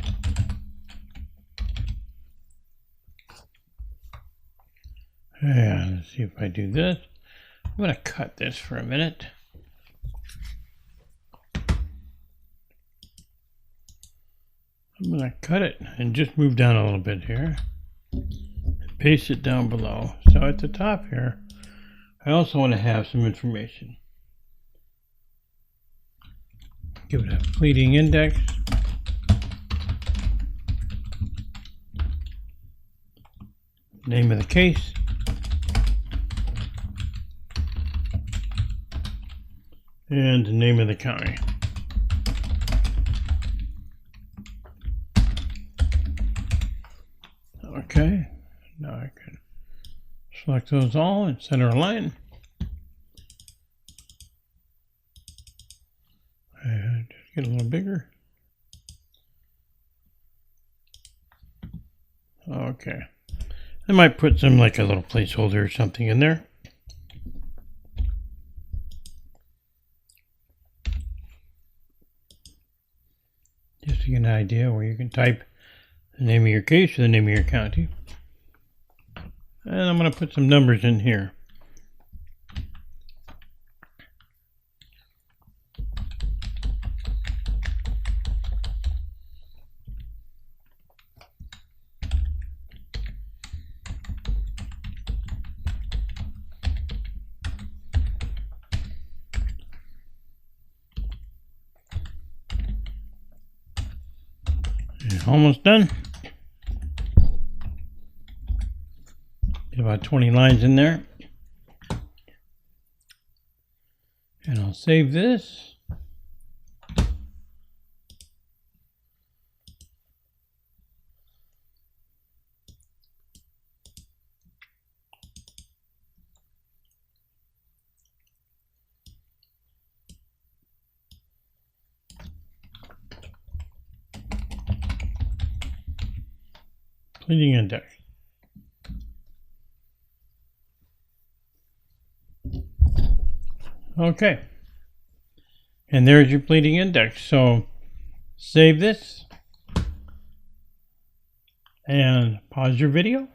S1: Yeah, let's see if I do this. I'm going to cut this for a minute. I'm going to cut it and just move down a little bit here. Paste it down below. So at the top here, I also want to have some information. Give it a pleading index. Name of the case. And the name of the county. Okay, now I can select those all and center align. And just get a little bigger. Okay, I might put some like a little placeholder or something in there. Just to get an idea where you can type the name of your case or the name of your county. And I'm going to put some numbers in here. Almost done. Get about 20 lines in there. And I'll save this. Pleading index. Okay. And there's your pleading index. So save this. and pause your video,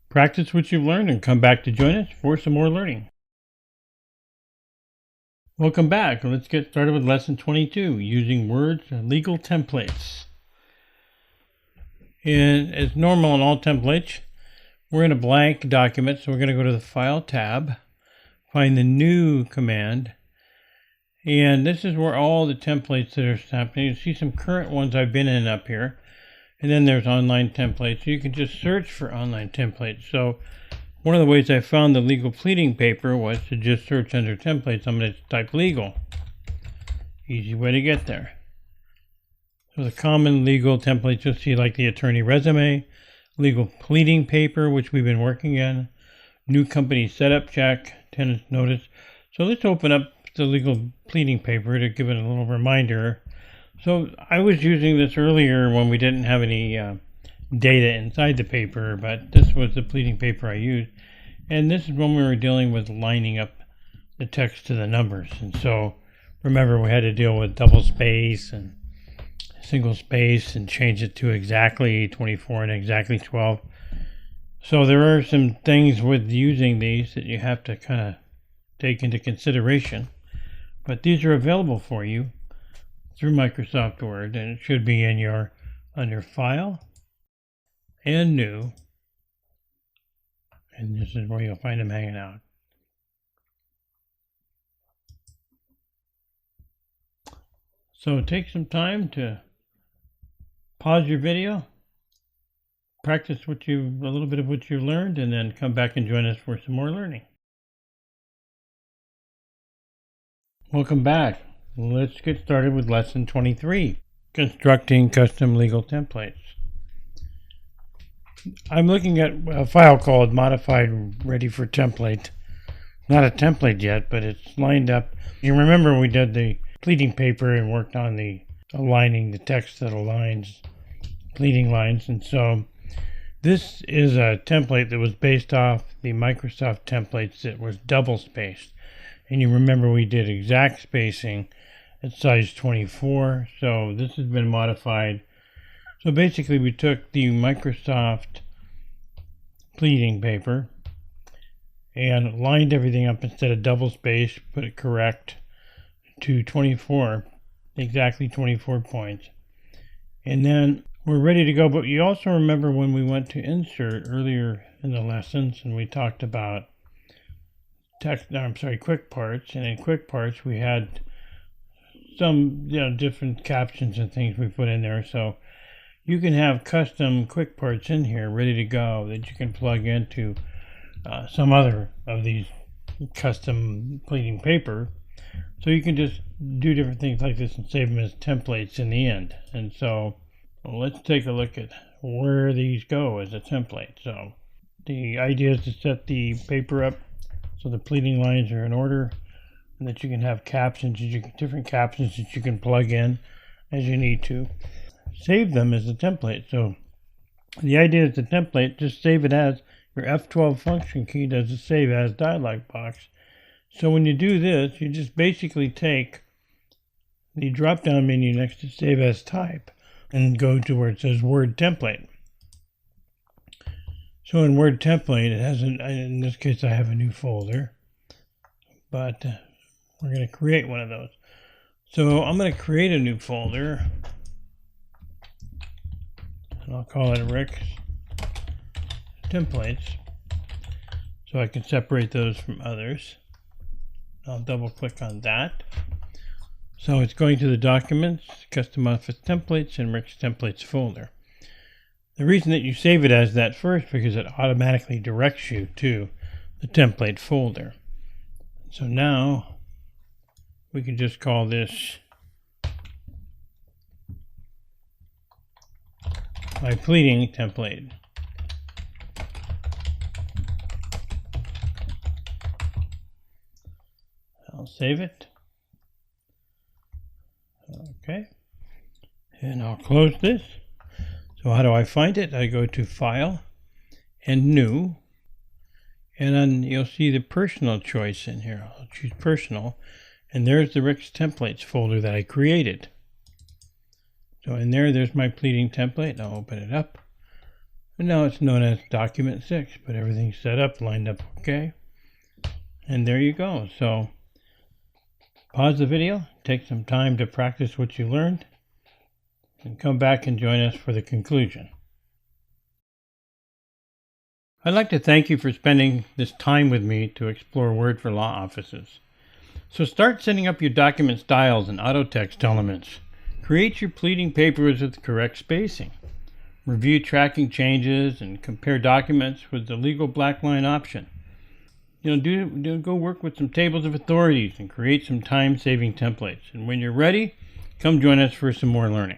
S1: practice what you've learned, and come back to join us for some more learning. Welcome back. Let's get started with lesson 22, using words and legal templates. And as normal in all templates, we're in a blank document, so we're going to go to the File tab, find the New command, and this is where all the templates that are happening. You see some current ones I've been in up here, and then there's online templates. You can just search for online templates. So one of the ways I found the legal pleading paper was to just search under templates. I'm going to type legal. Easy way to get there. So the common legal templates you'll see, like the attorney resume, legal pleading paper, which we've been working in, new company setup check, tenant notice. So let's open up the legal pleading paper to give it a little reminder. So I was using this earlier when we didn't have any data inside the paper, but this was the pleading paper I used. And this is when we were dealing with lining up the text to the numbers. And so remember, we had to deal with double space and single space and change it to exactly 24 and exactly 12. So there are some things with using these that you have to kind of take into consideration. But these are available for you through Microsoft Word, and it should be in your under File and New, and this is where you'll find them hanging out. So take some time to pause your video, practice a little bit of what you learned, and then come back and join us for some more learning. Welcome back. Let's get started with lesson 23, constructing custom legal templates. I'm looking at a file called Modified Ready for Template. Not a template yet, but it's lined up. You remember we did the pleading paper and worked on the aligning the text that aligns pleading lines. And so this is a template that was based off the Microsoft templates that was double spaced. And you remember we did exact spacing at size 24. So this has been modified. So basically we took the Microsoft pleading paper and lined everything up instead of double space, put it correct to 24, exactly 24 points. And then we're ready to go. But you also remember when we went to insert earlier in the lessons and we talked about quick parts, and in quick parts we had some different captions and things we put in there. So you can have custom quick parts in here ready to go that you can plug into some other of these custom pleading paper. So you can just do different things like this and save them as templates in the end. And so let's take a look at where these go as a template. So the idea is to set the paper up so the pleading lines are in order, and that you can have captions, different captions that you can plug in as you need to. Save them as a template. So the idea is the template, just save it as your F12 function key does a save as dialog box. So when you do this, you just basically take the drop down menu next to save as type and go to where it says Word template. So in Word template, it has in this case I have a new folder, but we're going to create one of those. So I'm going to create a new folder. I'll call it Rick's Templates, so I can separate those from others. I'll double click on that. So it's going to the Documents, Custom Office Templates, and Rick's Templates folder. The reason that you save it as that first, because it automatically directs you to the template folder. So now we can just call this my pleading template. I'll save it. Okay. And I'll close this. So how do I find it? I go to File and New. And then you'll see the personal choice in here. I'll choose Personal. And there's the Rick's Templates folder that I created. So in there's my pleading template. I'll open it up. And now it's known as document 6, but everything's set up, lined up okay. And there you go. So pause the video, take some time to practice what you learned, and come back and join us for the conclusion. I'd like to thank you for spending this time with me to explore Word for Law Offices. So start setting up your document styles and auto text elements. Create your pleading papers with correct spacing. Review tracking changes and compare documents with the legal Blackline option. Go work with some tables of authorities and create some time-saving templates. And when you're ready, come join us for some more learning.